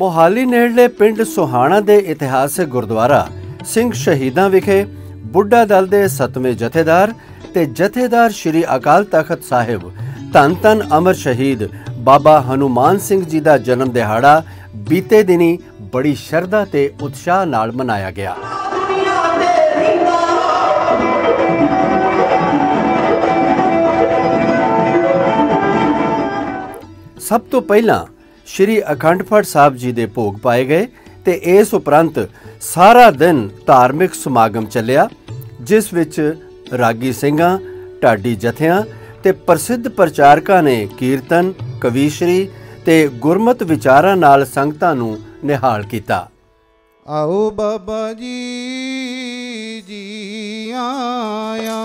मोहाली नेड़ले पिंड सोहाना के इतिहासिक गुरुद्वारा सिंह शहीदां विखे बुढ़ा दल के 7वें जथेदार ते जथेदार श्री अकाल तख्त साहिब धन धन अमर शहीद बाबा हनुमान सिंह जी का जन्म दिहाड़ा बीते दिनी बड़ी शरधा ते उत्साह नाल मनाया गया। सब तो पहला श्री अखंड पाठ साहब जी दे भोग पाए गए ते इस उपरंत सारा दिन धार्मिक समागम चलिया, जिस विच रागी सिंघां, ढाडी जथियां ते प्रसिद्ध प्रचारकां ने कीर्तन, कवीश्री ते गुरमत विचारां नाल संगतां नूं निहाल कीता। आओ बाबा जी जी आया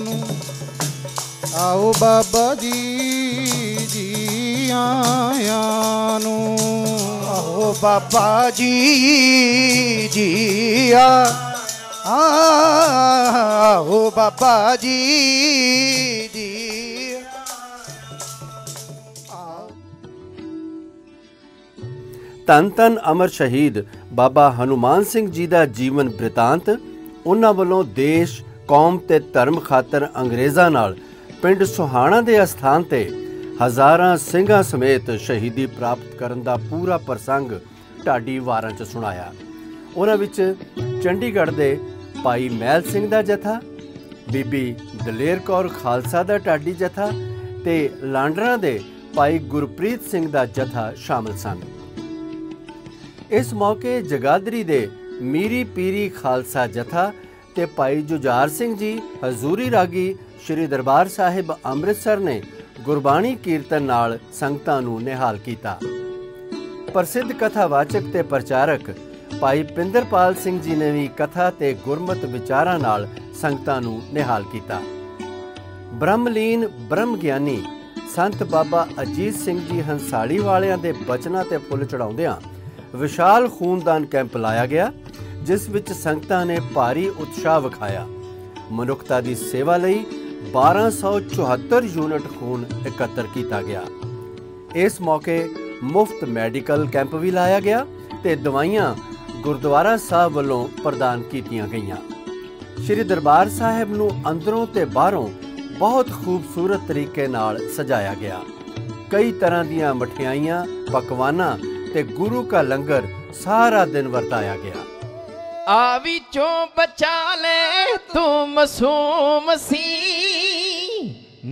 नूं, आओ बाबा जी जी आया नूं, आओ बाबा जी जी आओ बाबा जी जी। धन धन अमर शहीद बाबा हनुमान सिंह जी का जीवन बृतांत, उन्हां वल्लों देश कौम ते धर्म खातर अंग्रेज़ां नाल पिंड सोहाना के अस्थान ते हज़ारां सिंघां समेत शहीदी प्राप्त करन दा पूरा प्रसंग ढाडी वारां च सुनाया। उन्हां विच चंडीगढ़ दे भाई महल सिंह दा जथा, बीबी दलेर कौर खालसा दा ढाडी जथा ते लांडरां दे भाई गुरप्रीत सिंह दा जथा शामिल सन। इस मौके जगाधरी दे मीरी पीरी खालसा जथा ते भाई जुझार सिंह जी हजूरी रागी श्री दरबार साहिब अमृतसर ने गुरबाणी कीर्तन नाल संगतां नूं निहाल कीता। प्रसिद्ध कथावाचक ते प्रचारक भाई पिंदरपाल सिंह जी ने भी कथा ते गुरमत विचारां नाल संगतां नूं निहाल कीता। ब्रह्मलीन ब्रह्म ज्ञानी संत बाबा अजीत सिंह जी हंसाली वालियां दे बचनां ते फुੱਲ चढ़ाउंदियां विशाल खूनदान कैंप लाया गया, जिस विच संगतां ने भारी उत्साह विखाया। मनुखता दी सेवा लई 1274 यूनिट खून एकत्र किया गया। इस मौके मुफ्त मैडिकल कैंप भी लाया गया ते दवाइयां गुरुद्वारा साहब वालों प्रदान कीतियां गईयां। श्री दरबार साहिब नूं अंदरों ते बाहरों बहुत खूबसूरत तरीके नाल सजाया गया। कई तरह दीयां मठियाइयां, पकवाना ते गुरु का लंगर सारा दिन वरताया गया। आ विचों बचा ले तू मासूम सी,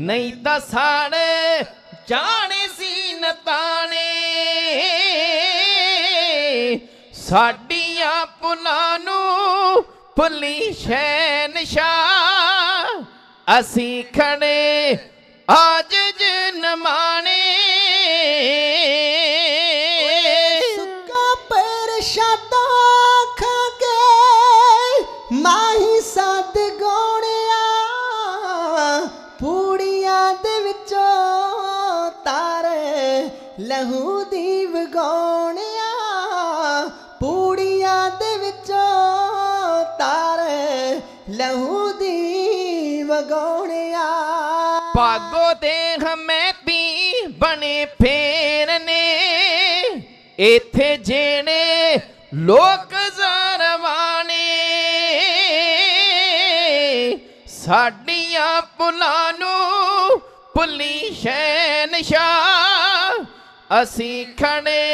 नहीं तां साड़े जाने सी नताने, साडियां पुलां नूं भुली शहनशाह, असी खड़े आज जनमाने। सुक्का परशादा खा के माही साध गौणिया, पूड़ियां दे विचों तारे लहू दी वगौणिया, पूड़ियां दे विचों तारे लहू दी वगौणिया। भागो दे हमें भी बने फेरने, इथे जेने लोक ज़रवाने, साडियां पुलां नूं भुली शहनशाह, असी खड़े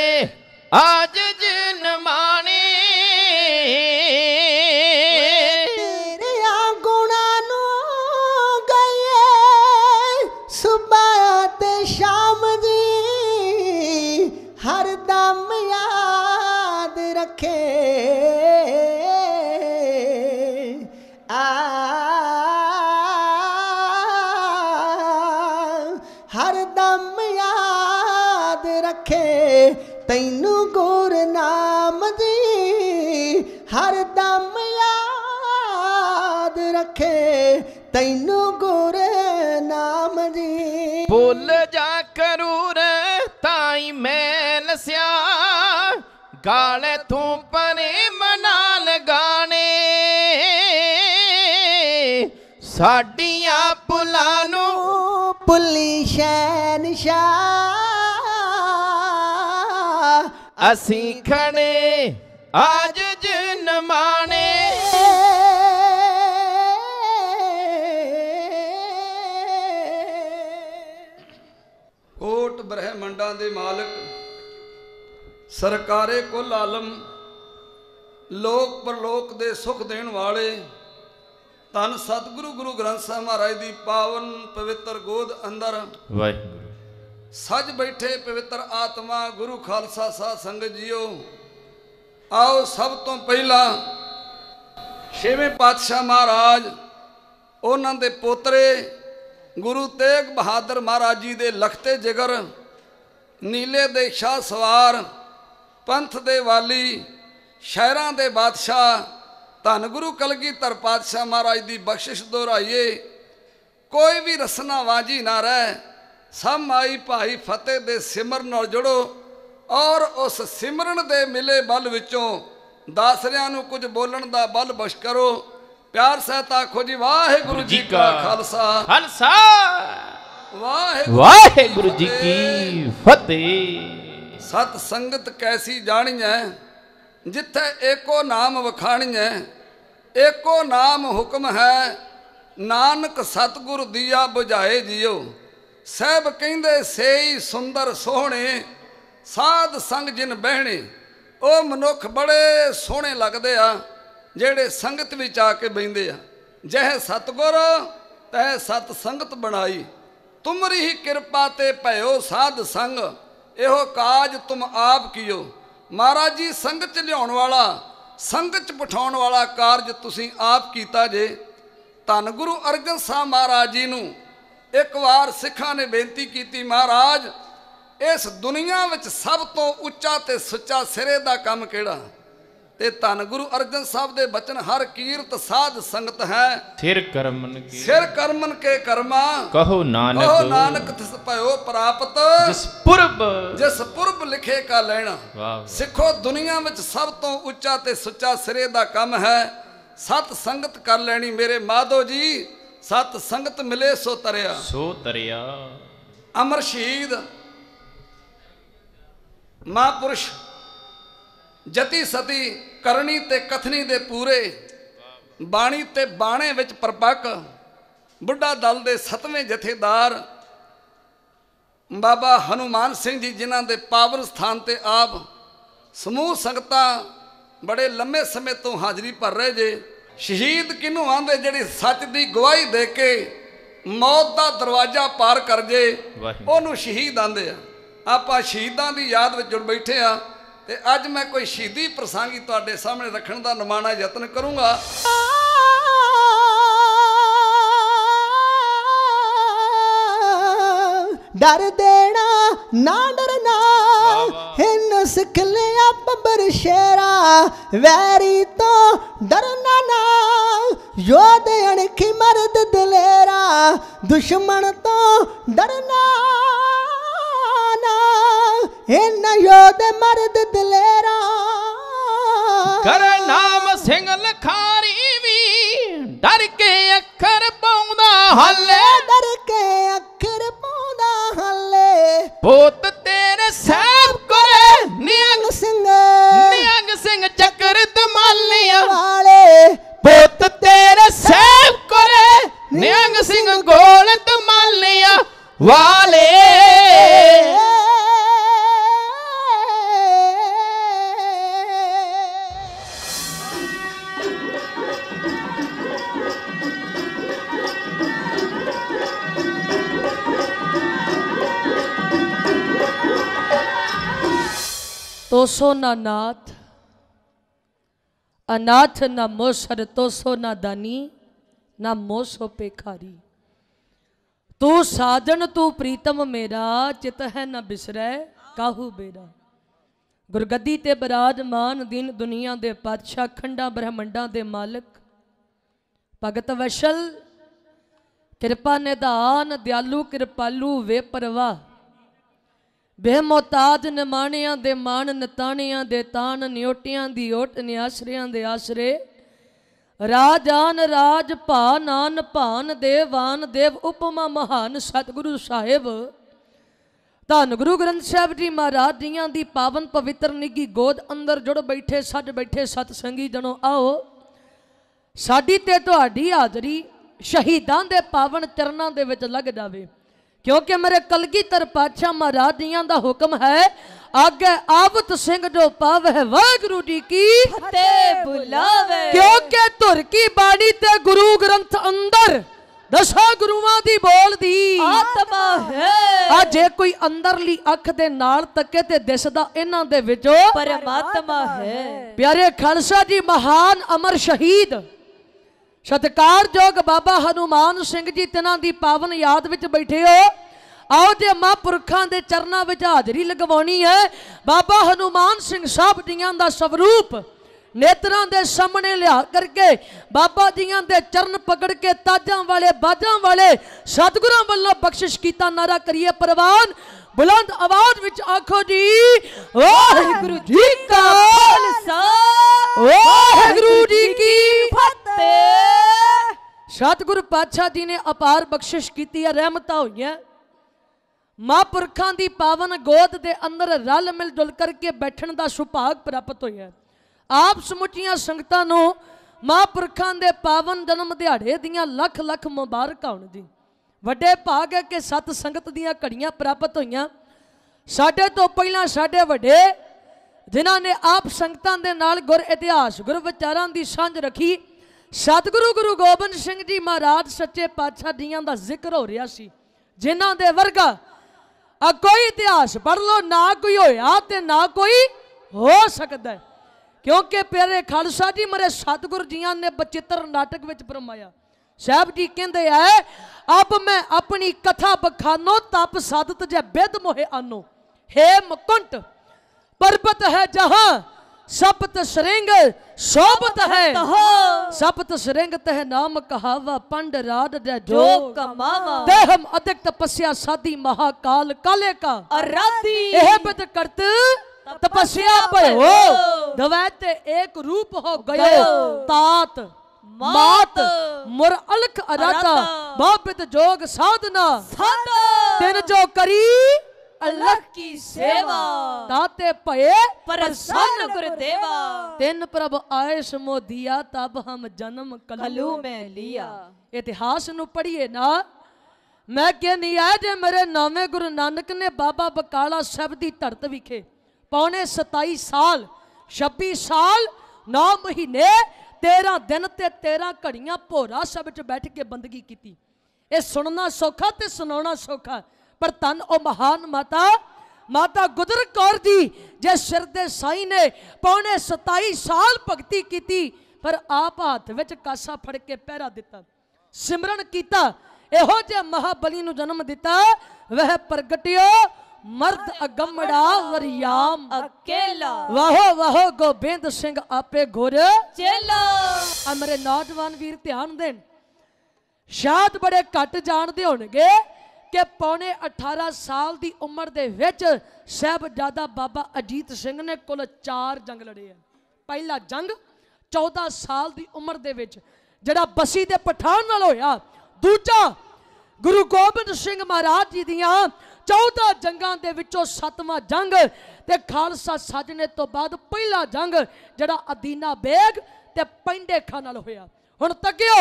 आज जनमाने। तेरे गुणां नूं गए सुबह ते शाम जी, हर दम याद रखे हर दम याद रखे तैनू गुरनाम जी, हर दम याद रखे तैनू गुरनाम जी। भुल जा करूर ताई मैं लस्या, गाले तू परे मनाल गाने, साडियां पुलां नूं भुली शहनशाह, ਅਸੀਂ ਖੜੇ ਆਜ ਜਨ ਮਾਣੇ। ਕੋਟ ਬ੍ਰਹਿਮੰਡਾਂ ਦੇ ਮਾਲਕ, ਸਰਕਾਰੇ ਕੁੱਲ ਆਲਮ, ਲੋਕ ਪਰਲੋਕ ਦੇ ਸੁਖ ਦੇਣ ਵਾਲੇ, ਧੰਨ ਸਤਿਗੁਰੂ ਗੁਰੂ ਗ੍ਰੰਥ ਸਾਹਿਬ ਮਹਾਰਾਜ ਦੀ ਪਾਵਨ ਪਵਿੱਤਰ ਗੋਦ ਅੰਦਰ ਵਾਹਿਗੁਰੂ ਸੱਜ ਬੈਠੇ ਪਵਿੱਤਰ ਆਤਮਾ ਗੁਰੂ ਖਾਲਸਾ ਸਾਧ ਸੰਗਤ ਜੀਓ, ਆਓ ਸਭ ਤੋਂ ਪਹਿਲਾਂ ਛੇਵੇਂ ਪਾਤਸ਼ਾਹ ਮਹਾਰਾਜ, ਉਹਨਾਂ ਦੇ ਪੋਤਰੇ ਗੁਰੂ ਤੇਗ ਬਹਾਦਰ ਮਹਾਰਾਜ ਜੀ ਦੇ ਲਖਤੇ ਜਿਗਰ, ਨੀਲੇ ਦੇ ਸ਼ਾਹ ਸਵਾਰ, ਪੰਥ ਦੇ ਵਾਲੀ, ਸ਼ਹਿਰਾਂ ਦੇ ਬਾਦਸ਼ਾਹ, ਧੰਨ ਗੁਰੂ ਕਲਗੀਧਰ ਪਾਤਸ਼ਾਹ ਮਹਾਰਾਜ ਦੀ ਬਖਸ਼ਿਸ਼ ਦੁਹਰਾਈਏ। ਕੋਈ ਵੀ ਰਸਨਾ ਵਾਜੀ ਨਾ ਰਹਿ, ਸਭ ਮਾਈ ਭਾਈ ਫਤਿਹ ਦੇ ਸਿਮਰਨ ਨਾਲ ਜੁੜੋ ਔਰ ਉਸ ਸਿਮਰਨ ਦੇ ਮਿਲੇ ਬਲ ਵਿੱਚੋਂ ਦਾਸਰਿਆਂ ਨੂੰ ਕੁਝ ਬੋਲਣ ਦਾ ਬਲ ਬਖਸ਼ ਕਰੋ। ਪਿਆਰ ਸਹਿਤ ਆਖੋ ਜੀ ਵਾਹਿਗੁਰੂ ਜੀ ਕਾ ਖਾਲਸਾ, ਖਾਲਸਾ, ਵਾਹਿਗੁਰੂ ਜੀ ਕੀ ਫਤਿਹ। ਸਤ ਸੰਗਤ ਕੈਸੀ ਜਾਣੀਐ, ਜਿੱਥੇ ਏਕੋ ਨਾਮ ਵਖਾਣੀਐ, ਏਕੋ ਨਾਮ ਹੁਕਮ ਹੈ, ਨਾਨਕ ਸਤਿਗੁਰ ਦੀਆ ਬੁਝਾਏ ਜਿਉ। ਸਹਿਬ ਕਹਿੰਦੇ ਸੇਈ ਸੁੰਦਰ ਸੋਹਣੇ, ਸਾਧ ਸੰਗ ਜਿਨ ਬਹਿਣੇ। ਉਹ ਮਨੁੱਖ ਬੜੇ ਸੋਹਣੇ ਲੱਗਦੇ ਆ ਜਿਹੜੇ ਸੰਗਤ ਵਿੱਚ ਆ ਕੇ ਬਹਿੰਦੇ ਆ। ਜਹ ਸਤਿਗੁਰ ਤੈ ਸਤ ਸੰਗਤ ਬਣਾਈ, ਤੁਮਰੀ ਹੀ ਕਿਰਪਾ ਤੇ ਭਇਓ ਸਾਧ ਸੰਗ, ਇਹੋ ਕਾਜ ਤੁਮ ਆਪ ਕੀਓ। ਮਹਾਰਾਜ ਜੀ ਸੰਗਤ ਚ ਲਿਆਉਣ ਵਾਲਾ, ਸੰਗਤ ਚ ਬਿਠਾਉਣ ਵਾਲਾ ਕਾਰਜ ਤੁਸੀਂ ਆਪ ਕੀਤਾ ਜੇ। ਧੰਨ ਗੁਰੂ ਅਰਜਨ ਸਾਹਿਬ ਮਹਾਰਾਜ ਜੀ ਨੂੰ ਇੱਕ ਵਾਰ ਸਿੱਖਾਂ ਨੇ ਬੇਨਤੀ ਕੀਤੀ, ਮਹਾਰਾਜ ਇਸ ਦੁਨੀਆ ਵਿੱਚ ਸਭ ਤੋਂ ਉੱਚਾ ਤੇ ਸੁੱਚਾ ਸਿਰੇ ਦਾ ਕੰਮ ਕਿਹੜਾ? ਤੇ ਧੰਨ ਗੁਰੂ ਅਰਜਨ ਸਾਹਿਬ ਦੇ ਬਚਨ, ਹਰ ਕੀਰਤ ਸਾਧ ਸੰਗਤ ਹੈ, ਸਿਰ ਕਰਮਨ ਕੇ ਕਰਮਾ, ਕਹੋ ਨਾਨਕ ਤਿਸ ਭਇਓ ਪ੍ਰਾਪਤ, ਜਿਸ ਪੁਰਬ ਲਿਖੇ ਕਾ ਲੈਣਾ। ਸਿੱਖੋ ਦੁਨੀਆ ਵਿੱਚ ਸਭ ਤੋਂ ਉੱਚਾ ਤੇ ਸੁੱਚਾ ਸਿਰੇ ਦਾ ਕੰਮ ਹੈ ਸਤ ਸੰਗਤ ਕਰ ਲੈਣੀ। ਮੇਰੇ ਮਾਧੋ ਜੀ, ਸਤ ਸੰਗਤ ਮਿਲੇ ਸੋ ਤਰਿਆ। ਅਮਰ ਸ਼ਹੀਦ ਮਹਾਂਪੁਰਸ਼ ਜਤੀ ਸਤੀ ਕਰਨੀ ਤੇ ਕਥਨੀ ਦੇ ਪੂਰੇ, ਬਾਣੀ ਤੇ ਬਾਣੇ ਵਿੱਚ ਪਰਪੱਕ, ਬੁੱਢਾ ਦਲ ਦੇ 7ਵੇਂ ਜਥੇਦਾਰ ਬਾਬਾ ਹਨੂਮਾਨ ਸਿੰਘ ਜੀ, ਜਿਨ੍ਹਾਂ ਦੇ ਪਾਵਨ ਸਥਾਨ ਤੇ ਆਪ ਸਮੂਹ ਸੰਗਤਾਂ ਬੜੇ ਲੰਮੇ ਸਮੇਂ ਤੋਂ ਹਾਜ਼ਰੀ ਭਰ ਰਹੇ ਜੇ। ਸ਼ਹੀਦ ਕਿਹਨੂੰ ਆਂਦੇ? ਜਿਹੜੀ ਸੱਚ ਦੀ ਗਵਾਹੀ ਦੇ ਕੇ ਮੌਤ ਦਾ ਦਰਵਾਜ਼ਾ ਪਾਰ ਕਰ ਜੇ, ਉਹਨੂੰ ਸ਼ਹੀਦ ਆਂਦੇ ਆ। ਆਪਾਂ ਸ਼ਹੀਦਾਂ ਦੀ ਯਾਦ ਵਿੱਚ ਜੁੜ ਬੈਠੇ ਆ ਤੇ ਅੱਜ ਮੈਂ ਕੋਈ ਸ਼ਹੀਦੀ ਪ੍ਰਸੰਗੀ ਤੁਹਾਡੇ ਸਾਹਮਣੇ ਰੱਖਣ ਦਾ ਨਿਮਾਣਾ ਯਤਨ ਕਰੂੰਗਾ। ਡਰ ਦੇਣਾ ਨਾ ਡਰਨਾ, ਹਿੰਨ ਸਿੱਖ ਲਿਆ ਬੱਬਰ ਸ਼ੇਰਾ, ਵੈਰੀ ਤੋਂ ਡਰਨਾ ਨਾ, ਯੋਧ ਅਣਖੀ ਮਰਦ ਦਲੇਰਾ, ਦੁਸ਼ਮਣ ਤੋਂ ਡਰਨਾ ਨਾ, ਹਿੰਨ ਯੋਧ ਮਰਦ ਦਲੇਰਾ। ਕਰ ਨਾਮ ਸਿੰਘ ਲਖਾਰੀ ਵੀ ਡਰ ਕੇ ਅੱਖਰ ਪਾਉਂਦਾ ਹਾਲੇ, ਡਰ ਕੇ ਅੱਖਰ ਪਾਉਂਦਾ ਹਾਲੇ। ਪੁੱਤ ਤੇਰੇ ਸਾਹਿਬ ਕੋਲੇ ਨਿਹੰਗ ਸਿੰਘ ਚੱਕਰ ਦਮਾਲੀਆਂ ਵਾਲੇ, ਪੁੱਤ ਤੇਰੇ ਸਾਹਿਬ ਕੋਲੇ ਨਿਹੰਗ ਸਿੰਘ ਗੋਲ ਦਮਾਲੀਆਂ ਵਾਲੇ। ਤੋਸੋ ਨਾ ਨਾਥ ਅਨਾਥ ਨਾ ਮੋਸਰ, ਤੋਸੋ ਨਾ ਦਾਨੀ ਨਾ ਮੋਸੋ ਪੇਖਾਰੀ। ਤੂੰ ਸਾਜਨ ਤੂੰ ਪ੍ਰੀਤਮ ਮੇਰਾ, ਚਿਤ ਹੈ ਨਾ ਬਿਸਰੈ ਕਾਹੂ ਬੇਰਾ। ਗੁਰਗੱਦੀ ਤੇ ਬਿਰਾਜਮਾਨ ਦੀਨ ਦੁਨੀਆ ਦੇ ਪਾਤਸ਼ਾਹ, ਖੰਡਾਂ ਬ੍ਰਹਮੰਡਾਂ ਦੇ ਮਾਲਕ, ਭਗਤ ਵਸ਼ਲ, ਕਿਰਪਾ ਨਿਧਾਨ, ਦਿਆਲੂ ਕਿਰਪਾਲੂ ਵੇ ਪਰਵਾਹ, ਬੇਮੋਤਾਜ ਨਿਮਾਣਿਆਂ ਦੇ ਮਾਣ, ਨਤਾਣਿਆਂ ਦੇ ਤਾਣ, ਨਿਓਟਿਆਂ ਦੀ ਓਟ, ਨਿਆਸਰਿਆਂ ਦੇ ਆਸਰੇ, ਰਾਜਾਨ ਰਾਜ ਭਾ, ਨਾਨ ਭਾਨ ਦੇਵਾਨ ਦੇਵ, ਉਪਮਾ ਮਹਾਨ। ਸਤਿਗੁਰੂ ਸਾਹਿਬ ਧੰਨ ਗੁਰੂ ਗ੍ਰੰਥ ਸਾਹਿਬ ਜੀ ਮਹਾਰਾਜ ਜੀਆਂ ਦੀ ਪਾਵਨ ਪਵਿੱਤਰ ਨਿੱਘੀ ਗੋਦ ਅੰਦਰ ਜੁੜ ਬੈਠੇ ਸੱਜ ਬੈਠੇ ਸਤ ਸੰਗੀ ਜਣੋ, ਆਓ ਸਾਡੀ ਤੇ ਤੁਹਾਡੀ ਹਾਜ਼ਰੀ ਸ਼ਹੀਦਾਂ ਦੇ ਪਾਵਨ ਚਰਨਾਂ ਦੇ ਵਿੱਚ ਲੱਗ ਜਾਵੇ, क्योंकि मेरे कलगीधर पातशाह महाराज जियां दा हुक्म है, आगे आवत सिंह जो पावे वाहिगुरु जी की फतेह बुलावे। क्योंकि धुर की बाणी ते गुरु ग्रंथ अंदर दसा गुरुआं दी बोल दी आत्मा है। आ जे कोई अंदरली अख दे नाल तके ते दिसदा इन्हां दे विचों परमात्मा है। प्यारे खालसा जी महान अमर शहीद सत्कारयोग बाबा हनुमान सिंह जी तिन्हां दी पावन याद विच बैठे हो, आओ जे महापुरखां दे चरनां विच हाज़री लगवाउणी है। बाबा हनुमान सिंह साहब जियां दा स्वरूप नेत्रां दे सामने लिया करके बाबा जियां दे चरण पकड़ के ताजां वाले बाजां वाले सतगुरां वल्लों बख्शिश कीता नारा करिए परवान, बुलंद आवाज विच आखो जी वाहिगुरू जी का खालसा वाहिगुरू जी की फतेह। सतगुरु पातशाह जी ने अपार बख्शिश की है, रहमत हुई है। महापुरखां दी पावन गोद दे अंदर रल मिल जुल करके बैठण दा सुभाग प्राप्त होया है। आप समुचियां संगतां नूं महापुरखां दे पावन जन्म दिहाड़े दियां लख लख मुबारकां होण जी। वड्डे भाग है कि सत संगत दियां घड़ियां प्राप्त होईयां। साडे तो पहलां साडे वड्डे जिन्हां ने आप संगतां दे नाल गुर इतिहास गुर विचारां दी सांझ रखी, सतगुरु गुरु गोबिंद सिंह जी महाराज सच्चे पातशाह जियां दा जिक्र हो रहा सी, जिन्हां दे वर्गा कोई इतिहास पढ़ लो ना कोई होया ते ना कोई हो सकता है। क्योंकि प्यारे खालसा जी मेरे सतगुरु जियां ने बचित्र नाटक विच फरमाया, साहब जी कहते हैं अब मैं अपनी कथा बखानो तप साधत जै बेद मोहे आनो, हे मुकुंट पर्वत है जहां सप्त श्रृंग शोभत है, सप्त श्रृंग तह नाम कहावा पंड राड जै जो कमावा। देहम अधिक तपस्या साधी महाकाल काले का आराधी एह बिद करत तपस्या भयो, दवैते एक रूप हो गयो तात मात मुर अलख अराता बाबित जोग साधना दिन जो करी अल्लाह की सेवा ताते भये प्रसन्न गुरुदेवा। तिन प्रभ आए समो दिया तब हम जन्म कलू में लिया। इतिहास नू पढ़िए ना, मैं कहनी है जे मेरे नामे गुरु नानक ने बाबा बकाला साहब दी धरत विखे पौने 27 साल 26 साल 9 महीने 13 दिन ते 13 घड़ियां भोरा सब च बैठ के बंदगी की। ये सुनना सौखा ते सुनाना सौखा, पर तन ओ महान माता माता गुजर कौर जी जे सिर दे साई ने पौने 27 साल भगती की, पर आप हाथ विच कासा फड़ के पहरा दिता, सिमरन कीता, एहो जे महाबली नू जन्म दिता, वह प्रगटियो मर्द अगमड़ा वरियाम अकेला। वाहो वाहो गोबिंद सिंह आपे घुर चेला। मेरे नौजवान वीर ध्यान देन, शायद बड़े घट जानते होणगे कि पौने 18 साल की उम्र दे विच साहिबजादा बाबा अजीत सिंह ने कुल 4 जंग लड़े हैं। पहला जंग 14 साल की उम्र दे विच जिहड़ा बसी दे पठान नाल होया, दूजा गुरु गोबिंद सिंह महाराज जी दियां 14 जंगां दे विचों 7वां जंग ते खालसा साजने तो बाद पहला जंग जिहड़ा अदीना बेग ते पैंडे खां नाल होया। हुण तकियो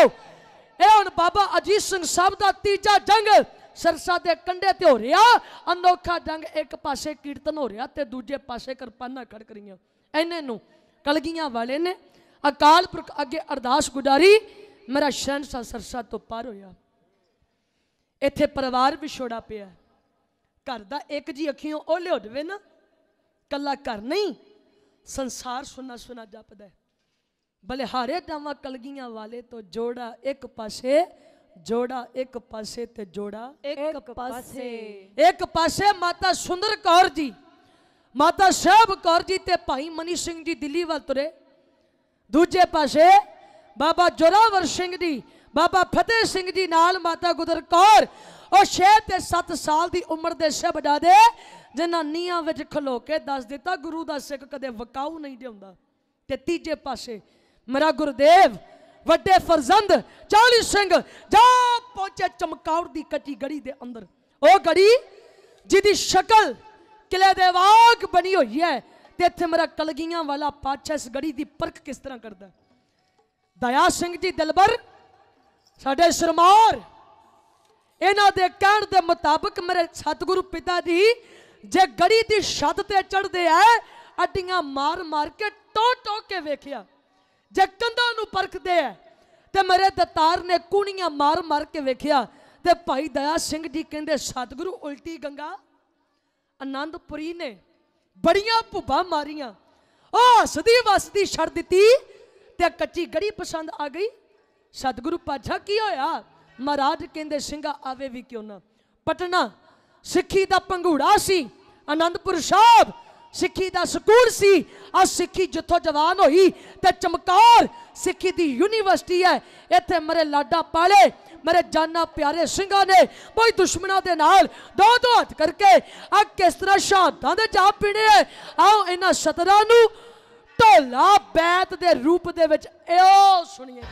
ਇਹ ਹੁਣ ਬਾਬਾ ਅਜੀਤ ਸਿੰਘ ਸਾਹਿਬ ਦਾ ਤੀਜਾ ਜੰਗ ਸਰਸਾ ਦੇ ਕੰਢੇ ਤੇ ਹੋ ਰਿਹਾ। ਅਨੋਖਾ ਜੰਗ ਇੱਕ ਪਾਸੇ ਕੀਰਤਨ ਹੋ ਰਿਹਾ ਤੇ ਦੂਜੇ ਪਾਸੇ ਕਿਰਪਾਨਾਂ ਖੜਕ ਰਹੀਆਂ। ਇਹਨੇ ਨੂੰ ਕਲਗੀਆਂ ਵਾਲੇ ਨੇ ਅਕਾਲ ਪੁਰਖ ਅੱਗੇ ਅਰਦਾਸ ਗੁਜ਼ਾਰੀ, ਮੇਰਾ ਸ਼ਹਿਨशाह ਸਰਸਾ ਤੋਂ ਪਾਰ ਹੋਇਆ। ਇੱਥੇ ਪਰਿਵਾਰ ਵਿਛੋੜਾ ਪਿਆ, ਘਰ ਦਾ ਇੱਕ ਜੀ ਅੱਖੀਓਂ ਓਲੇ ਹੋ ਜਾਵੇ ਨਾ, ਕੱਲਾ ਘਰ ਨਹੀਂ ਸੰਸਾਰ ਸੁਨਾ ਸੁਨਾ ਜਪਦਾ ਹੈ। बलिहारे जावा कलगियां वाले तो जोड़ा एक पासे, जोड़ा एक पासे ते जोड़ा एक पासे। एक पासे माता सुंदर कौर जी, माता साहब कौर जी ते भाई मनी सिंह जी दिल्ली वाल तुरे। दूजे पासे बाबा जोरावर सिंह जी, बाबा फतेह सिंह जी नाल माता गुजर कौर और 6 ते 7 साल की उम्र के साहिबजादे जिन्हां नीहां विच खलो के दस दिता गुरु दा सिख कदे वकाऊ नहीं जिउंदा। ते तीजे पासे मेरा गुरुदेव वड्डे फरजंद 40 सिंह जा पहुंचे चमकौर दी कच्ची गड़ी दे अंदर। ओ गड़ी जिहदी शक्ल किले दे वाग बनी हुई है, ते इत्थे मेरा कलगियां वाला पातशाह इस गड़ी दी परख किस तरह करदा। दया सिंह जी दिलबर साडे सरमार, इन्हां दे कहण दे मुताबिक मेरे सतगुरु पिता जी जे गड़ी दी छत ते चढ़दे है, अड्डियां मार मार के टो के वेखिया, जे कंधां नूं परखदे है ते मेरे दतार ने कूणियां मार मार के वेखिया। ते भाई दया सिंह जी कहंदे सतगुरु उल्टी गंगा आनंदपुरी ने बड़ियां भुब्बां मारियां, हसदी वसदी छड़ दित्ती ते कच्ची गड़ी पसंद आ गई। सतगुरु पातशाह की होया? महाराज कहंदे सिंघा आवे भी क्यों ना। पटना सिक्खी दा पंघूड़ा सी, आनंदपुर साहब सिक्खी दा सकूल सी। आ सिक्खी जिथों जवान होई ते चमकार सिक्खी दी यूनिवर्सिटी है। इत्थे मेरे लाडा पाले मेरे जाना प्यारे सिंघा ने कोई दुश्मनों के नाल दो दो हाथ करके आ किस तरह शहादतां दे जा पीने। आओ इन्हां सतरां नूं ढोला बैत दे रूप दे विच एओ सुनिए।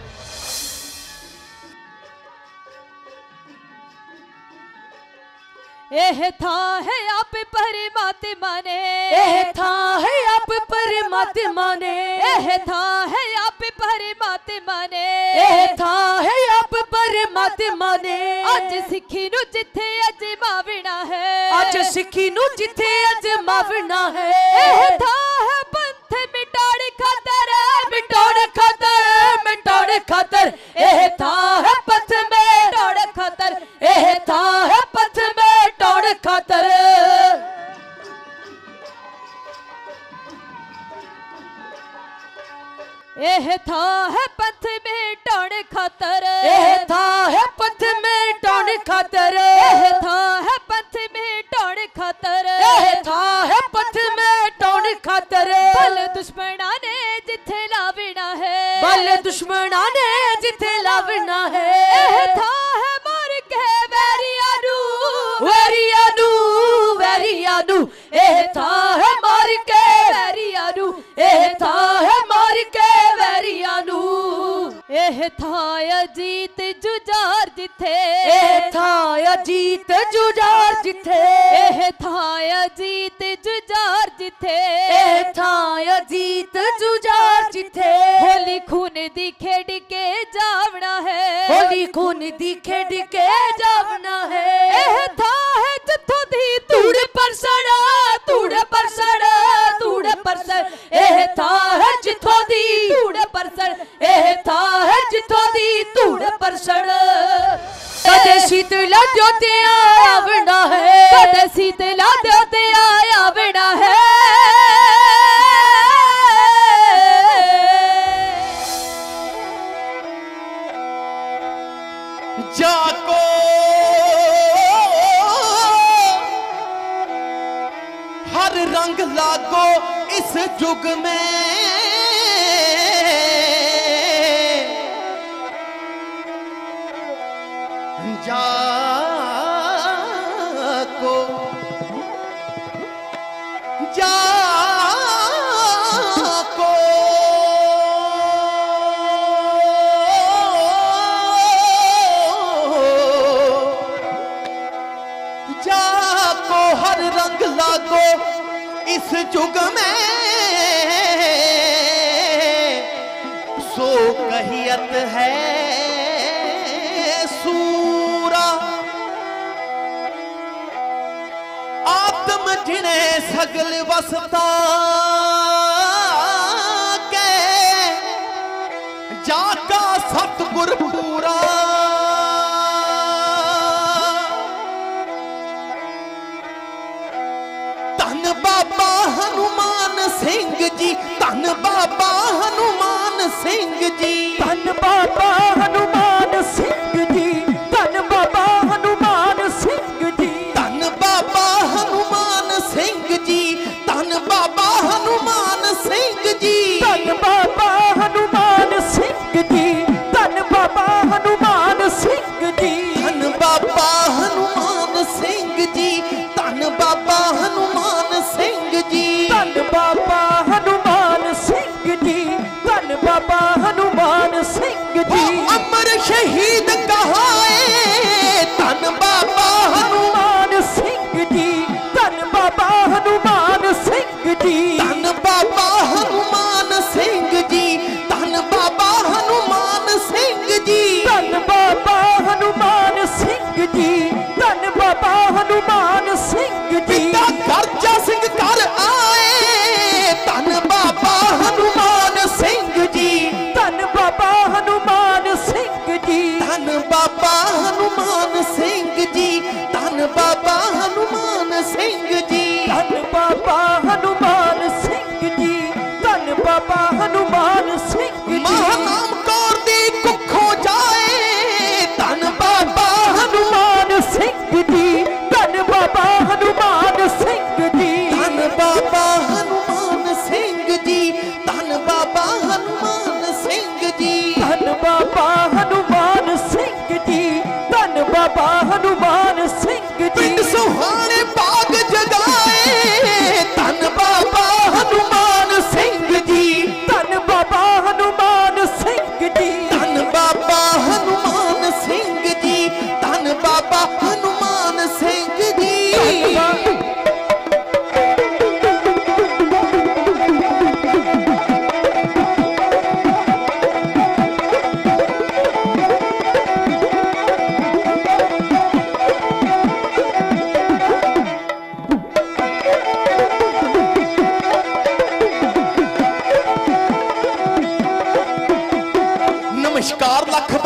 एह था है आप परमात्मा ने, एह था है आप परमात्मा ने, एह था है आप परमात्मा ने, एह था है आप परमात्मा ने। अज सिक्खी नूं जिथे अजमावना है, अज सिक्खी नूं जिथे अजमावना है। एह था है पंथ मिटाड़ खातर, मिटाड़ खातर, मिटाड़ खातर। एह था है पथ में मिटाड़ खातर, एह था है पथ में टोड़ खातर। एह था है पथ में टोड़ खातर, एह था है पथ में टोड़ खातर, एह था है पथ में टोड़ खातर, एह था है पथ में टोड़ खातर। बल दुश्मना ने जिथे लावना है, बल दुश्मना ने जिथे लावना है। एह था है मार के वैरिया नू, वैरिया नू, वैरिया नू। एह था है मार के वैरिया नू, एह था है मार के वैरिया नू। एह था अजीत जुजार जिथे, एह था अजीत जुजार जिथे, एह था अजीत जुजार जिथे, एह था अजीत जुजार जिथे। होली खून दी खेड के जावना है, होली खून दी खेड के जावना है। एह था है जिथों दी तूड़ पर सड़ा, तूड़ पर सड़ा, तूड़ पर सड़। एह था है जिथों दी तूड़ पर सड़, एह था है जिथों दी तूड़ पर सड़। कदे शीतला ज्योति आवना है, कदे शीतला द्योते आया बना है। जाको हर रंग लागो इस जुग में, जाको जाको जाको हर रंग लागो इस जुग में, सो कहियत है सूरा। आत्म जिने सगल वसता के, जाका सतगुर पूरा। धन बाबा हनुमान सिंह जी, धन बाबा हनुमान सिंह जी, धन बाबा हनुमान सिंह जी, धन बाबा हनुमान सिंह जी, धन बाबा हनुमान सिंह जी, धन बाबा हनुमान सिंह जी, धन बाबा हनुमान सिंह जी, धन बाबा हनुमान सिंह जी, धन बाबा हनुमान सिंह जी, धन बाबा हनुमान सिंह जी, धन बाबा हनुमान सिंह जी, धन बाबा हनुमान सिंह जी। अमर शहीद कहाए धन बाबा हनुमान सिंह जी,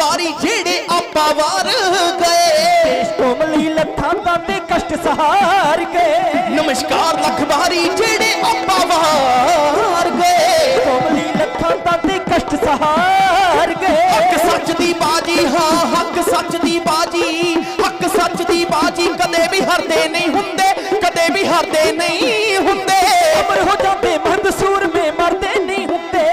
ਬਾਰੀ ਜਿਹੜੇ ਆਪਾਂ ਵਾਰ ਗਏ ਦੇਸ਼ ਕੋਮਲੀ ਲੱਖਾਂ ਦਾ ਤੇ ਕਸ਼ਟ ਸਹਾਰ ਗਏ ਨਮਸਕਾਰ ਲੱਖ ਬਾਰੀ ਜਿਹੜੇ ਆਪਾਂ ਵਾਰ ਗਏ ਕੋਮਲੀ ਲੱਖਾਂ ਦਾ ਤੇ ਕਸ਼ਟ ਸਹਾਰ ਗਏ ਹੱਕ ਸੱਚ ਦੀ ਬਾਜੀ ਹਾਂ ਹੱਕ ਸੱਚ ਦੀ ਬਾਜੀ ਹੱਕ ਸੱਚ ਦੀ ਬਾਜੀ ਕਦੇ ਵੀ ਹਾਰਦੇ ਨਹੀਂ ਹੁੰਦੇ ਕਦੇ ਵੀ ਹਾਰਦੇ ਨਹੀਂ ਹੁੰਦੇ ਅਮਰ ਹੋ ਜਾਂਦੇ ਮਰਦ ਸੂਰਮੇ ਮਰਦੇ ਨਹੀਂ ਹੁੰਦੇ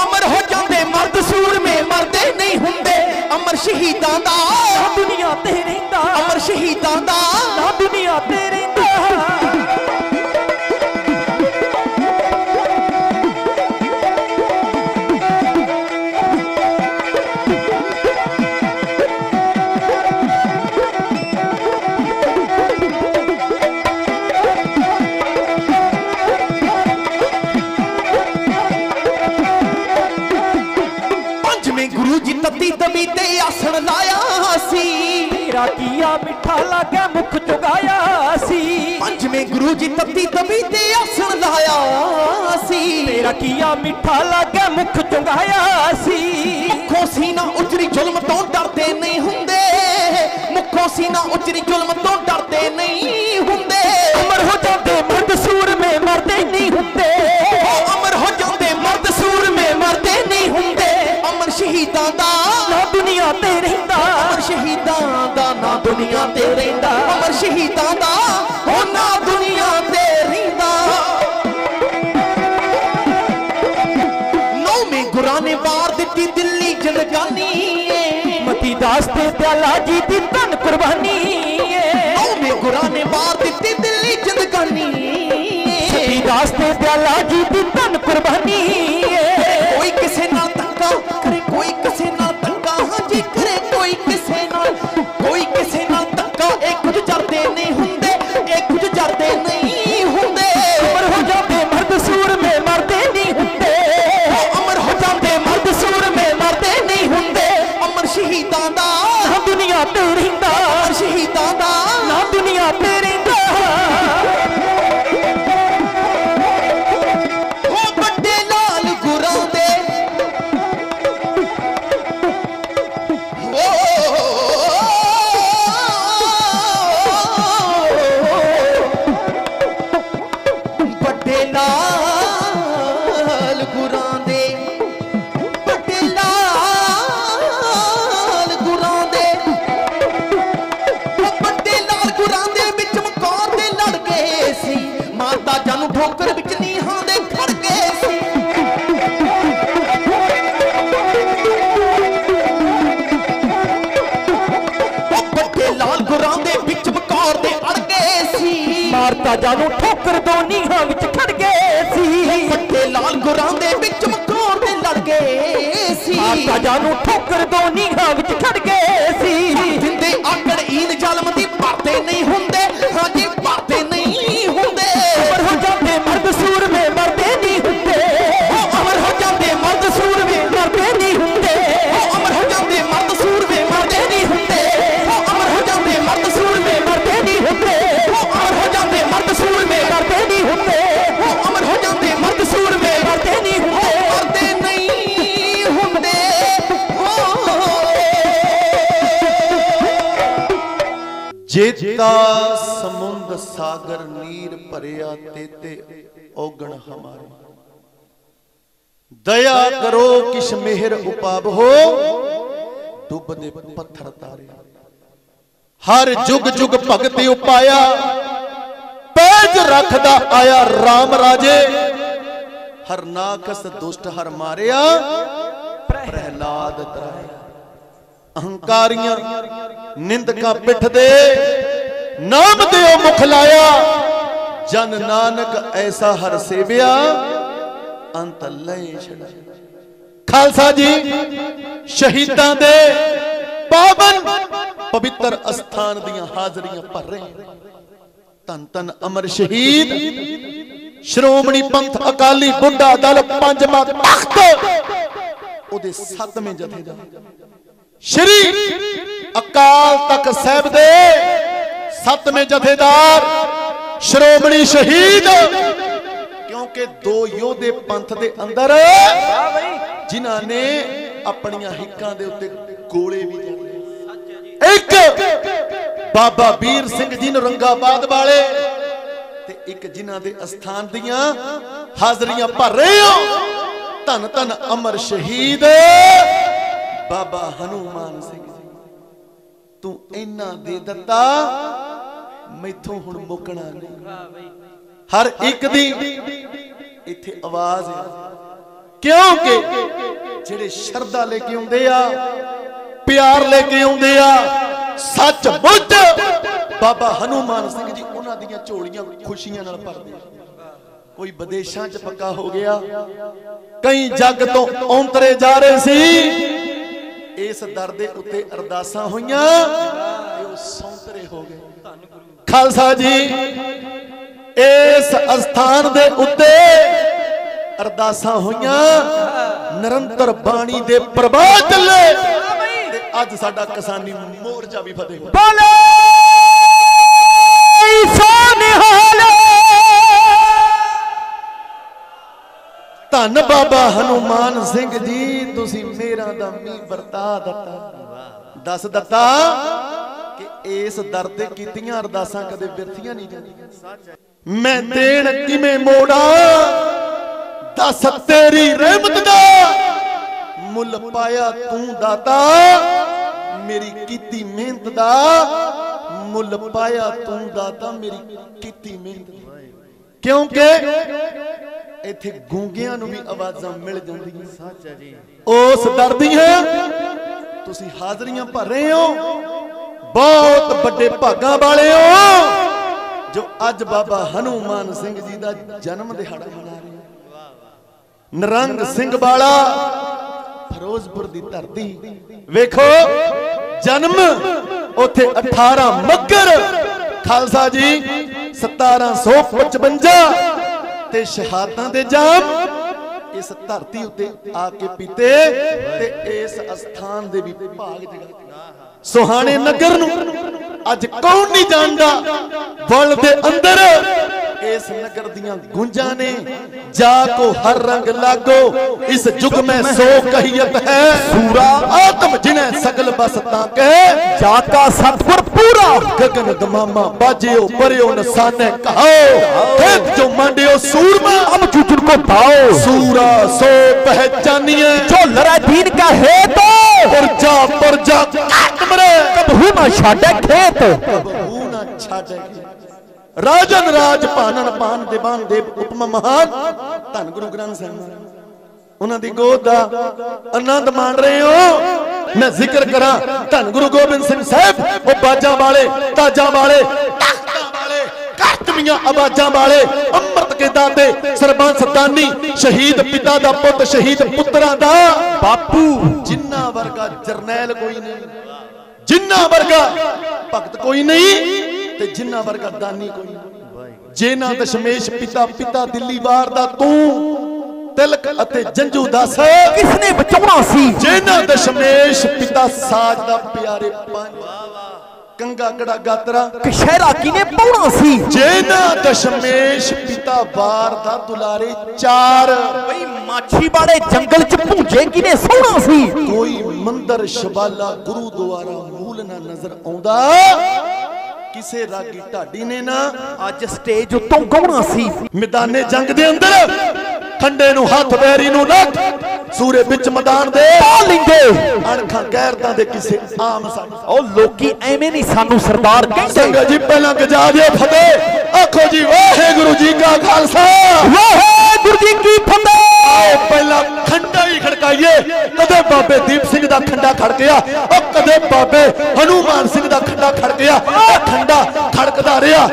ਅਮਰ ਹੋ ਜਾਂਦੇ ਮਰਦ ਸੂਰਮੇ ਮਰਦੇ ਨਹੀਂ ਹੁੰਦੇ ਅਮਰ ਸ਼ਹੀਦਾਂ ਦਾ ਨਾ ਦੁਨੀਆ ਤੇ ਰਹਿੰਦਾ ਅਮਰ ਸ਼ਹੀਦਾਂ ਦਾ ਨਾ ਦੁਨੀਆ ਤੇ ਰਹਿੰਦਾ ਤਵੀ ਤੇ ਆਸਣ ਲਾਇਆ ਸੀ ਤੇਰਾ ਕੀਆ ਮਿੱਠਾ ਲੱਗਿਆ ਮੁਖ ਚੁਗਾਇਆ ਸੀ ਪੰਜਵੇਂ ਗੁਰੂ ਜੀ ਤੱਤੀ ਤਵੀ ਤੇ ਆਸਣ ਲਾਇਆ ਸੀ ਤੇਰਾ ਕੀਆ ਮਿੱਠਾ ਲੱਗਿਆ ਮੁਖ ਚੁਗਾਇਆ ਸੀ ਮੁੱਖੋਂ ਸੀਨਾ ਉਜਰੀ ਜ਼ੁਲਮ ਤੋਂ ਡਰਦੇ ਨਹੀਂ ਹੁੰਦੇ ਮੁੱਖੋਂ ਸੀਨਾ ਉਜਰੀ ਜ਼ੁਲਮ ਤੋਂ ਡਰਦੇ ਨਹੀਂ ਹੁੰਦੇ ਅਮਰ ਹੋ ਜਾਂਦੇ ਮਰਦ ਸੂਰਮੇ ਮਰਦੇ ਨਹੀਂ ਹੁੰਦੇ ਅਮਰ ਹੋ ਜਾਂਦੇ ਮਰਦ ਸੂਰਮੇ ਮਰਦੇ ਨਹੀਂ ਹੁੰਦੇ ਅਮਰ ਸ਼ਹੀਦਾਂ ਦਾ ਨਾ ਦੁਨੀਆ ਤੇ ਰਹਿੰਦਾ ਅਮਰ ਸ਼ਹੀਦਾਂ ਦਾ ਨਾ ਦੁਨੀਆ ਤੇ ਰਹਿੰਦਾ ਅਮਰ ਸ਼ਹੀਦਾਂ ਦਾ ਹੋ ਨਾ ਦੁਨੀਆ ਤੇ ਰਹਿੰਦਾ ਨੌਵੇਂ ਗੁਰਾਂ ਨੇ ਵਾਰ ਦਿੱਤੀ ਦਿੱਲੀ ਜਨਗਾਨੀ ਮਤੀ ਦਾਸ ਤੇ ਦਿਆਲਾ ਜੀ ਦੀ ਧਨ ਕੁਰਬਾਨੀ ਨੌਵੇਂ ਗੁਰਾਂ ਨੇ ਵਾਰ ਦਿੱਤੀ ਦਿੱਲੀ ਜਨਗਾਨੀ ਮਤੀ ਦਾਸ ਤੇ ਦਿਆਲਾ ਜੀ ਦੀ ਧਨ ਕੁਰਬਾਨੀ ਕੋਈ ਕਿਸੇ ਨਾਲ ਧੱਕਾ ਕਰੇ ਕੋਈ ਕਿਸੇ ਨਾਲ ਧੱਕਾ ਹਾਂਜੀ ਕਰੇ ਕੋਈ ਕਿਸੇ ਨਾਲ ਧੱਕਾ ਇਹ ਕੁਝ ਜਰਦੇ ਨਹੀਂ ਹੁੰਦੇ ਇਹ ਕੁਝ ਜਰਦੇ ਨਹੀਂ ਹੁੰਦੇ ਅਮਰ ਹੋ ਜਾਂਦੇ ਮਰਦ ਸੂਰਮੇ ਮਰਦੇ ਨਹੀਂ ਹੁੰਦੇ ਅਮਰ ਹੋ ਜਾਂਦੇ ਮਰਦ ਸੂਰਮੇ ਮਰਦੇ ਨਹੀਂ ਹੁੰਦੇ ਅਮਰ ਸ਼ਹੀਦਾਂ ਦਾ ਨਾ ਦੁਨੀਆ ਤੇ ਰਹਿੰਦਾ ਅਮਰ ਸ਼ਹੀਦਾਂ ਦਾ ਨਾ ਦੁਨੀਆ ਤੇ ਰਹਿੰਦਾ ਠੋਕਰ ਵਿੱਚ ਨੀਹਾਂ ਦੇ ਖੜ ਗਏ ਸੀ ਉਹ ਵੱਡੇ ਲਾਲ ਗੁਰਾਂ ਦੇ ਵਿੱਚ ਬਕੌਰ ਦੇ ਅੜ ਗਏ ਸੀ ਮਾਰਤਾ ਜਾਨੂੰ ਠੋਕਰ ਦੋ ਨੀਹਾਂ ਵਿੱਚ ਖੜ ਗਏ ਸੀ ਵੱਡੇ ਲਾਲ ਗੁਰਾਂ ਦੇ ਵਿੱਚ ਬਕੌਰ ਦੇ ਲੜ ਗਏ ਸੀ ਮਾਰਤਾ ਜਾਨੂੰ ਠੋਕਰ ਦੋ ਨੀਹਾਂ ਵਿੱਚ ਖੜ ਗਏ ਸੀ ਦਿੰਦੇ ਆਕੜ ਈਨ ਜ਼ਾਲਮ ਦੀ ਭਰਦੇ ਨਹੀਂ ਹੁੰਦੇ ਹਾਂਜੀ ਭਰਦੇ ਨਹੀਂ ਹੁੰਦੇ ਅਮਰ ਹੋ ਜਾਂਦੇ ਮਰਦ ਸੂਰਮੇ ਮਰਦੇ ਨਹੀਂ ਹੁੰਦੇ ਅਮਰ ਹੋ ਜਾਂਦੇ ਮਰਦ ਸੂਰਮੇ ਮਰਦੇ ਨਹੀਂ ਹੁੰਦੇ ਅਮਰ ਹੋ ਜਾਂਦੇ ਮਰਦ ਸੂਰਮੇ ਮਰਦੇ ਨਹੀਂ ਹੁੰਦੇ ਅਮਰ ਹੋ ਜਾਂਦੇ ਮਰਦ ਸੂਰਮੇ ਮਰਦੇ ਨਹੀਂ ਹੁੰਦੇ ਅਮਰ ਹੋ ਜਾਂਦੇ ਮਰਦ ਸੂਰਮੇ ਮਰਦੇ ਨਹੀਂ ਹੁੰਦੇ ਅਮਰ ਹੋ ਜਾਂਦੇ ਮਰਦ ਸੂਰਮੇ ਮਰਦੇ ਨਹੀਂ ਹੁੰਦੇ ਮਰਦੇ ਨਹੀਂ ਹੁੰਦੇ जेता समुंद सागर नीर भरिया तेते औगण हमारे दया करो किश मेहर उपाब हो डुबदे पत्थर तारे हर जुग जुग भगति उपाया पैज रखदा आया राम राजे हर नाकस दुष्ट हर मारिया प्रहलाद तराया अहंकारियां निंदका पिठ दे नाम देओ मुख लाया जन नानक ऐसा हर सेविया अंत लय छड़ा खालसा जी शहीदां दे पावन पवित्र अस्थान दियां हाजरियां भर रहे धन धन अमर शहीद श्रोमणी पंथ अकाली बुढ़ा दल पंजवां तख्त ओदे 7वें जथेदार श्री अकाल तख्त साहिब दे 7वें जथेदार श्रोमणी शहीद क्योंकि दो योधे पंथ दे अंदर जिन्हां ने अपनियां हिक्कां दे उत्ते ਗੋਲੇ ਵੀ ਜਾਂਦੇ। ਇੱਕ ਬਾਬਾ ਵੀਰ ਸਿੰਘ ਜੀ ਨਰੰਗਾਬਾਦ ਵਾਲੇ ਤੇ ਇੱਕ ਜਿਨ੍ਹਾਂ ਦੇ ਅਸਥਾਨ ਦੀਆਂ ਹਾਜ਼ਰੀਆਂ ਭਰ ਰਹੇ ਹੋ, ਧੰਨ ਧੰਨ ਅਮਰ ਸ਼ਹੀਦ ਬਾਬਾ ਹਨੂਮਾਨ ਸਿੰਘ ਜੀ। ਤੂੰ ਇੰਨਾ ਦੇ ਦਿੱਤਾ, ਮੈਥੋਂ ਹੁਣ ਮੁੱਕਣਾ ਨਹੀਂ। ਹਰ ਇੱਕ ਦੀ ਇੱਥੇ ਆਵਾਜ਼ ਹੈ, ਕਿਉਂਕਿ ਜਿਹੜੇ ਸ਼ਰਧਾ ਲੈ ਕੇ ਆਉਂਦੇ ਆ, ਪਿਆਰ ਲੈ ਕੇ ਆਉਂਦੇ ਆ, ਸੱਚ ਮੁੱਚ ਬਾਬਾ ਹਨੂਮਾਨ ਸਿੰਘ ਜੀ ਉਹਨਾਂ ਦੀਆਂ ਝੋਲੀਆਂ ਖੁਸ਼ੀਆਂ ਨਾਲ ਭਰਦੇ। ਕੋਈ ਵਿਦੇਸ਼ਾਂ 'ਚ ਪੱਕਾ ਹੋ ਗਿਆ, ਕਈ ਜੱਗ ਤੋਂ ਔਂਤਰੇ ਜਾ ਰਹੇ ਸੀ, ਇਸ ਦਰ ਦੇ ਉੱਤੇ ਅਰਦਾਸਾਂ ਹੋਈਆਂ ਤੇ ਉਹ ਸੌਂਤਰੇ ਹੋ ਗਏ। ਖਾਲਸਾ ਜੀ, ਇਸ ਅਸਥਾਨ ਦੇ ਉੱਤੇ ਅਰਦਾਸਾਂ ਹੋਈਆਂ, ਨਿਰੰਤਰ ਬਾਣੀ ਦੇ ਪ੍ਰਵਾਹ ਚੱਲੇ ਤੇ ਅੱਜ ਸਾਡਾ ਕਿਸਾਨੀ ਮੋਰਚਾ ਵੀ ਫਤਿਹ ਹੋਇਆ। ਬੋਲੇ ਸੋਨਿਹਾਲ। ਧੰਨ ਬਾਬਾ ਹਨੂਮਾਨ ਸਿੰਘ ਜੀ, ਤੁਸੀਂ ਮੇਰਾ ਦਾ ਮੀਂਹ ਵਰਤਾ ਦਿੱਤਾ, ਦੱਸ ਦਿੱਤਾ ਕਿ ਇਸ ਦਰ ਤੇ ਕੀਤੀਆਂ ਅਰਦਾਸਾਂ ਕਦੇ ਬਿਰਥੀਆਂ ਨਹੀਂ ਜਾਂਦੀਆਂ। ਮੈਂ ਦੇਣ ਕਿਵੇਂ ਮੋੜਾਂ, ਦੱਸ ਤੇਰੀ ਰਹਿਮਤ ਦਾ ਮੁੱਲ ਪਾਇਆ ਤੂੰ ਦਾਤਾ, ਮੇਰੀ ਕੀਤੀ ਮਿਹਨਤ ਦਾ ਮੁੱਲ ਪਾਇਆ ਤੂੰ ਦਾਤਾ, ਮੇਰੀ ਕੀਤੀ ਮਿਹਨਤ ਦਾ। ਕਿਉਂਕਿ ਇੱਥੇ ਗੂੰਗਿਆਂ ਨੂੰ ਵੀ ਆਵਾਜ਼ਾਂ ਮਿਲ ਜਾਂਦੀਆਂ। ਸੱਚ ਹੈ ਜੀ, ਉਸ ਦਰ ਦੀਆਂ ਤੁਸੀਂ ਹਾਜ਼ਰੀਆਂ ਭਰ ਰਹੇ ਹੋ। ਬਹੁਤ ਵੱਡੇ ਭਾਗਾਂ ਵਾਲੇ ਹੋ ਜੋ ਅੱਜ ਬਾਬਾ ਹਨੂਮਾਨ ਸਿੰਘ ਜੀ ਦਾ ਜਨਮ ਦਿਹਾੜਾ ਮਨਾ ਰਹੇ ਹੋ। ਨਿਰੰਗ ਸਿੰਘ ਵਾਲਾ ਫਿਰੋਜ਼ਪੁਰ ਦੀ ਧਰਤੀ ਵੇਖੋ, ਜਨਮ ਉੱਥੇ 18 ਮੱਘਰ ਖਾਲਸਾ ਜੀ 1755 ਤੇ ਸ਼ਹਾਦਤਾਂ ਦੇ ਜਾਮ ਇਸ ਧਰਤੀ ਉੱਤੇ ਆ ਕੇ ਪੀਤੇ ਤੇ ਇਸ ਅਸਥਾਨ ਦੇ ਵੀ ਭਾਗ ਜਗਾ। ਸੁਹਾਣੇ ਨਗਰ ਨੂੰ ਅੱਜ ਕੌਣ ਨਹੀਂ ਜਾਣਦਾ, ਵਲ ਦੇ ਅੰਦਰ ਇਸ ਨਗਰ ਦੀਆਂ ਗੂੰਜਾਂ ਨੇ, ਜਾ ਕੋ ਹਰ ਰੰਗ लागो इस जुग में सो कहियत है, सूरा आत्म जिन्हें सगल बस ताके, जाका सतगुर पूरा गगन दमामा बाजियो परियो नसाने कहो, खेत जो मांडियो सूरमा अब चुचुर को भाओ, सूरा सो पहचानिए जो लड़ा दीन का है तो पुरजा मरे कबहू ना छाड़े खेत, कबहू ना छाड़े राजन राज पानन पान देवान देव उपमा महान धन गुरु ग्रंथ साहिब उन्हां दी गोद दा आनंद मान रहे हो। मैं जिक्र करा धन गुरु गोबिंद सिंह साहब ओ बाजा वाले ताजा वाले ताख्तां वाले काटमियां आवाजां वाले अमृत के दाते सरबंस दानी शहीद पिता दा पुत शहीद पुत्रां दा बापू, जिन्ना वर्गा जरनैल कोई नहीं, जिन्ना वर्गा भगत कोई नहीं ते जिन्ना वर्गा दानी कोई नहीं। जेना दशमेश पिता पिता दिल्ली वार दा तू तिलक अते जंजू दास किसने बचाउणा सी, जेना दशमेश पिता साज दा प्यारे पंज कंगा कड़ा गातरा कशहरा किने पाउणा सी, जेना दशमेश पिता वार दा दुलारे चार भाई माछी वाले जंगल च भूंजे किने सोना सी, कोई मंदिर शबाला गुरुद्वारा मूल ना नजर आउंदा, किसे रागी ढाडी ने ना अज स्टेज उत्तों गाउणा सी। मैदाने जंग दे अंदर खंडे नु हाथ बैरी नु नक सूरे विच मैदान दे पा लिंदे अणखां गैरतां दे किसे आम सन। ओ लोकी एवें नहीं सानू सरदार कहंदे। संगत जी पहला गजा दे फतेह आखो जी वाहेगुरु जी का खालसा वाहेगुरु जी की फतेह। आओ पहला खंडा ही खड़काइए, कदे बाबे दीप सिंह दा खंडा खड़ गया और कदे बाबे हनुमान सिंह दा खंडा खड़ गया। खंडा खड़कदा रहा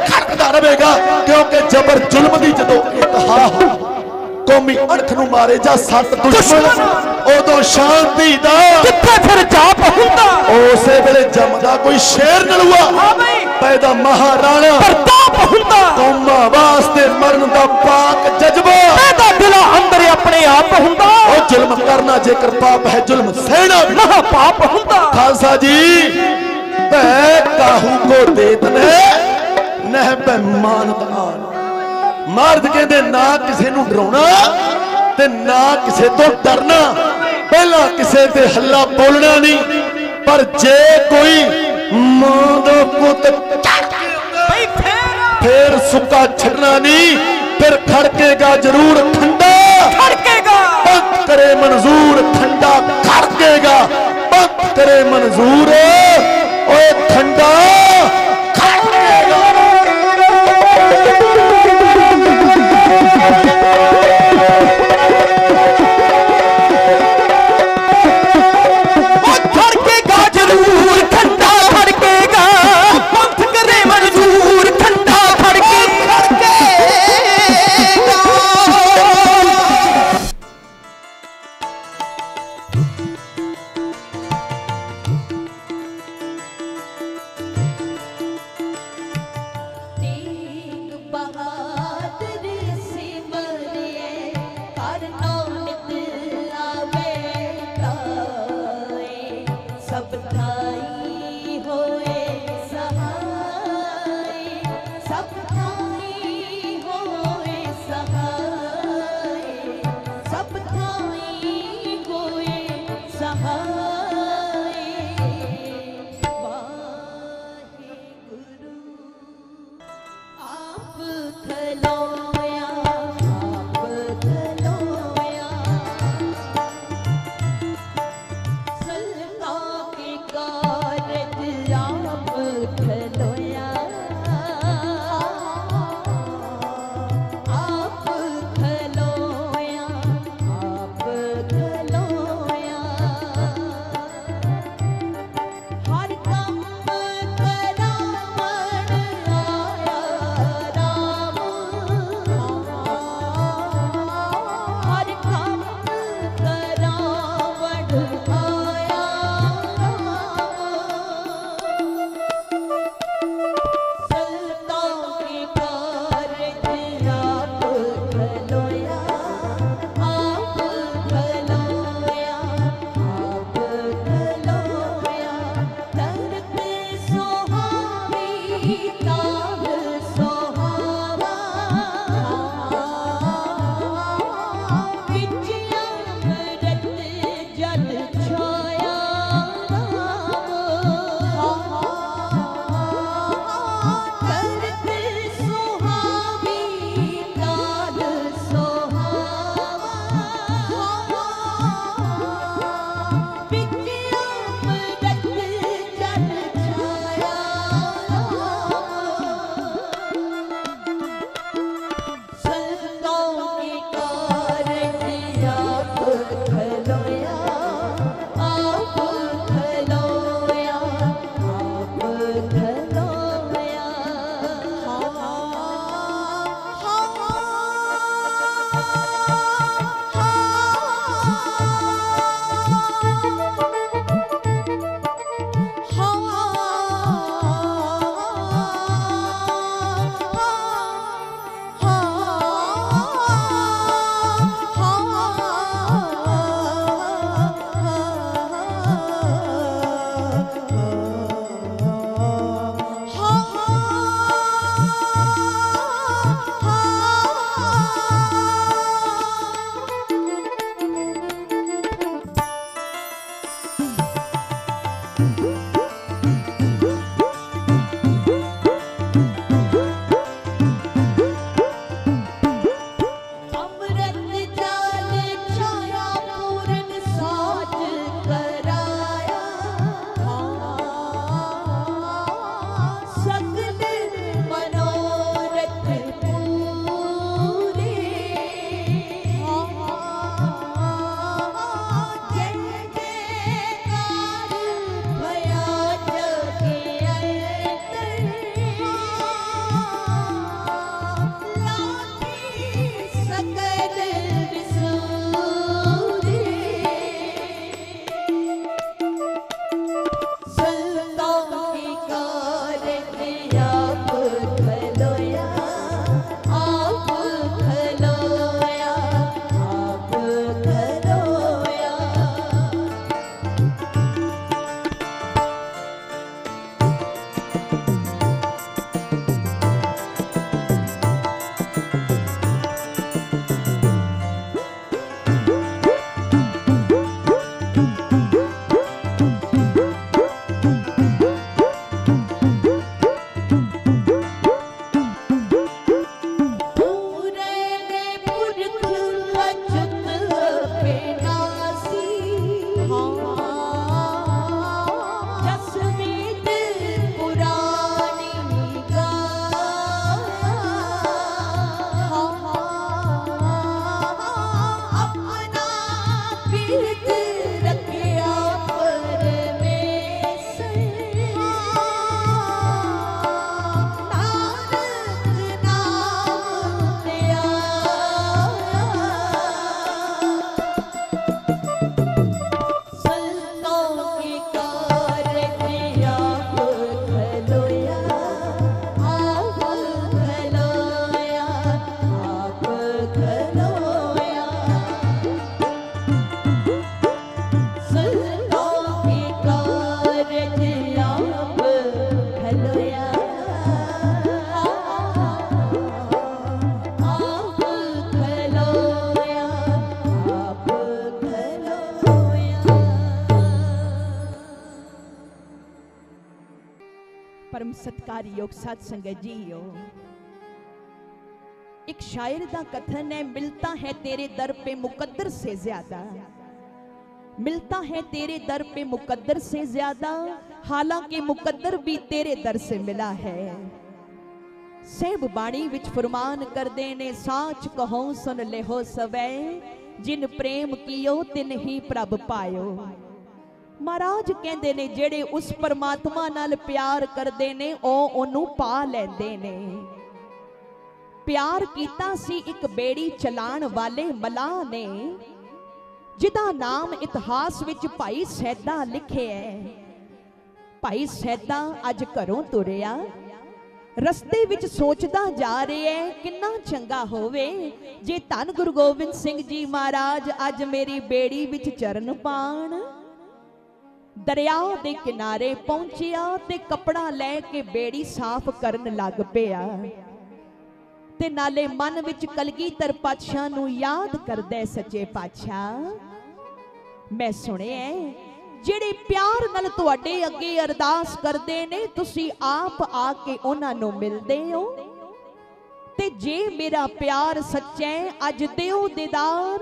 खड़कदा रहेगा क्योंकि जबर जुल्म दी जदों इंतहा हो कौमी अणख नूं मारे जा सत दुश्मन उदों शांति दा किथे फिर जाप हुंदा, उसे वेले जमदा कोई शेर नलुआ पैदा महाराणा प्रताप हुंदा, कौमां वास्ते मरन दा पाक जज्बा पैदा दिला अंदर अपने आप हुंदा। ओ जुल्म करना जेकर पाप है जुल्म सहना महा पाप हुंदा। खालसा जी भै काहू को देतने नह पे मानत आन, मर्द कहते ना किसी नूं डराउणा ते ना किसी तो डरना, पहला किसे ते हल्ला बोलना नहीं, पर जे कोई मां दा पुत फिर सुक्का छड़ना नहीं, फिर खड़केगा जरूर ठंडा, खड़केगा बंद करे मंजूर ठंडा, खड़केगा बंद करे मंजूर, ओए ठंडा खड़केगा। खड़केगा जरूर ठंडा, खड़केगा बंद करे मंजूर ठंडा, परम सत्कारयोग साध संगत जीओ, एक शायर का कथन है, मिलता है तेरे दर पे मुकद्दर से ज्यादा, मिलता है तेरे दर पे मुकद्दर से ज्यादा, हालांकि मुकद्दर भी तेरे दर से मिला है। सहब बाणी विच फरमान करदे ने, साच कहो सुन लेहो सवै, जिन प्रेम कियो तिन ही प्रभ पायो। महाराज कहते ने जेड़े उस परमात्मा नाल प्यार करते ने ओनू पा लेंदे ने। प्यार कीता सी एक बेड़ी चलाण वाले मलाह ने, जिदा नाम इतिहास विच भाई सैदा लिखे है। भाई सैदा अज घरों तुरिया, रस्ते विच सोचदा जा रहा है किन्ना चंगा होवे जे धन गुरु गोबिंद सिंह जी महाराज अज मेरी बेड़ी विच चरण पाण। दरिया दे किनारे पहुंचिया ते कपड़ा लैके बेड़ी साफ करन लग पिया, ते नाले मन विच कलगीधर पातशाह नूं याद करदे, सच्चे पातशाह मैं सुनिया जेड़े प्यार नाल तुहाडे अगे अरदास करदे ने, तुसी आप आके उन्हां नूं मिलदे हो। ते जे मेरा प्यार सच्चा है अज दिओ दीदार,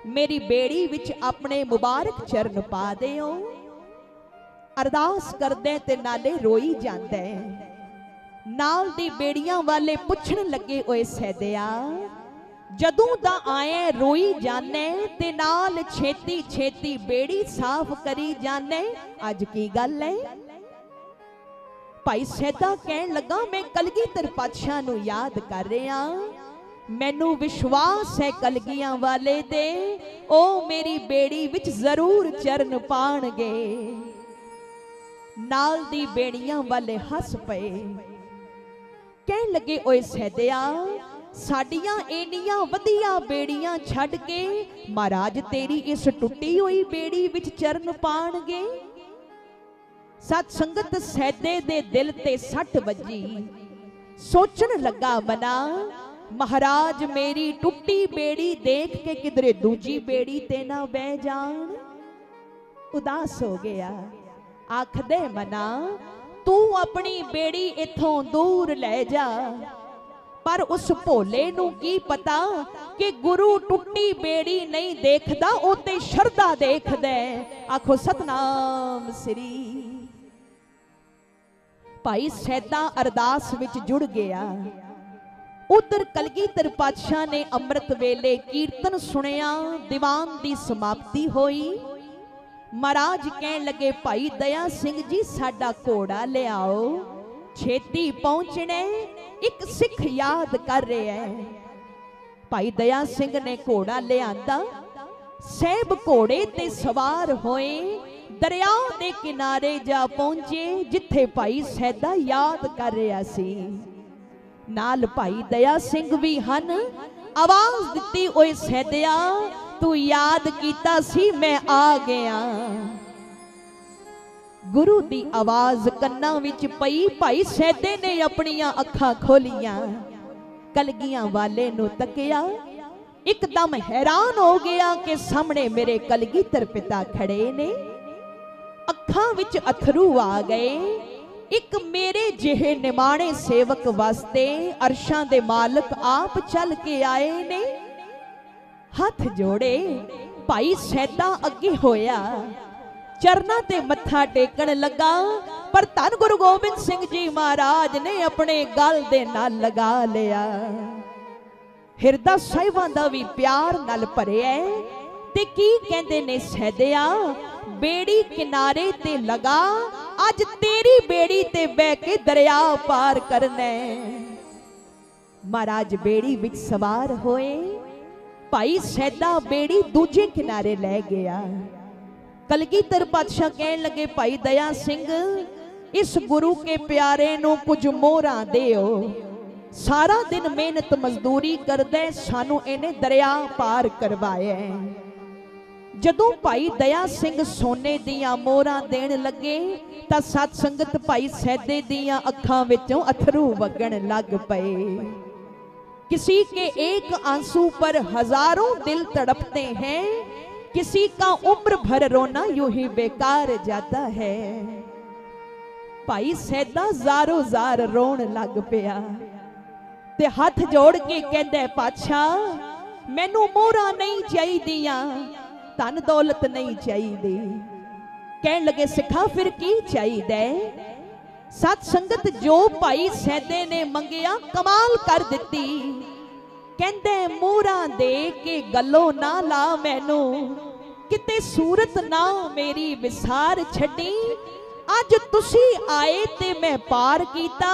मेरी बेड़ी विच अपने मुबारक चरण पा दिओ। अरदास करदे ते नाले रोई जांदे, नाल दी बेड़ियां वाले पुछण लगे, ओए सैदिया जदों दा आए रोई जाने ते नाल छेती छेती बेड़ी साफ करी जाने, अज की गल है? भाई सैदा कहन लगा, मैं कलगीधर पातशाह नूं याद कर रहा, मैनू विश्वास है कलगियां वाले दे ओ मेरी बेड़ी विच जरूर चरण पाणगे। नाल दी बेड़ियां वाले हस पे, कहन लगे, ओए सैदिया साडियां एनियां वधिया बेड़ियां छड़ के महाराज तेरी इस टुटी हुई बेड़ी विच चरण पाणगे। सत संगत सैदे दे दिल ते सट वजी, सोचन लगा मना, महाराज मेरी टुटी बेड़ी देख के किधरे दूजी बेड़ी ते ना बह जान। उदास हो गया, आखदे मना तू अपनी बेड़ी इथों दूर ले जा, पर उस भोले नूं की पता कि गुरु टुटी बेड़ी नहीं देखदा, ओ ते शरदा देखदा। आखो सतनाम श्री। भाई सैदा अरदास विच जुड़ गया। उधर कलगीधर पातशाह ने अमृत वेले कीर्तन सुनिया, दीवान दी समाप्ति होई। महाराज कहन लगे, भाई दया सिंह जी साडा घोड़ा लियाओ, छेती पहुंचने, एक सिख याद कर रहे हैं। भाई दया सिंह ने घोड़ा लियांदा, सहब घोड़े ते सवार होए, दरिया दे किनारे जा पहुंचे जिथे भाई सैदा याद कर रहा सी। नाल भाई दया सिंह भी हन, आवाज दिती, ओए सैदिया तू याद कीता सी मैं आ गया। गुरु दी आवाज कन्ना विच पई, भाई सैदे ने अपनियां अखां खोलियां, कलगियां वाले नूं तकिया, एकदम हैरान हो गया कि सामने मेरे कलगीधर पिता खड़े ने। अखां विच अथरू आ गए। एक मेरे जिहे निमाणे सेवक वास्ते अरशां दे मालक आप चल के आए ने। हाथ जोड़े भाई सैदा अगे होया, चरना ते मत्था टेकन लगा, पर धन गुरु गोबिंद सिंह जी महाराज ने अपने गल दे नाल लगा लिया। हिरदा साहिबां दा भी प्यार नाल भरिया ते की कहंदे ने, सैदिया बेड़ी किनारे ते लगा, अज तेरी बेड़ी ते बह के दरिया पार करना। महाराज बेड़ी विच सवार होए, भाई सैदा बेड़ी दूजे किनारे ले गया। कलगीधर पातशाह कहन लगे, भाई दया सिंह इस गुरु के प्यारे नूं कुछ मोहरा दिओ, सारा दिन मेहनत मजदूरी करदे, सानू इहने दरिया पार करवाया। जदों भाई दया सिंह सोने दियां मोहरा देण लगे तां सत संगत भाई सैदे दियां अखां विचों अथरू वगण लग पए। किसी के एक आंसू पर हजारों दिल तड़पते हैं, किसी का उम्र भर रोना यूं ही बेकार जाता है। भाई सैदा ਜ਼ਾਰੋ ਜ਼ਾਰ रोण लग पिया ते हथ जोड़ के कहंदे पातशाह मैनू मोहरा नहीं चाहिदियां धन दौलत नहीं चाहिदी। कहन लगे सिखा फिर की चाहिदा सत संगत जो भाई सैदे ने मंगिया कमाल कर दिती। कहंदे मोहरा दे के गलो ना ला मैनू किते सूरत ना मेरी विसार छड्डी। अज तुसी आए ते मैं पार कीता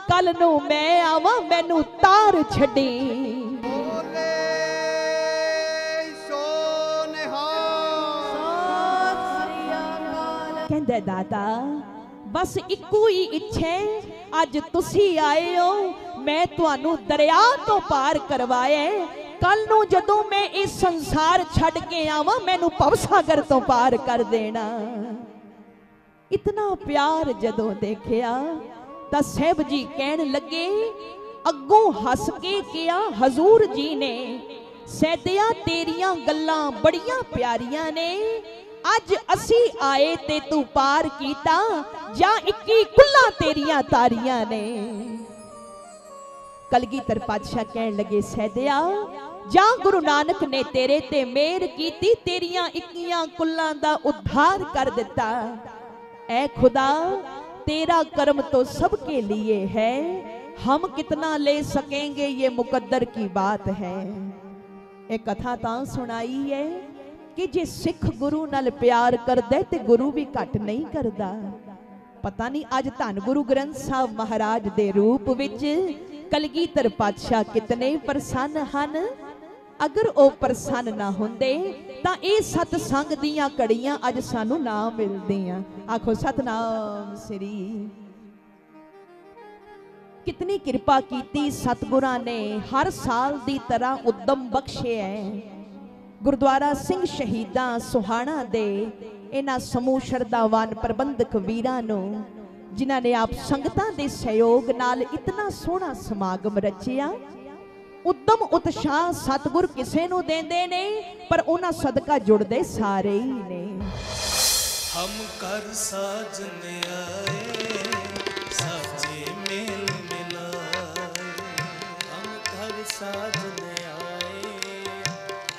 कल नू मैं आवा मैनू तार छड्डी। कहंदे दाता बस इक्को ही इच्छा अज तुसी आए हो मैं तुहानू दरिया तो पार करवाया कल नू जदों मैं इस संसार छड़ के आवा मैनू भवसागर तो पार कर देना। इतना प्यार जदों देखिया तां साहिब जी कहन लगे अगों हस के किया हजूर जी ने सैदिया तेरियां गल्लां बड़ियां प्यारियां ने अज असी आए ते तू पार कीता जा 21 कुल्ला तेरियां तारियां ने। कलगीधर पातशाह कहन लगे सैदिया जा गुरु नानक ने तेरे ते मेहर कीती तेरियां 21 कुल्लां दा उद्धार कर दिता। ऐ खुदा तेरा कर्म तो सबके लिए है हम कितना ले सकेंगे ये मुकद्दर की बात है। एक कथा तां सुनाई है कि जे सिख गुरु नाल प्यार करदा ते गुरु भी घट नहीं करदा। पता नहीं अज धन गुरु ग्रंथ साहब महाराज दे रूप विच कलगीधर पातशाह कितने प्रसन्न हन। अगर वो प्रसन्न ना होंदे तां ये सतसंग दियां कड़ियां अज सानू ना मिलदियां। आखो सतनाम श्री। कितनी कृपा कीती सतगुरां ने हर साल दी तरह उद्दम बख्शे है। गुरुद्वारा सिंह शहीदां सुहाना दे इन्हां समूह शरधावान प्रबंधक वीरां नूं जिन्हां ने आप संगतां दे सहयोग नाल इतना सोहना समागम रचिया। उद्दम उत्साह सतगुर किसे नूं देंदे ने पर उन्हां सदका जुड़दे सारे ही ने। हम कर साजन आए साचे मेल मिलाए। हम कर साजन आए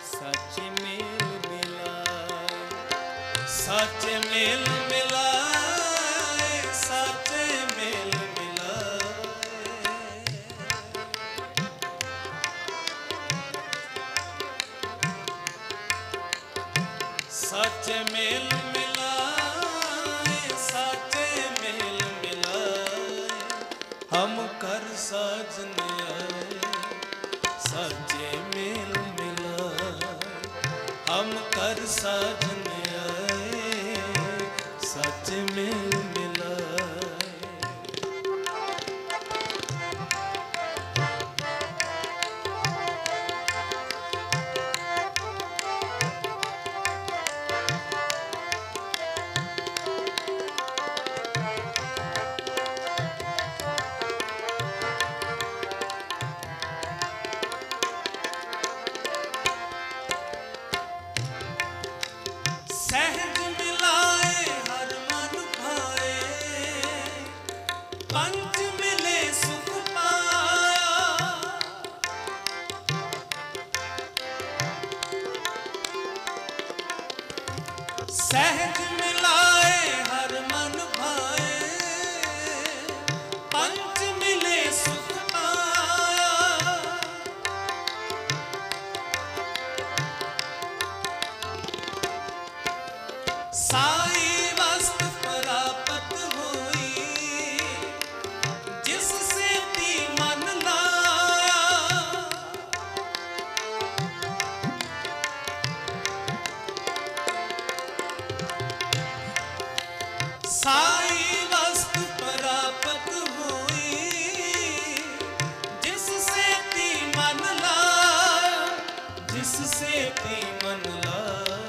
साचे मेल मिलाए। साचे मेल मिलाए साचे मेल साचे मेल मिलाए साचे मेल मिलाए। हम कर साजन आए साचे मेल मिलाए। हम कर साजन आए साचे मेल मिलाए। सहज मिलाए हर मन भाए पंच मिले सुख पाया। सहज मिलाए हर मन भाए पंच मिले सुख पाया। साई वस्त प्राप्त हुई जिससे ती मन लाया। साई वस्त प्राप्त हुई जिससे ती मन लाया। जिससे ती मन लाया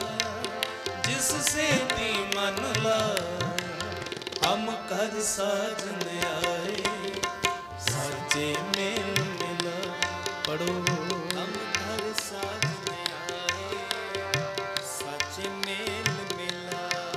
जिससे ती मन लाया। हम कर साजन आए साचे मेल मिला। पढ़ो हम कर साजन आए साचे मेल मिलाए।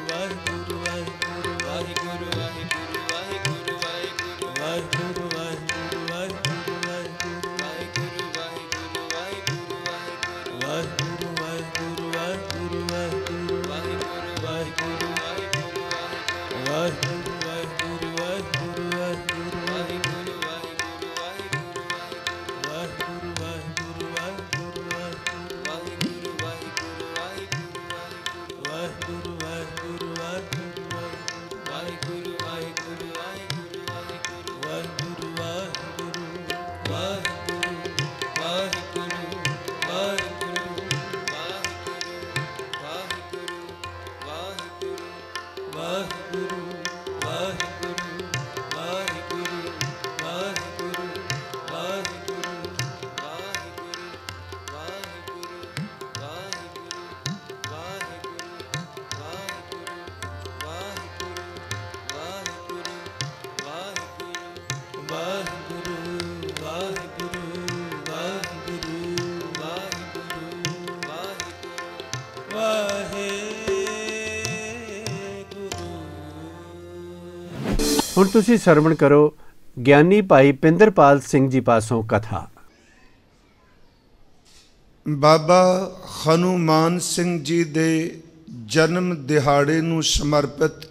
ਹੁਣ ਤੁਸੀਂ ਸਰਵਣ ਕਰੋ ਗਿਆਨੀ ਭਾਈ ਪਿੰਦਰਪਾਲ ਸਿੰਘ ਜੀ ਪਾਸੋਂ ਕਥਾ। ਬਾਬਾ ਹਨੂਮਾਨ ਸਿੰਘ ਜੀ ਦੇ ਜਨਮ ਦਿਹਾੜੇ ਨੂੰ ਸਮਰਪਿਤ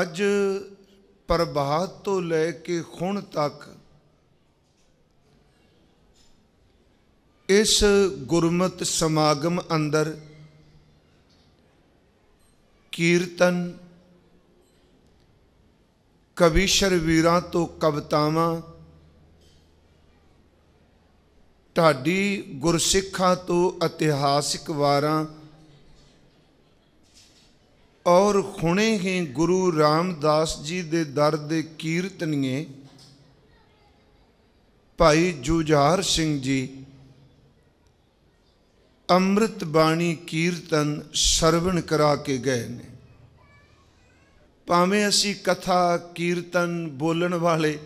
ਅੱਜ ਪ੍ਰਭਾਤ ਤੋਂ ਲੈ ਕੇ ਹੁਣ ਤੱਕ ਇਸ ਗੁਰਮਤਿ ਸਮਾਗਮ ਅੰਦਰ ਕੀਰਤਨ, ਕਵੀਸ਼ਰ ਵੀਰਾਂ ਤੋਂ ਕਵਿਤਾਵਾਂ, ਢਾਡੀ ਗੁਰਸਿੱਖਾਂ ਤੋਂ ਇਤਿਹਾਸਿਕ ਵਾਰਾਂ ਔਰ ਹੁਣੇ ਹੀ ਗੁਰੂ ਰਾਮਦਾਸ ਜੀ ਦੇ ਦਰ ਦੇ ਕੀਰਤਨੀਏ ਭਾਈ ਜੁਝਾਰ ਸਿੰਘ ਜੀ ਅੰਮ੍ਰਿਤ ਬਾਣੀ ਕੀਰਤਨ ਸਰਵਣ ਕਰਾ ਕੇ ਗਏ ਨੇ। ਭਾਵੇਂ ਅਸੀਂ ਕਥਾ ਕੀਰਤਨ ਬੋਲਣ ਵਾਲੇ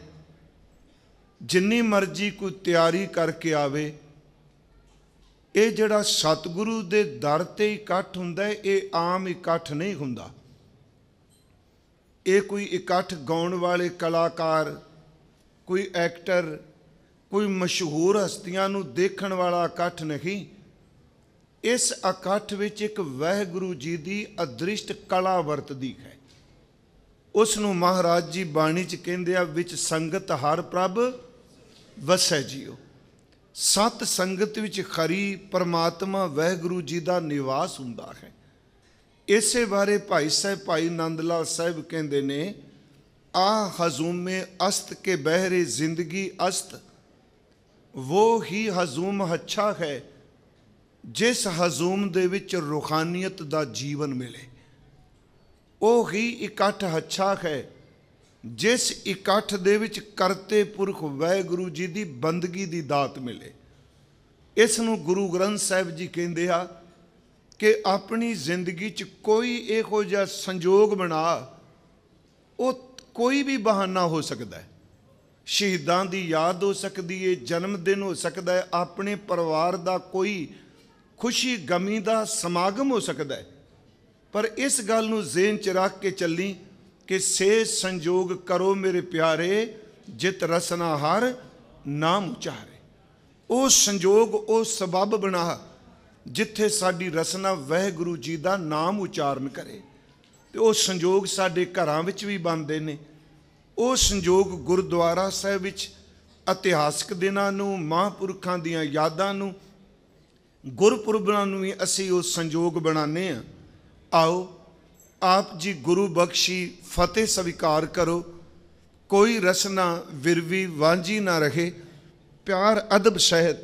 ਜਿੰਨੀ ਮਰਜ਼ੀ ਕੋਈ ਤਿਆਰੀ ਕਰਕੇ ਆਵੇ, ਇਹ ਜਿਹੜਾ ਸਤਿਗੁਰੂ ਦੇ ਦਰ ਤੇ ਇਕੱਠ ਹੁੰਦਾ ਹੈ, ਇਹ ਆਮ ਇਕੱਠ ਨਹੀਂ ਹੁੰਦਾ। ਇਹ ਕੋਈ ਇਕੱਠ ਗਾਉਣ ਵਾਲੇ ਕਲਾਕਾਰ, ਕੋਈ ਐਕਟਰ, ਕੋਈ ਮਸ਼ਹੂਰ ਹਸਤੀਆਂ ਨੂੰ ਦੇਖਣ ਵਾਲਾ ਇਕੱਠ ਨਹੀਂ। ਇਸ ਇਕੱਠ ਵਿੱਚ ਇੱਕ ਵਾਹਿਗੁਰੂ ਜੀ ਦੀ ਅਦ੍ਰਿਸ਼ਟ ਕਲਾ ਵਰਤਦੀ ਹੈ। ਉਸ ਨੂੰ ਮਹਾਰਾਜ ਜੀ ਬਾਣੀ 'ਚ ਕਹਿੰਦੇ ਆ, ਵਿੱਚ ਸੰਗਤ ਹਰ ਪ੍ਰਭ ਵਸੈ ਜੀਓ। ਸਤ ਸੰਗਤ ਵਿੱਚ ਖਰੀ ਪਰਮਾਤਮਾ ਵਾਹਿਗੁਰੂ ਜੀ ਦਾ ਨਿਵਾਸ ਹੁੰਦਾ ਹੈ। ਇਸੇ ਬਾਰੇ ਭਾਈ ਸਾਹਿਬ ਭਾਈ ਨੰਦ ਲਾਲ ਸਾਹਿਬ ਕਹਿੰਦੇ ਨੇ, ਆ ਹਜ਼ੂਮੇ ਅਸਤ ਕੇ ਬਹਿਰੇ ਜ਼ਿੰਦਗੀ ਅਸਤ, वो ही ਹਜ਼ੂਮ ਅੱਛਾ ਹੈ ਜਿਸ ਹਜ਼ੂਮ ਦੇ ਵਿੱਚ ਰੂਹਾਨੀਅਤ ਦਾ ਜੀਵਨ ਮਿਲੇ। ਉਹ ਹੀ ਇਕੱਠ ਅੱਛਾ ਹੈ ਜਿਸ ਇਕੱਠ ਦੇ ਵਿੱਚ ਕਰਤੇ ਪੁਰਖ ਵਾਹਿਗੁਰੂ ਜੀ ਦੀ ਬੰਦਗੀ ਦੀ ਦਾਤ ਮਿਲੇ। ਇਸ ਨੂੰ ਗੁਰੂ ਗ੍ਰੰਥ ਸਾਹਿਬ ਜੀ ਕਹਿੰਦੇ ਆ ਕਿ ਆਪਣੀ ਜ਼ਿੰਦਗੀ 'ਚ ਕੋਈ ਇਹੋ ਜਿਹਾ ਸੰਜੋਗ ਬਣਾ, ਉਹ ਕੋਈ ਵੀ ਬਹਾਨਾ ਹੋ ਸਕਦਾ ਹੈ। ਸ਼ਹੀਦਾਂ ਦੀ ਯਾਦ ਹੋ ਸਕਦੀ ਹੈ, ਜਨਮ ਦਿਨ ਹੋ ਸਕਦਾ ਹੈ, ਆਪਣੇ ਪਰਿਵਾਰ ਦਾ ਕੋਈ ਖੁਸ਼ੀ ਗਮੀ ਦਾ ਸਮਾਗਮ ਹੋ ਸਕਦਾ ਹੈ। ਪਰ ਇਸ ਗੱਲ ਨੂੰ ਜ਼ਿਹਨ 'ਚ ਰੱਖ ਕੇ ਚੱਲੀ ਕਿ ਸੇ ਸੰਜੋਗ ਕਰੋ ਮੇਰੇ ਪਿਆਰੇ, ਜਿਤ ਰਸਨਾ ਹਰ ਨਾਮ ਉਚਾਰੇ। ਉਹ ਸੰਜੋਗ, ਉਹ ਸਬਬ ਬਣਾ ਜਿੱਥੇ ਸਾਡੀ ਰਸਨਾ ਵਾਹਿਗੁਰੂ ਜੀ ਦਾ ਨਾਮ ਉਚਾਰਨ ਕਰੇ। ਤੇ ਉਹ ਸੰਜੋਗ ਸਾਡੇ ਘਰਾਂ ਵਿੱਚ ਵੀ ਬਣਦੇ ਨੇ। ਉਹ ਸੰਜੋਗ ਗੁਰਦੁਆਰਾ ਸਾਹਿਬ ਵਿੱਚ ਇਤਿਹਾਸਕ ਦਿਨਾਂ ਨੂੰ, ਮਹਾਂਪੁਰਖਾਂ ਦੀਆਂ ਯਾਦਾਂ ਨੂੰ, ਗੁਰਪੁਰਬਾਂ ਨੂੰ ਵੀ ਅਸੀਂ ਉਹ ਸੰਜੋਗ ਬਣਾਉਂਦੇ ਹਾਂ। ਆਓ ਆਪ ਜੀ ਗੁਰੂ ਬਖਸ਼ੀ ਫਤਿਹ ਸਵੀਕਾਰ ਕਰੋ। ਕੋਈ ਰਸਨਾ ਵਿਰਵੀ ਵਾਂਝੀ ਨਾ ਰਹੇ। ਪਿਆਰ ਅਦਬ ਸਹਿਤ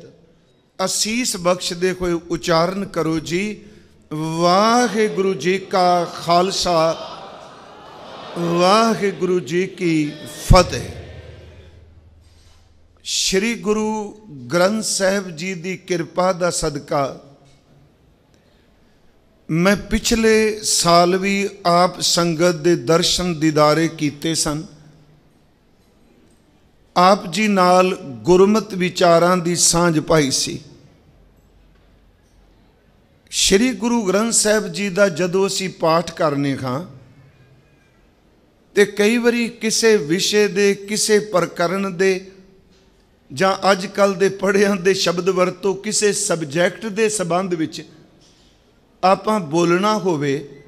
ਅਸੀਸ ਬਖਸ਼ਦੇ ਹੋਏ ਉਚਾਰਨ ਕਰੋ ਜੀ, ਵਾਹਿਗੁਰੂ ਜੀ ਕਾ ਖਾਲਸਾ, ਵਾਹਿਗੁਰੂ ਜੀ ਕੀ ਫਤਿਹ। ਸ਼੍ਰੀ ਗੁਰੂ ਗ੍ਰੰਥ ਸਾਹਿਬ ਜੀ ਦੀ ਕਿਰਪਾ ਦਾ ਸਦਕਾ ਮੈਂ ਪਿਛਲੇ ਸਾਲ ਵੀ ਆਪ ਸੰਗਤ ਦੇ ਦਰਸ਼ਨ ਦੀਦਾਰੇ ਕੀਤੇ ਸਨ। ਆਪ ਜੀ ਨਾਲ ਗੁਰਮਤਿ ਵਿਚਾਰਾਂ ਦੀ ਸਾਂਝ ਪਾਈ ਸੀ। ਸ਼੍ਰੀ ਗੁਰੂ ਗ੍ਰੰਥ ਸਾਹਿਬ ਜੀ ਦਾ ਜਦੋਂ ਅਸੀਂ ਪਾਠ ਕਰਨੇ ਹਾਂ ਤੇ ਕਈ ਵਾਰੀ ਕਿਸੇ ਵਿਸ਼ੇ ਦੇ, ਕਿਸੇ ਪ੍ਰਕਰਨ ਦੇ, ਜਾਂ ਅੱਜ ਕੱਲ੍ਹ ਦੇ ਪੜ੍ਹਿਆਂ ਦੇ ਸ਼ਬਦ ਵਰਤੋਂ ਕਿਸੇ ਸਬਜੈਕਟ ਦੇ ਸੰਬੰਧ ਵਿੱਚ ਆਪਾਂ ਬੋਲਣਾ ਹੋਵੇ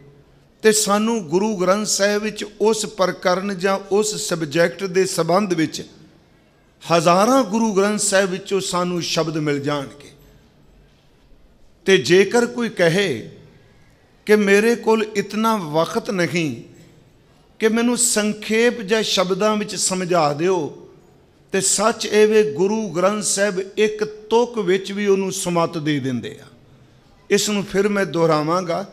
ਤੇ ਸਾਨੂੰ ਗੁਰੂ ਗ੍ਰੰਥ ਸਾਹਿਬ ਵਿੱਚ ਉਸ ਪ੍ਰਕਰਨ ਜਾਂ ਉਸ ਸਬਜੈਕਟ ਦੇ ਸੰਬੰਧ ਵਿੱਚ ਹਜ਼ਾਰਾਂ ਗੁਰੂ ਗ੍ਰੰਥ ਸਾਹਿਬ ਵਿੱਚੋਂ ਸਾਨੂੰ ਸ਼ਬਦ ਮਿਲ ਜਾਣਗੇ। ਤੇ ਜੇਕਰ ਕੋਈ ਕਹੇ ਕਿ ਮੇਰੇ ਕੋਲ ਇਤਨਾ ਵਕਤ ਨਹੀਂ ਕਿ ਮੈਨੂੰ ਸੰਖੇਪ ਜਾਂ ਸ਼ਬਦਾਂ ਵਿੱਚ ਸਮਝਾ ਦਿਓ, ਤੇ ਸੱਚ ਇਹ ਵੇ ਗੁਰੂ ਗ੍ਰੰਥ ਸਾਹਿਬ ਇੱਕ ਤੁਕ ਵਿੱਚ ਵੀ ਉਹਨੂੰ ਸਮੱਤ ਦੇ ਦਿੰਦੇ ਆ। ਇਸ ਨੂੰ ਫਿਰ ਮੈਂ ਦੁਹਰਾਵਾਂਗਾ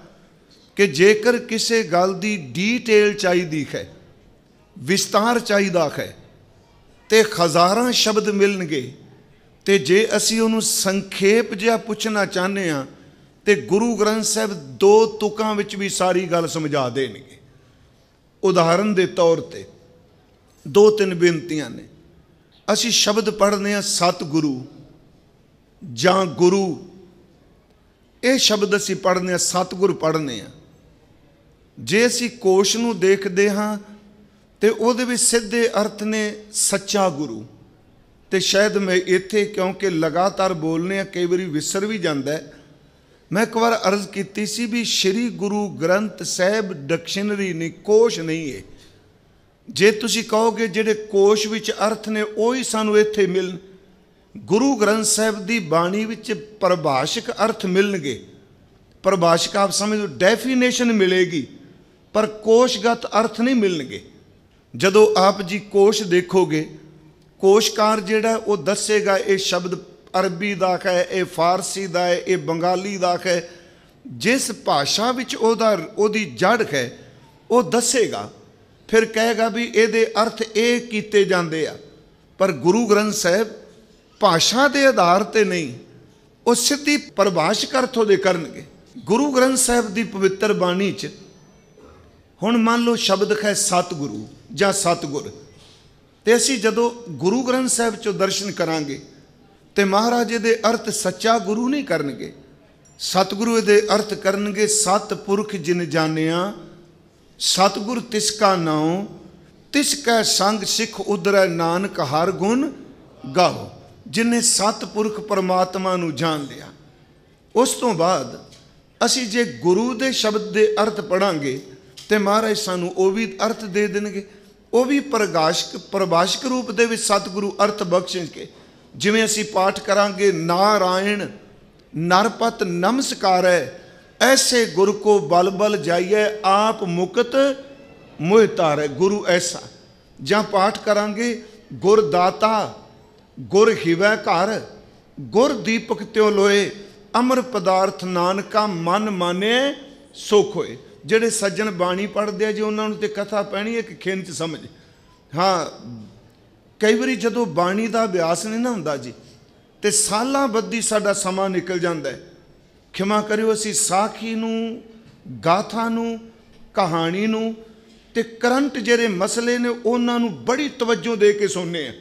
ਕਿ ਜੇਕਰ ਕਿਸੇ ਗੱਲ ਦੀ ਡੀਟੇਲ ਚਾਹੀਦੀ ਹੈ, ਵਿਸਤਾਰ ਚਾਹੀਦਾ ਹੈ, ਤੇ ਹਜ਼ਾਰਾਂ ਸ਼ਬਦ ਮਿਲਣਗੇ, ਤੇ ਜੇ ਅਸੀਂ ਉਹਨੂੰ ਸੰਖੇਪ ਜਿਹਾ ਪੁੱਛਣਾ ਚਾਹੁੰਦੇ ਹਾਂ ਤੇ ਗੁਰੂ ਗ੍ਰੰਥ ਸਾਹਿਬ 2 ਤੁਕਾਂ ਵਿੱਚ ਵੀ ਸਾਰੀ ਗੱਲ ਸਮਝਾ ਦੇਣਗੇ। ਉਦਾਹਰਨ ਦੇ ਤੌਰ ਤੇ 2-3 ਬੇਨਤੀਆਂ ਨੇ। ਅਸੀਂ ਸ਼ਬਦ ਪੜ੍ਹਦੇ ਹਾਂ ਸਤਿਗੁਰੂ ਜਾਂ ਗੁਰੂ, ਇਹ ਸ਼ਬਦ ਅਸੀਂ ਪੜ੍ਹਦੇ ਹਾਂ, ਸਤਿਗੁਰ ਪੜ੍ਹਦੇ ਹਾਂ। ਜੇ ਅਸੀਂ ਕੋਸ਼ ਨੂੰ ਦੇਖਦੇ ਹਾਂ ਤੇ ਉਹਦੇ ਵਿੱਚ ਸਿੱਧੇ ਅਰਥ ਨੇ ਸੱਚਾ ਗੁਰੂ। ਤੇ ਸ਼ਾਇਦ ਮੈਂ ਇੱਥੇ ਕਿਉਂਕਿ ਲਗਾਤਾਰ ਬੋਲਨੇ ਆ, ਕਈ ਵਾਰੀ ਵਿਸਰ ਵੀ ਜਾਂਦਾ ਹੈ। ਮੈਂ ਇੱਕ ਵਾਰ ਅਰਜ਼ ਕੀਤੀ ਸੀ ਵੀ ਸ਼੍ਰੀ ਗੁਰੂ ਗ੍ਰੰਥ ਸਾਹਿਬ ਡਿਕਸ਼ਨਰੀ ਨਹੀਂ, ਕੋਸ਼ ਨਹੀਂ ਹੈ। ਜੇ ਤੁਸੀਂ ਕਹੋਗੇ ਜਿਹੜੇ ਕੋਸ਼ ਵਿੱਚ ਅਰਥ ਨੇ ਉਹੀ ਸਾਨੂੰ ਇੱਥੇ ਮਿਲਣ, ਗੁਰੂ ਗ੍ਰੰਥ ਸਾਹਿਬ ਦੀ ਬਾਣੀ ਵਿੱਚ ਪਰਿਭਾਸ਼ਕ ਅਰਥ ਮਿਲਣਗੇ। ਪਰਿਭਾਸ਼ਕ ਆਪ ਸਮਝੋ ਡੈਫੀਨੇਸ਼ਨ ਮਿਲੇਗੀ, ਪਰ ਕੋਸ਼ਗਤ ਅਰਥ ਨਹੀਂ ਮਿਲਣਗੇ। ਜਦੋਂ ਆਪ ਜੀ ਕੋਸ਼ ਦੇਖੋਗੇ, ਕੋਸ਼ਕਾਰ ਜਿਹੜਾ ਉਹ ਦੱਸੇਗਾ ਇਹ ਸ਼ਬਦ ਅਰਬੀ ਦਾ ਹੈ, ਇਹ ਫਾਰਸੀ ਦਾ ਹੈ, ਇਹ ਬੰਗਾਲੀ ਦਾ ਹੈ। ਜਿਸ ਭਾਸ਼ਾ ਵਿੱਚ ਉਹਦੀ ਜੜ ਹੈ ਉਹ ਦੱਸੇਗਾ, ਫਿਰ ਕਹੇਗਾ ਵੀ ਇਹਦੇ ਅਰਥ ਇਹ ਕੀਤੇ ਜਾਂਦੇ ਆ। ਪਰ ਗੁਰੂ ਗ੍ਰੰਥ ਸਾਹਿਬ ਭਾਸ਼ਾ ਦੇ ਆਧਾਰ ਤੇ ਨਹੀਂ, ਉਹ ਸਿੱਧੀ ਪਰਿਭਾਸ਼ਕ ਅਰਥ ਉਹਦੇ ਕਰਨਗੇ। ਗੁਰੂ ਗ੍ਰੰਥ ਸਾਹਿਬ ਦੀ ਪਵਿੱਤਰ ਬਾਣੀ 'ਚ ਹੁਣ ਮੰਨ ਲਓ ਸ਼ਬਦ ਹੈ ਸਤਿਗੁਰੂ ਜਾਂ ਸਤਿਗੁਰ, ਤੇ ਅਸੀਂ ਜਦੋਂ ਗੁਰੂ ਗ੍ਰੰਥ ਸਾਹਿਬ 'ਚੋਂ ਦਰਸ਼ਨ ਕਰਾਂਗੇ ਤੇ ਮਹਾਰਾਜ ਦੇ ਅਰਥ ਸੱਚਾ ਗੁਰੂ ਨਹੀਂ ਕਰਨਗੇ, ਸਤਿਗੁਰੂ ਦੇ ਅਰਥ ਕਰਨਗੇ ਸਤਿਪੁਰਖ ਜਿਨ ਜਾਣਿਆ, ਸਤਿਗੁਰ ਤਿਸ ਕਾ ਨਾਉ, ਤਿਸ ਕੈ ਸੰਗ ਸਿੱਖ ਉਧਰੈ, ਨਾਨਕ ਹਰ ਗੁਣ ਗਾਓ। ਜਿਨੇ ਸਤਿਪੁਰਖ ਪਰਮਾਤਮਾ ਨੂੰ ਜਾਣ ਲਿਆ। ਉਸ ਤੋਂ ਬਾਅਦ ਅਸੀਂ ਜੇ ਗੁਰੂ ਦੇ ਸ਼ਬਦ ਦੇ ਅਰਥ ਪੜਾਂਗੇ ਤੇ ਮਹਾਰਾਜ ਸਾਨੂੰ ਉਹ ਵੀ ਅਰਥ ਦੇ ਦੇਣਗੇ। ਉਹ ਵੀ ਪਰਿਭਾਸ਼ਕ ਰੂਪ ਦੇ ਵਿੱਚ ਸਤਿਗੁਰੂ ਅਰਥ ਬਖਸ਼ਣਗੇ। ਜਿਵੇਂ ਅਸੀਂ ਪਾਠ ਕਰਾਂਗੇ ਨਾਰਾਇਣ ਨਰਪਤ ਨਮਸਕਾਰੈ, ਐਸੇ ਗੁਰ ਕੋ ਬਲ ਬਲ ਜਾਈਐ, ਆਪ ਮੁਕਤ ਮੋਹਿ ਤਾਰੈ। ਗੁਰੂ ਐਸਾ। ਜਾਂ ਪਾਠ ਕਰਾਂਗੇ ਗੁਰ ਦਾਤਾ ਗੁਰ ਹਿਵੈ ਘਰ, ਗੁਰ ਦੀਪਕ ਤਿਉ ਲੋਏ, ਅਮਰ ਪਦਾਰਥ ਨਾਨਕਾ ਮਨ ਮਾਨਿਐ ਸੁਖ ਹੋਏ। ਜਿਹੜੇ ਸੱਜਣ ਬਾਣੀ ਪੜ੍ਹਦੇ ਆ ਜੀ, ਉਹਨਾਂ ਨੂੰ ਤੇ ਕਥਾ ਪੈਣੀ ਹੈ ਕਿ ਖਿੰਨ 'ਚ ਸਮਝ। ਹਾਂ, ਕਈ ਵਾਰੀ ਜਦੋਂ ਬਾਣੀ ਦਾ ਅਭਿਆਸ ਨਹੀਂ ਨਾ ਹੁੰਦਾ ਜੀ, ਤੇ ਸਾਲਾਂ ਬੱਧੀ ਸਾਡਾ ਸਮਾਂ ਨਿਕਲ ਜਾਂਦਾ ਹੈ। ਖਿਮਾ ਕਰਿਓ, ਅਸੀਂ ਸਾਖੀ ਨੂੰ, ਗਾਥਾ ਨੂੰ, ਕਹਾਣੀ ਨੂੰ ਤੇ ਕਰੰਟ ਜਿਹੜੇ ਮਸਲੇ ਨੇ ਉਹਨਾਂ ਨੂੰ ਬੜੀ ਤਵੱਜੋ ਦੇ ਕੇ ਸੁਣਨੇ ਆ।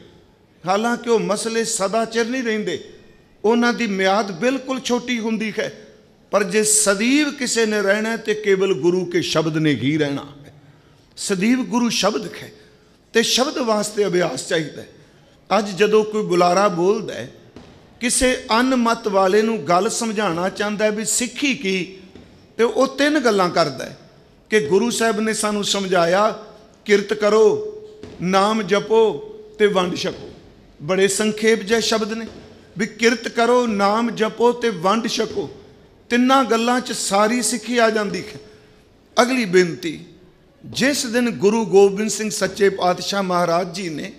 ਹਾਲਾਂਕਿ ਉਹ ਮਸਲੇ ਸਦਾ ਚਿਰ ਨਹੀਂ ਰਹਿੰਦੇ, ਉਹਨਾਂ ਦੀ ਮਿਆਦ ਬਿਲਕੁਲ ਛੋਟੀ ਹੁੰਦੀ ਹੈ। ਪਰ ਜੇ ਸਦੀਵ ਕਿਸੇ ਨੇ ਰਹਿਣਾ ਤੇ ਕੇਵਲ ਗੁਰੂ ਕੇ ਸ਼ਬਦ ਨੇ ਹੀ ਰਹਿਣਾ ਹੈ। ਸਦੀਵ ਗੁਰੂ ਸ਼ਬਦ ਹੈ ਤੇ ਸ਼ਬਦ ਵਾਸਤੇ ਅਭਿਆਸ ਚਾਹੀਦਾ ਹੈ। ਅੱਜ ਜਦੋਂ ਕੋਈ ਬੁਲਾਰਾ ਬੋਲਦਾ ਹੈ, ਕਿਸੇ ਅਨਮਤ ਵਾਲੇ ਨੂੰ ਗੱਲ ਸਮਝਾਉਣਾ ਚਾਹੁੰਦਾ ਵੀ ਸਿੱਖੀ ਕੀ, ਤੇ ਉਹ 3 ਗੱਲਾਂ ਕਰਦਾ ਹੈ ਕਿ ਗੁਰੂ ਸਾਹਿਬ ਨੇ ਸਾਨੂੰ ਸਮਝਾਇਆ ਕਿਰਤ ਕਰੋ, ਨਾਮ ਜਪੋ ਤੇ ਵੰਡ ਛਕੋ। ਬੜੇ ਸੰਖੇਪ ਜਿਹੇ ਸ਼ਬਦ ਨੇ ਵੀ ਕਿਰਤ ਕਰੋ, ਨਾਮ ਜਪੋ ਤੇ ਵੰਡ ਛਕੋ। 3 ਗੱਲਾਂ 'ਚ ਸਾਰੀ ਸਿੱਖੀ ਆ ਜਾਂਦੀ ਹੈ। ਅਗਲੀ ਬੇਨਤੀ, ਜਿਸ ਦਿਨ ਗੁਰੂ ਗੋਬਿੰਦ ਸਿੰਘ ਸੱਚੇ ਪਾਤਸ਼ਾਹ ਮਹਾਰਾਜ ਜੀ ਨੇ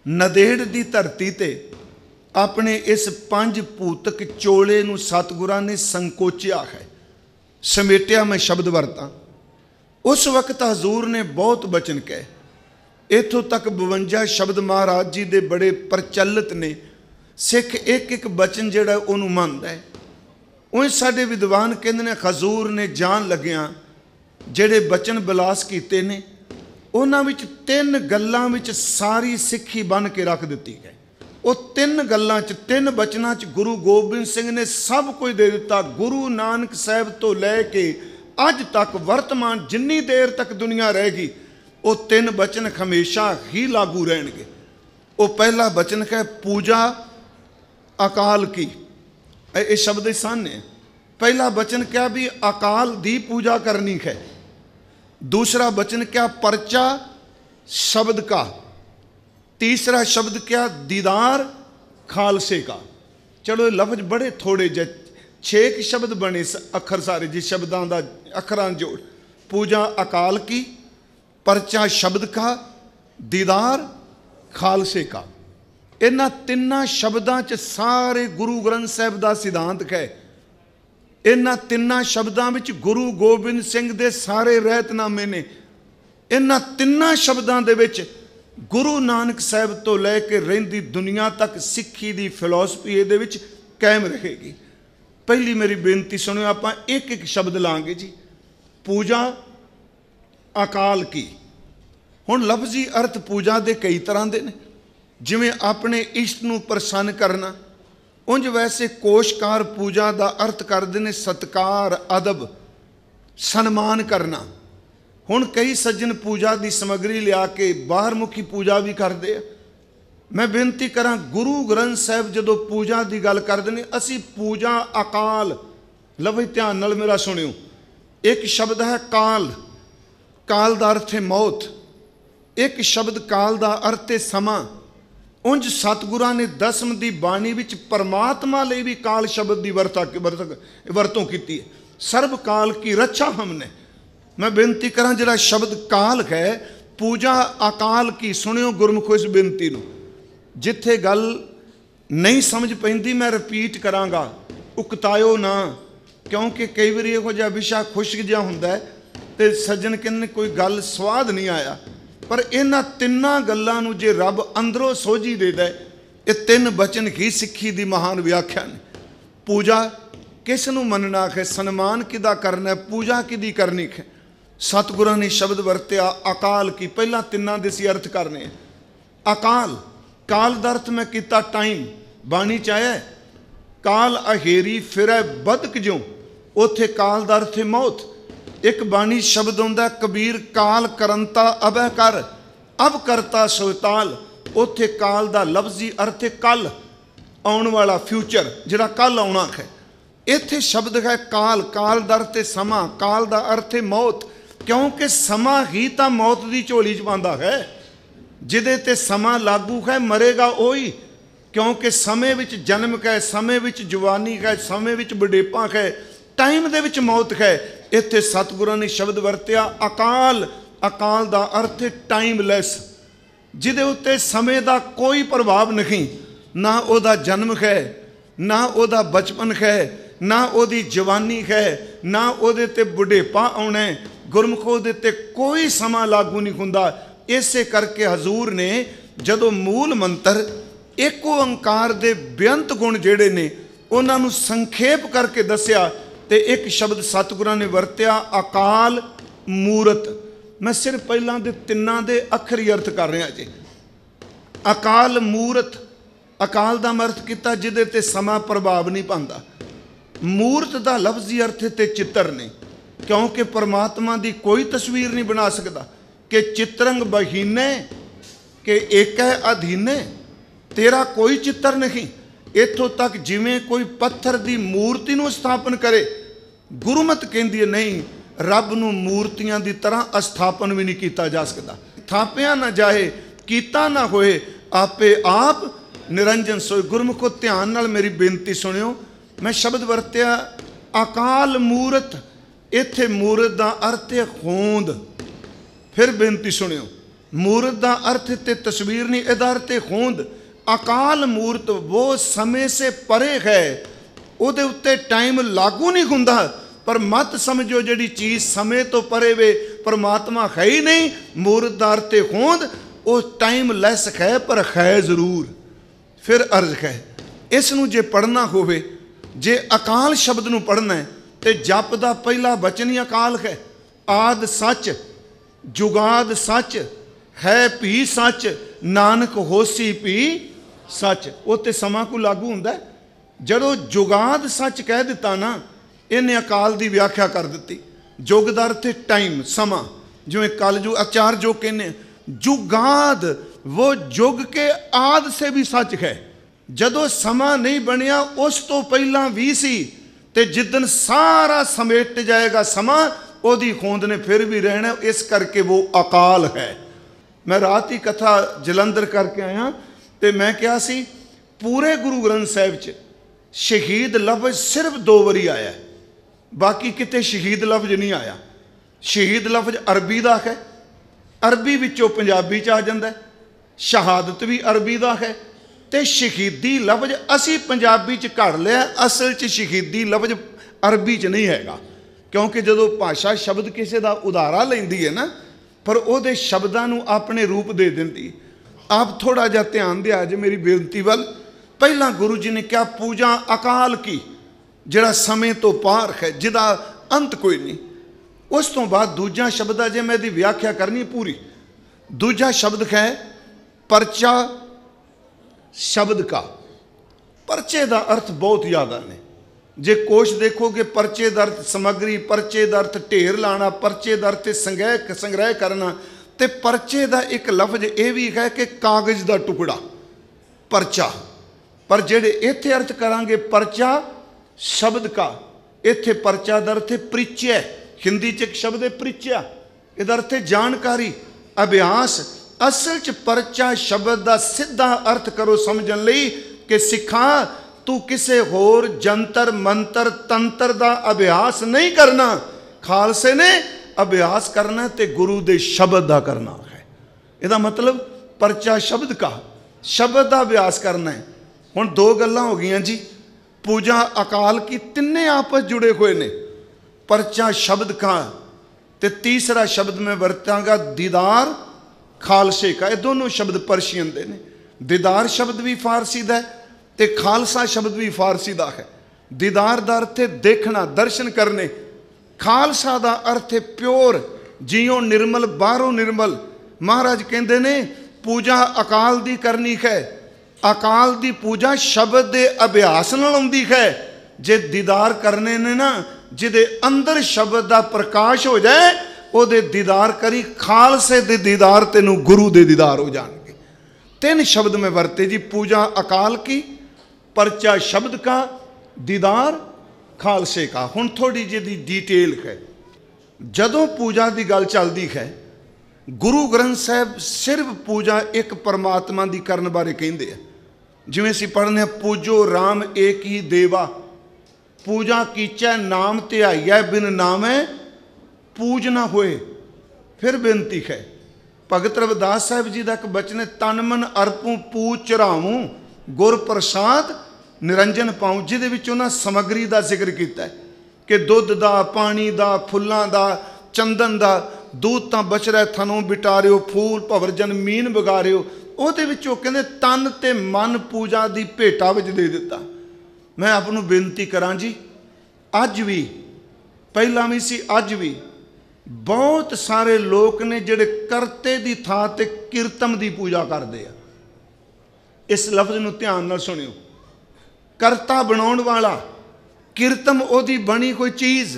ਨਦੇੜ ਦੀ ਧਰਤੀ ਤੇ ਆਪਣੇ ਇਸ 5 ਭੂਤਕ ਚੋਲੇ ਨੂੰ ਸਤਿਗੁਰਾਂ ਨੇ ਸੰਕੋਚਿਆ ਹੈ, ਸਮੇਟਿਆ। ਮੈਂ ਸ਼ਬਦ ਵਰਤਾਂ, ਉਸ ਵਕਤ ਹਜ਼ੂਰ ਨੇ ਬਹੁਤ ਬਚਨ ਕਹੇ। ਇੱਥੋਂ ਤੱਕ 52 ਸ਼ਬਦ ਮਹਾਰਾਜ ਜੀ ਦੇ ਬੜੇ ਪ੍ਰਚਲਿਤ ਨੇ। ਸਿੱਖ ਇੱਕ ਬਚਨ ਜਿਹੜਾ ਉਹਨੂੰ ਮੰਨਦਾ ਹੈ। ਉਹ ਸਾਡੇ ਵਿਦਵਾਨ ਕਹਿੰਦੇ ਨੇ ਹਜ਼ੂਰ ਨੇ ਜਾਣ ਲੱਗਿਆਂ ਜਿਹੜੇ ਬਚਨ ਬਿਲਾਸ ਕੀਤੇ ਨੇ, ਉਹਨਾਂ ਵਿੱਚ 3 ਗੱਲਾਂ ਵਿੱਚ ਸਾਰੀ ਸਿੱਖੀ ਬਣ ਕੇ ਰੱਖ ਦਿੱਤੀ ਹੈ। ਉਹ 3 ਗੱਲਾਂ 'ਚ, 3 ਬਚਨਾਂ 'ਚ ਗੁਰੂ ਗੋਬਿੰਦ ਸਿੰਘ ਨੇ ਸਭ ਕੁਝ ਦੇ ਦਿੱਤਾ। ਗੁਰੂ ਨਾਨਕ ਸਾਹਿਬ ਤੋਂ ਲੈ ਕੇ ਅੱਜ ਤੱਕ ਵਰਤਮਾਨ ਜਿੰਨੀ ਦੇਰ ਤੱਕ ਦੁਨੀਆ ਰਹੇਗੀ, ਉਹ 3 ਬਚਨ ਹਮੇਸ਼ਾ ਹੀ ਲਾਗੂ ਰਹਿਣਗੇ। ਉਹ ਪਹਿਲਾ ਬਚਨ ਹੈ ਪੂਜਾ ਅਕਾਲ ਕੀ, ਇਹ ਸ਼ਬਦ ਦੇ ਸਾਹਮਣੇ ਪਹਿਲਾ ਬਚਨ ਕਿਹਾ ਵੀ ਅਕਾਲ ਦੀ ਪੂਜਾ ਕਰਨੀ ਹੈ। दूसरा वचन क्या परचा शब्द का, तीसरा शब्द क्या दीदार खालसे का। चलो लफ्ज बड़े थोड़े जे 6 शब्द बने अखर सारे जी शब्दां दा अखरां जोड़। पूजा अकाल की, परचा शब्द का, दीदार खालसे का। इन्हां तिन्नां शब्दां च सारे गुरु ग्रंथ साहिब दा सिद्धांत है। इन्हां तिन्नां शब्दां विच गुरु गोबिंद सिंह दे सारे रहतनामे ने। इन्हां तिन्नां शब्दां दे विच गुरु नानक साहिब तो लैके रहिंदी दुनिया तक सिੱਖੀ दी फिलॉसफी इहदे विच कायम रहेगी। पहली मेरी बेनती सुनियो, आपां एक एक शब्द लांगे जी। पूजा अकाल की। हुण लफ्जी अर्थ पूजा दे कई तरह दे ने, जिवें अपने इष्ट नूं प्रसन्न करना। उंज वैसे कोशकार पूजा दा अर्थ करदे ने सत्कार, अदब, सन्मान करना। हुण कई सज्जन पूजा दी समग्री लिया के बाहरमुखी पूजा भी करदे आ। मैं बेनती करा, गुरु ग्रंथ साहिब जदों पूजा की गल करते हैं, असी पूजा अकाल, लव ध्यान नाल मेरा सुनियो। एक शब्द है काल, काल का अर्थ है मौत। एक शब्द काल का अर्थ है समा। उंज सतगुरां ने दसम की बाणी विच परमात्मा लई भी काल शब्द की वरतों की है। सर्व काल की रक्षा हमने। मैं बेनती करा, जिहड़ा शब्द काल है, पूजा अकाल की। सुनियो गुरमुखो इस बेनती नूं, जिथे गल नहीं समझ पैंदी मैं रिपीट करांगा, उकतायो ना, क्योंकि कई बार इहो जिहा विशा खुश्क जिहा हुंदा है ते सज्जन कहंदे कोई गल स्वाद नहीं आया। पर इन्हां तिन्नां गल्लां नूं जे रब अंदरों सोझी दे दे, ये 3 बचन ही सिੱਖੀ दी महान व्याख्या ने। पूजा किस नूं मनना है, सन्मान किदा करना है, पूजा किदी करनी है। सतगुरां ने शब्द वरत्या अकाल की। पहला तिन्नां दे सी अर्थ करने। अकाल, काल का अर्थ मैं किया टाइम। बाणी चाहे काल अहेरी फिरै बदक ज्यों, उथे काल का अर्थ है मौत। एक बाणी शब्द आउंदा कबीर काल करंता अबै कर, अब करता सोताल। उथे काल का लफ्जी अर्थ है कल, आने वाला, फ्यूचर, जिहड़ा कल आउणा है। इत्थे शब्द है काल, काल का अर्थ है समा, काल का अर्थ है मौत। क्योंकि समा ही तो मौत की झोली च पांदा है। जिदे ते समा लागू है मरेगा वही। क्योंकि समय विच जन्म है, समय विच जवानी है, समय विच बुढ़ेपा है, टाइम दे विच मौत है। इत्थे सतगुरां ने शब्द वरत्या अकाल। अकाल का अर्थ है टाइमलैस, जिदे उत्ते समय का कोई प्रभाव नहीं। ना उहदा जन्म है, ना उहदा बचपन है, ना उहदी जवानी है, ना उहदे ते बुढ़ेपा आउणा है। गुरमुखो दे ते कोई समा लागू नहीं हुंदा। इसे करके हजूर ने जदों मूल मंत्र एक ओंकार दे बेअंत गुण जेड़े ने उन्होंने संखेप करके दसिया ते एक शब्द सतगुरां ने वरत्या अकाल मूरत। मैं सिर्फ पहलां दे तिन्नां दे अखरी अर्थ कर रहा जी। अकाल मूरत, अकाल दा अर्थ किया जिदे ते समा प्रभाव नहीं पांदा। मूरत दा लफ्जी अर्थ ते चित्र ने, क्योंकि परमात्मा दी कोई तस्वीर नहीं बना सकता कि चित्रंग बहीने के एक है अधीने, तेरा कोई चित्र नहीं। इत्थों तक जिमें कोई पत्थर की मूर्ति नूं स्थापन करे, गुरुमत कहती है नहीं, रब नूं मूर्तियां की तरह स्थापन भी नहीं किया जा सकता। थापिया ना जाए, कीता ना होए, आपे आप निरंजन सोए। गुरमुखो ध्यान नाल मेरी बेनती सुनियो। मैं शब्द वरत्या अकाल मूरत। इत्थे मूरत का अर्थ है होंद। फिर बेनती सुनियो, मूरत का अर्थ ते तस्वीर नहीं, इहदा अर्थ है होंद। अकाल मूरत वो समय से परे है, उहदे उत्ते टाइम लागू नहीं हुंदा। पर मत समझो जिहड़ी चीज़ समय तो परे वे परमात्मा है ही नहीं। मूरत का अर्थ है होंद, वो टाइम लैस है पर है जरूर। फिर अर्ज है, इसनूं जे पढ़ना होवे, जे अकाल शब्द नूं पढ़ना है तो जप का पहला वचन ही अकाल है। आद सच, जुगाद सच, है भी सच, नानक होसी भी सच। उत्ते समा को लागू हुंदा है। जदों जुगाद सच कह दिता ना, इन्हें अकाल की व्याख्या कर दी। जुग दा अर्थ टाइम, समा, जिवें कल जो अचार जो कहने। जुगाद वो जुग के आद से भी सच है। जदों समा नहीं बनिया उस तो पहला भी सी, ते जिदन सारा समेट जाएगा समा, ओदी होंद ने फिर भी रहना। इस करके वो अकाल है। मैं रात ही कथा जलंधर करके आया तो मैं क्या सी, पूरे गुरु ग्रंथ साहिब च शहीद लफ्ज़ सिर्फ 2 वारी आया, बाकी किते शहीद लफ्ज़ नहीं आया। शहीद लफ्ज़ अरबी का है, अरबी विचों पंजाबी च आ जाता है, शहादत भी अरबी का है, तो शहीदी लफ्ज़ असी पंजाबी च घड़ लिया, असल च शहीदी लफ्ज़ अरबी च नहीं हैगा। क्योंकि जो भाषा शब्द किसी का उधारा लेंदी है ना, पर वो शब्दों को अपने रूप दे देंदी। आप थोड़ा जा ध्यान दिया जे मेरी बेनती वाल। पहला गुरु जी ने क्या पूजा अकाल की, जिहड़ा समय तो पार है, जिहदा अंत कोई नहीं। उस तो बाद दूजा शब्द है, जे मैं इसकी व्याख्या करनी पूरी, दूजा शब्द है परचा शब्द का। परचे का अर्थ बहुत ज़्यादा ने। जे कोश देखोगे परचे का अर्थ समग्री, परचे का अर्थ ढेर लाना, परचे का अर्थ संग्रह करना, तो परचे का एक लफ्ज़ ये भी है कि कागज़ का टुकड़ा परचा। पर जेड़े इत्थे अर्थ करांगे परचा शब्द का, इत्थे परचा का अर्थ है परिचय। हिंदी च एक शब्द है परिचय, इसका अर्थ है जानकारी, अभ्यास। असल च परचा शब्द का सीधा अर्थ करो समझन लई कि सिखा तू किसी होर जंतर मंत्र तंत्र का अभ्यास नहीं करना, खालसे ने अभ्यास करना ते गुरु दे शब्द का करना है। इसका मतलब परचा शब्द का, शब्द का अभ्यास करना है। हुण 2 गल्लां हो गईयां जी, पूजा अकाल की, तिन्ने आपस जुड़े हुए ने। परचा शब्द का, ते तीसरा शब्द मैं वरतांगा दीदार खालसे का। ये दोनों शब्द पर्शियन दे ने। दीदार शब्द भी फारसी का है ते खालसा शब्द भी फारसी का है। दीदार का अर्थ है देखना, दर्शन करने। खालसा का अर्थ है प्योर, जियों निर्मल बाहरों निर्मल। महाराज कहते ने पूजा अकाल दी करनी है, अकाल दी पूजा शब्द के अभ्यास नाल आउंदी है। जे दीदार करने ने ना, जिदे अंदर शब्द का प्रकाश हो जाए, ओदे दीदार करी, खालसे दे दीदार तेनू गुरु दे दीदार हो जाएंगे। 3 शब्द में वरते जी, पूजा अकाल की, परचा शब्द का, दीदार खालसे का। हुण थोड़ी जी डिटेल है। जदों पूजा की गल चलती है, गुरु ग्रंथ साहब सिर्फ पूजा एक परमात्मा की करन बारे कहते हैं। जिवें असीं पढ़ने पूजो राम एक ही देवा, पूजा कीचै नाम ध्याइयै बिन नामै पूज ना होए। फिर बेनती है, भगत रविदास साहब जी का एक बचन है, तन मन अर्पूं पूज चढ़ाऊं गुर प्रसाद निरंजन पाऊं, जिहदे विच उन्हां समग्री का जिक्र किया है कि दुध का, पानी का, फुल्लां का, चंदन का, दूध तां बच रहा थनों बिटारियो, फूल भवरजन मीन बगारियो। ਉਹਦੇ ਵਿੱਚ ਉਹ ਕਹਿੰਦੇ ਤਨ ਤੇ ਮਨ ਪੂਜਾ ਦੀ ਭੇਟਾ ਵਿੱਚ ਦੇ ਦਿੱਤਾ। ਮੈਂ ਆਪ ਨੂੰ ਬੇਨਤੀ ਕਰਾਂ ਜੀ, ਅੱਜ ਵੀ, ਪਹਿਲਾਂ ਵੀ ਸੀ, ਅੱਜ ਵੀ ਬਹੁਤ ਸਾਰੇ ਲੋਕ ਨੇ ਜਿਹੜੇ ਕਰਤੇ ਦੀ ਥਾਂ ਤੇ ਕੀਰਤਮ ਦੀ ਪੂਜਾ ਕਰਦੇ ਆ। ਇਸ ਲਫ਼ਜ਼ ਨੂੰ ਧਿਆਨ ਨਾਲ ਸੁਣਿਓ। ਕਰਤਾ ਬਣਾਉਣ ਵਾਲਾ, ਕੀਰਤਮ ਉਹਦੀ ਬਣੀ ਕੋਈ ਚੀਜ਼,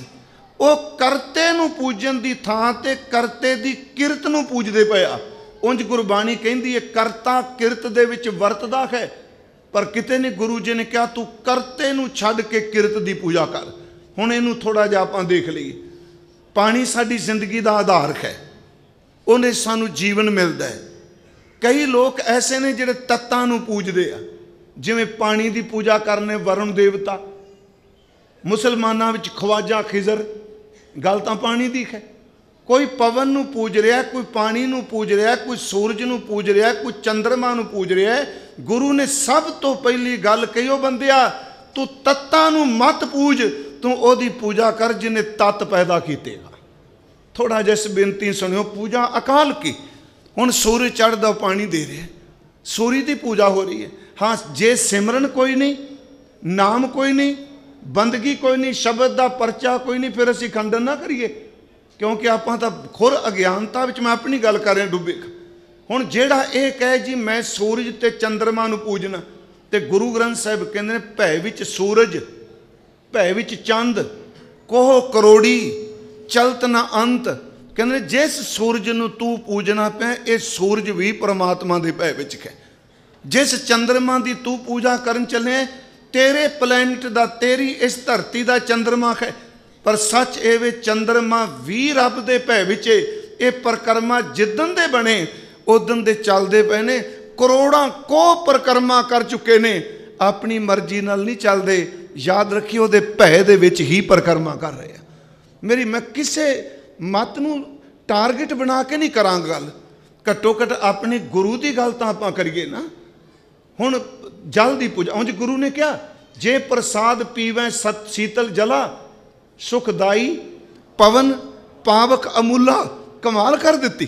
ਉਹ ਕਰਤੇ ਨੂੰ ਪੂਜਣ ਦੀ ਥਾਂ ਤੇ ਕਰਤੇ ਦੀ ਕਿਰਤ ਨੂੰ ਪੂਜਦੇ ਪਏ ਆ। उंज गुरबाणी कहती है करता किरत दे विच वरतदा है, पर किते ने गुरु जी ने कहा तू करते नूं छड्ड के किरत दी पूजा कर। हुण इहनूं थोड़ा जिहा आपां देख लईए। पानी साडी जिंदगी दा आधार है, उहने सानूं जीवन मिलदा है। कई लोग ऐसे ने जिहड़े तत्तां नूं पूजदे आ, जिवें पानी दी पूजा करने वरुण देवता, मुसलमानां विच ख्वाजा खिजर, गल तां पानी दी है। कोई पवन नूं पूज रहा, कोई पानी नूं पूज रहा, कोई सूरज नूं पूज रहा, कोई चंद्रमा नूं पूज रहा है। गुरु ने सब तो पहली गल कही, बंदिया तू तत्तां नूं मत पूज, तू ओदी पूजा कर जिन्हें तत्त पैदा कीतेगा। थोड़ा जिस बेनती सुनियो, पूजा अकाल की। हुण सूरज चढ़दा पानी दे रहा है, सूरज की पूजा हो रही है। हाँ, जे सिमरन कोई नहीं, नाम कोई नहीं, बंदगी कोई नहीं, शब्द का परचा कोई नहीं, फिर असीं खंडन ना करिए, क्योंकि आपां तां खुर अज्ञानता विच मैं अपनी गल कर रहा डुबे। हुण जिहड़ा ये कहे जी मैं सूरज ते चंद्रमा नूं पूजना, ते गुरु ग्रंथ साहिब कहंदे ने भै विच सूरज, भै विच चंद, कोह करोड़ी, चलत ना अंत। कहंदे जिस सूरज नूं तू पूजना पिया, ये सूरज भी परमात्मा दे भै विच है। जिस चंद्रमा की तू पूजा करन चले, तेरे प्लैनेट दा, तेरी इस धरती दा चंद्रमा है, पर सच एवे चंद्रमा भी रब दे भै विच। ये परिक्रमा जिदन दे बने उदन दे चलते पे ने, करोड़ां को परिक्रमा कर चुके ने। ਆਪਣੀ ਮਰਜ਼ੀ ਨਾਲ ਨਹੀਂ ਚੱਲਦੇ। ਯਾਦ ਰੱਖਿਓ ਉਹਦੇ ਭੈ ਦੇ ਵਿੱਚ ਹੀ ਪਰਿਕਰਮਾ ਕਰ ਰਹੇ ਆ। ਮੇਰੀ ਮੈਂ ਕਿਸੇ ਮਤ ਨੂੰ ਟਾਰਗੇਟ ਬਣਾ ਕੇ ਨਹੀਂ ਕਰਾਂਗਾ ਗੱਲ, ਘੱਟੋ ਘੱਟ ਆਪਣੇ ਗੁਰੂ ਦੀ ਗੱਲ ਤਾਂ ਆਪਾਂ ਕਰੀਏ ਨਾ। ਹੁਣ ਜਲ ਦੀ ਪੂਜਾ, ਉਂਝ ਗੁਰੂ ਨੇ ਕਿਹਾ ਜੇ ਪ੍ਰਸਾਦ ਪੀਵੈ ਸਤ ਸੀਤਲ ਜਲਾ ਸੁਖਦਾਈ ਪਵਨ ਪਾਵਕ ਅਮੂਲਾ। ਕਮਾਲ ਕਰ ਦਿੱਤੀ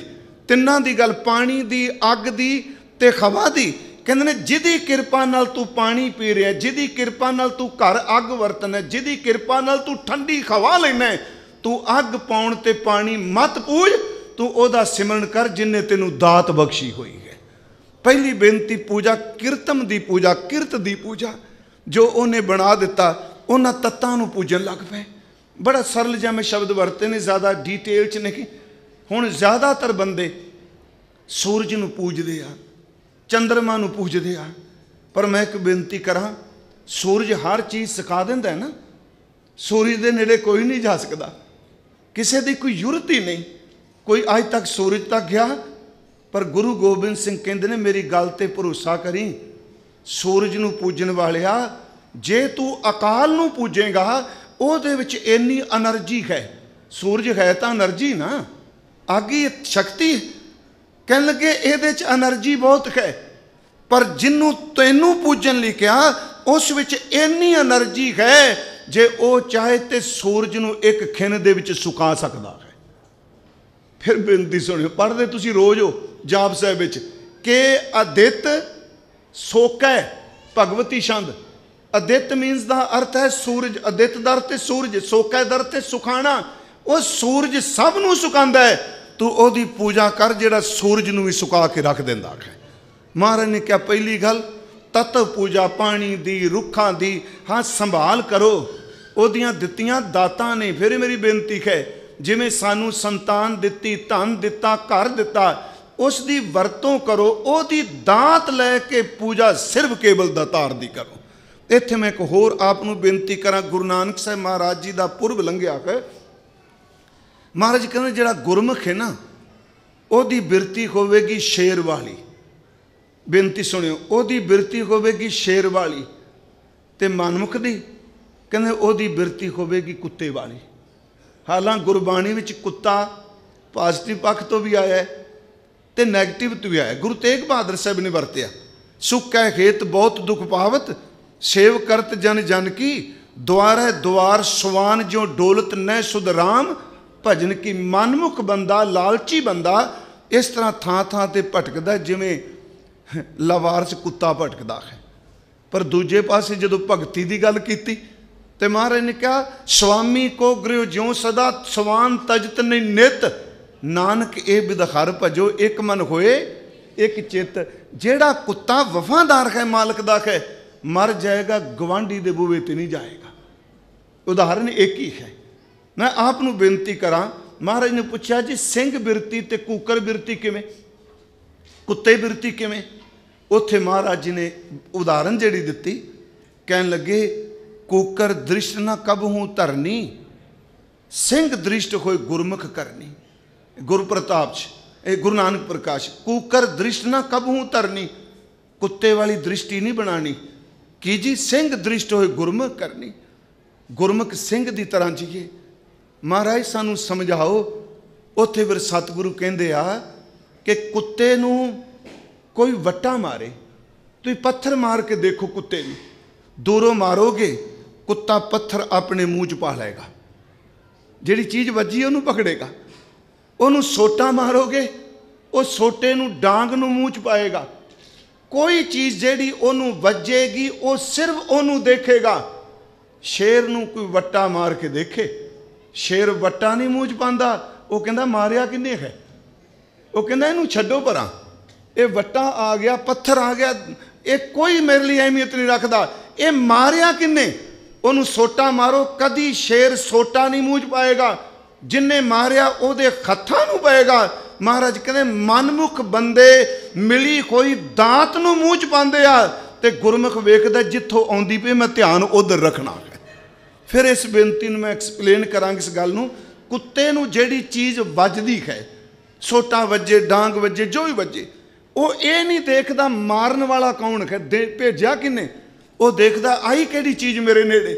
ਤਿੰਨਾਂ ਦੀ ਗੱਲ, ਪਾਣੀ ਦੀ, ਅੱਗ ਦੀ ਤੇ ਹਵਾ ਦੀ। ਕਹਿੰਦੇ ਨੇ ਜਿਹਦੀ ਕਿਰਪਾ ਨਾਲ ਤੂੰ ਪਾਣੀ ਪੀ ਰਿਹਾ, ਜਿਹਦੀ ਕਿਰਪਾ ਨਾਲ ਤੂੰ ਘਰ ਅੱਗ ਵਰਤਣਾ, ਜਿਹਦੀ ਕਿਰਪਾ ਨਾਲ ਤੂੰ ਠੰਡੀ ਹਵਾ ਲੈਣਾ, ਤੂੰ ਅੱਗ ਪਾਉਣ ਤੇ ਪਾਣੀ ਮਤ ਪੂਜ, ਤੂੰ ਉਹਦਾ ਸਿਮਰਨ ਕਰ ਜਿੰਨੇ ਤੈਨੂੰ ਦਾਤ ਬਖਸ਼ੀ ਹੋਈ ਹੈ। ਪਹਿਲੀ ਬੇਨਤੀ ਪੂਜਾ ਕੀਰਤਮ ਦੀ ਪੂਜਾ, ਕਿਰਤ ਦੀ ਪੂਜਾ ਜੋ ਉਹਨੇ ਬਣਾ ਦਿੱਤਾ। ਉਹਨਾਂ ਤੱਤਾਂ ਨੂੰ ਪੂਜਣ ਲੱਗ ਪਏ। ਬੜਾ ਸਰਲ ਜਿਹਾ ਮੈਂ ਸ਼ਬਦ ਵਰਤੇ ਨੇ, ਜ਼ਿਆਦਾ ਡੀਟੇਲ 'ਚ ਨਹੀਂ। ਹੁਣ ਜ਼ਿਆਦਾਤਰ ਬੰਦੇ ਸੂਰਜ ਨੂੰ ਪੂਜਦੇ ਆ, ਚੰਦਰਮਾ ਨੂੰ ਪੂਜਦੇ ਆ, ਪਰ ਮੈਂ ਇੱਕ ਬੇਨਤੀ ਕਰਾਂ, ਸੂਰਜ ਹਰ ਚੀਜ਼ ਸਿਖਾ ਦਿੰਦਾ ਹੈ ਨਾ। ਸੂਰਜ ਦੇ ਨੇੜੇ ਕੋਈ ਨਹੀਂ ਜਾ ਸਕਦਾ, ਕਿਸੇ ਦੀ ਕੋਈ ਜ਼ਰੂਰਤ ਹੀ ਨਹੀਂ, ਕੋਈ ਅੱਜ ਤੱਕ ਸੂਰਜ ਤੱਕ ਗਿਆ। ਪਰ ਗੁਰੂ ਗੋਬਿੰਦ ਸਿੰਘ ਕਹਿੰਦੇ ਨੇ ਮੇਰੀ ਗੱਲ ਤੇ ਭਰੋਸਾ ਕਰੀ, ਸੂਰਜ ਨੂੰ ਪੂਜਣ ਵਾਲਿਆ, ਜੇ ਤੂੰ ਅਕਾਲ ਨੂੰ ਪੂਜੇਗਾ ਉਹਦੇ ਵਿੱਚ ਇੰਨੀ એનર્ਜੀ ਹੈ। ਸੂਰਜ ਹੈ ਤਾਂ એનર્ਜੀ ਨਾ, ਅੱਗ ਹੀ ਸ਼ਕਤੀ। ਕਹਿਣ ਲੱਗੇ ਇਹਦੇ 'ਚ એનર્ਜੀ ਬਹੁਤ ਹੈ, ਪਰ ਜਿਹਨੂੰ ਤੈਨੂੰ ਪੂਜਣ ਲਈ ਕਿਹਾ ਉਸ ਵਿੱਚ ਇੰਨੀ એનર્ਜੀ ਹੈ ਜੇ ਉਹ ਚਾਹੇ ਤੇ ਸੂਰਜ ਨੂੰ ਇੱਕ ਖਿਣ ਦੇ ਵਿੱਚ ਸੁਕਾ ਸਕਦਾ ਹੈ। ਫਿਰ ਬੇਨਤੀ ਸੁਣਿਓ, ਪੜ੍ਹਦੇ ਤੁਸੀਂ ਰੋਜ਼ ਹੋ ਜਾਪ ਸਾਹਿਬ ਵਿੱਚ ਕਿ ਅਦਿੱਤ ਸੋਕੈ ਭਗਵਤੀ ਛੰਦ। ਅਦਿੱਤ ਮੀਨਸ ਦਾ ਅਰਥ ਹੈ ਸੂਰਜ, ਅਦਿੱਤ ਦਾ ਅਰਥ ਹੈ ਸੂਰਜ, ਸੋਕੈ ਦਾ ਅਰਥ ਹੈ ਸੁਖਾਣਾ। ਉਹ ਸੂਰਜ ਸਭ ਨੂੰ ਸੁਕਾਉਂਦਾ ਹੈ, ਤੂੰ ਉਹਦੀ ਪੂਜਾ ਕਰ ਜਿਹੜਾ ਸੂਰਜ ਨੂੰ ਵੀ ਸੁਕਾ ਕੇ ਰੱਖ ਦਿੰਦਾ ਹੈ। ਮਹਾਰਾਜ ਨੇ ਕਿਹਾ ਪਹਿਲੀ ਗੱਲ ਤਤ ਪੂਜਾ, ਪਾਣੀ ਦੀ, ਰੁੱਖਾਂ ਦੀ, ਹਾਂ ਸੰਭਾਲ ਕਰੋ, ਉਹਦੀਆਂ ਦਿੱਤੀਆਂ ਦਾਤਾਂ ਨੇ। ਫਿਰ ਮੇਰੀ ਬੇਨਤੀ ਹੈ ਜਿਵੇਂ ਸਾਨੂੰ ਸੰਤਾਨ ਦਿੱਤੀ, ਧਨ ਦਿੱਤਾ, ਘਰ ਦਿੱਤਾ, ਉਸ ਦੀ ਵਰਤੋਂ ਕਰੋ, ਉਹਦੀ ਦਾਤ ਲੈ ਕੇ ਪੂਜਾ ਸਿਰਫ ਕੇਵਲ ਦਾਤਾਰ ਦੀ ਕਰੋ। ਇੱਥੇ ਮੈਂ ਇੱਕ ਹੋਰ ਆਪ ਨੂੰ ਬੇਨਤੀ ਕਰਾਂ, ਗੁਰੂ ਨਾਨਕ ਸਾਹਿਬ ਮਹਾਰਾਜ ਜੀ ਦਾ ਪੁਰਬ ਲੰਘਿਆ ਹੈ। ਮਹਾਰਾਜ ਕਹਿੰਦੇ ਜਿਹੜਾ ਗੁਰਮੁਖ ਹੈ ਨਾ ਉਹਦੀ ਬਿਰਤੀ ਹੋਵੇਗੀ ਸ਼ੇਰ ਵਾਲੀ। ਬੇਨਤੀ ਸੁਣਿਓ, ਉਹਦੀ ਬਿਰਤੀ ਹੋਵੇਗੀ ਸ਼ੇਰ ਵਾਲੀ, ਤੇ ਮਨਮੁਖ ਦੀ ਕਹਿੰਦੇ ਉਹਦੀ ਬਿਰਤੀ ਹੋਵੇਗੀ ਕੁੱਤੇ ਵਾਲੀ। ਹਾਲਾਂਕਿ ਗੁਰਬਾਣੀ ਵਿੱਚ ਕੁੱਤਾ ਪੋਜ਼ਿਟਿਵ ਪੱਖ ਤੋਂ ਵੀ ਆਇਆ ਤੇ ਨੈਗੇਟਿਵ ਤੋਂ ਵੀ ਆਇਆ। ਗੁਰੂ ਤੇਗ ਬਹਾਦਰ ਸਾਹਿਬ ਨੇ ਵਰਤਿਆ, ਸੁੱਕੈ ਖੇਤ ਬਹੁਤ ਦੁਖ ਪਾਵਤ, ਸੇਵ ਕਰਤ ਜਨ ਜਨ ਕੀ, ਦੁਆਰੈ ਦੁਆਰ ਸਵਾਨ ਜਿਉ ਡੋਲਤ ਨੈ ਸੁਧ ਰਾਮ, ਭਜਨ ਕੀ। ਮਨਮੁਖ ਬੰਦਾ, ਲਾਲਚੀ ਬੰਦਾ ਇਸ ਤਰ੍ਹਾਂ ਥਾਂ ਥਾਂ ਤੇ ਭਟਕਦਾ ਜਿਵੇਂ ਲਾਵਾਰਸ ਕੁੱਤਾ ਭਟਕਦਾ ਹੈ। ਪਰ ਦੂਜੇ ਪਾਸੇ ਜਦੋਂ ਭਗਤੀ ਦੀ ਗੱਲ ਕੀਤੀ ਤੇ ਮਹਾਰਾਜ ਨੇ ਕਿਹਾ ਸਵਾਮੀ ਕੋ ਗ੍ਰਿਹ ਜਿਉ ਸਦਾ ਸਵਾਨ ਤਜਤ ਨਹੀਂ ਨਿਤ, ਨਾਨਕ ਇਹ ਬਿਦਹਰ ਭਜੋ ਇੱਕ ਮਨ ਹੋਏ ਇੱਕ ਚਿੱਤ। ਜਿਹੜਾ ਕੁੱਤਾ ਵਫਾਦਾਰ ਹੈ ਮਾਲਕ ਦਾ ਹੈ, ਮਰ ਜਾਏਗਾ ਗਵਾਂਢੀ ਦੇ ਬੂਹੇ ਤੇ ਨਹੀਂ ਜਾਏਗਾ। ਉਦਾਹਰਨ ਇੱਕ ਹੀ ਹੈ। ਮੈਂ ਆਪ ਨੂੰ ਬੇਨਤੀ ਕਰਾਂ, ਮਹਾਰਾਜ ਨੇ ਪੁੱਛਿਆ ਜੀ ਸਿੰਘ ਬਿਰਤੀ ਤੇ ਕੂਕਰ ਬਿਰਤੀ ਕਿਵੇਂ, ਕੁੱਤੇ ਬਿਰਤੀ ਕਿਵੇਂ? ਉੱਥੇ ਮਹਾਰਾਜ ਜੀ ਨੇ ਉਦਾਹਰਨ ਜਿਹੜੀ ਦਿੱਤੀ, ਕਹਿਣ ਲੱਗੇ ਕੂਕਰ ਦ੍ਰਿਸ਼ਟ ਨਾ ਕਬਹੂ ਧਰਨੀ, ਸਿੰਘ ਦ੍ਰਿਸ਼ਟ ਹੋਏ ਗੁਰਮੁਖ ਕਰਨੀ। ਗੁਰੂ ਪ੍ਰਤਾਪ 'ਚ ਇਹ ਗੁਰੂ ਨਾਨਕ ਪ੍ਰਕਾਸ਼, ਕੂਕਰ ਦ੍ਰਿਸ਼ਟ ਨਾ ਕਬਹੂ ਧਰਨੀ, ਕੁੱਤੇ ਵਾਲੀ ਦ੍ਰਿਸ਼ਟੀ ਨਹੀਂ ਬਣਾਣੀ। ਕੀ ਜੀ? ਸਿੰਘ ਦ੍ਰਿਸ਼ਟ ਹੋਏ ਗੁਰਮੁਖ ਕਰਨੀ, ਗੁਰਮੁਖ ਸਿੰਘ ਦੀ ਤਰ੍ਹਾਂ ਜੀਏ। ਮਹਾਰਾਜ ਸਾਨੂੰ ਸਮਝਾਓ। ਉੱਥੇ ਫਿਰ ਸਤਿਗੁਰੂ ਕਹਿੰਦੇ ਆ ਕਿ ਕੁੱਤੇ ਨੂੰ ਕੋਈ ਵੱਟਾ ਮਾਰੇ, ਤੁਸੀਂ ਪੱਥਰ ਮਾਰ ਕੇ ਦੇਖੋ ਕੁੱਤੇ ਨੂੰ, ਦੂਰੋਂ ਮਾਰੋਗੇ ਕੁੱਤਾ ਪੱਥਰ ਆਪਣੇ ਮੂੰਹ 'ਚ ਪਾ ਲਏਗਾ, ਜਿਹੜੀ ਚੀਜ਼ ਵੱਜੀ ਉਹਨੂੰ ਪਕੜੇਗਾ। ਉਹਨੂੰ ਸੋਟਾ ਮਾਰੋਗੇ ਉਹ ਸੋਟੇ ਨੂੰ ਡਾਂਗ ਨੂੰ ਮੂੰਹ 'ਚ ਪਾਏਗਾ। ਕੋਈ ਚੀਜ਼ ਜਿਹੜੀ ਉਹਨੂੰ ਵੱਜੇਗੀ ਉਹ ਸਿਰਫ ਉਹਨੂੰ ਦੇਖੇਗਾ। ਸ਼ੇਰ ਨੂੰ ਕੋਈ ਵੱਟਾ ਮਾਰ ਕੇ ਦੇਖੇ, ਸ਼ੇਰ ਵੱਟਾ ਨਹੀਂ ਮੂੰਹ 'ਚ ਪਾਉਂਦਾ, ਉਹ ਕਹਿੰਦਾ ਮਾਰਿਆ ਕਿੰਨੇ ਹੈ, ਉਹ ਕਹਿੰਦਾ ਇਹਨੂੰ ਛੱਡੋ ਪਰਾਂ, ਇਹ ਵੱਟਾ ਆ ਗਿਆ, ਪੱਥਰ ਆ ਗਿਆ, ਇਹ ਕੋਈ ਮੇਰੇ ਲਈ ਅਹਿਮੀਅਤ ਨਹੀਂ ਰੱਖਦਾ, ਇਹ ਮਾਰਿਆ ਕਿੰਨੇ, ਉਹਨੂੰ ਸੋਟਾ ਮਾਰੋ। ਕਦੀ ਸ਼ੇਰ ਸੋਟਾ ਨਹੀਂ ਮੂੰਹ 'ਚ ਪਾਏਗਾ, ਜਿੰਨੇ ਮਾਰਿਆ ਉਹਦੇ ਹੱਥਾਂ ਨੂੰ ਪਏਗਾ। ਮਹਾਰਾਜ ਕਹਿੰਦੇ ਮਨਮੁਖ ਬੰਦੇ ਮਿਲੀ ਕੋਈ ਦਾਤ ਨੂੰ ਮੂੰਹ 'ਚ ਪਾਉਂਦੇ ਆ, ਤੇ ਗੁਰਮੁਖ ਵੇਖਦਾ ਜਿੱਥੋਂ ਆਉਂਦੀ ਪਈ ਮੈਂ ਧਿਆਨ ਉਧਰ ਰੱਖਣਾ ਹੈ। ਫਿਰ ਇਸ ਬੇਨਤੀ ਨੂੰ ਮੈਂ ਐਕਸਪਲੇਨ ਕਰਾਂਗਾ ਇਸ ਗੱਲ ਨੂੰ। ਕੁੱਤੇ ਨੂੰ ਜਿਹੜੀ ਚੀਜ਼ ਵੱਜਦੀ ਹੈ, ਸੋਟਾ ਵੱਜੇ, ਡਾਂਗ ਵੱਜੇ, ਜੋ ਵੀ ਵੱਜੇ, ਉਹ ਇਹ ਨਹੀਂ ਦੇਖਦਾ ਮਾਰਨ ਵਾਲਾ ਕੌਣ ਹੈ, ਭੇਜਿਆ ਕਿੰਨੇ। ਉਹ ਦੇਖਦਾ ਆਈ ਕਿਹੜੀ ਚੀਜ਼ ਮੇਰੇ ਨੇੜੇ।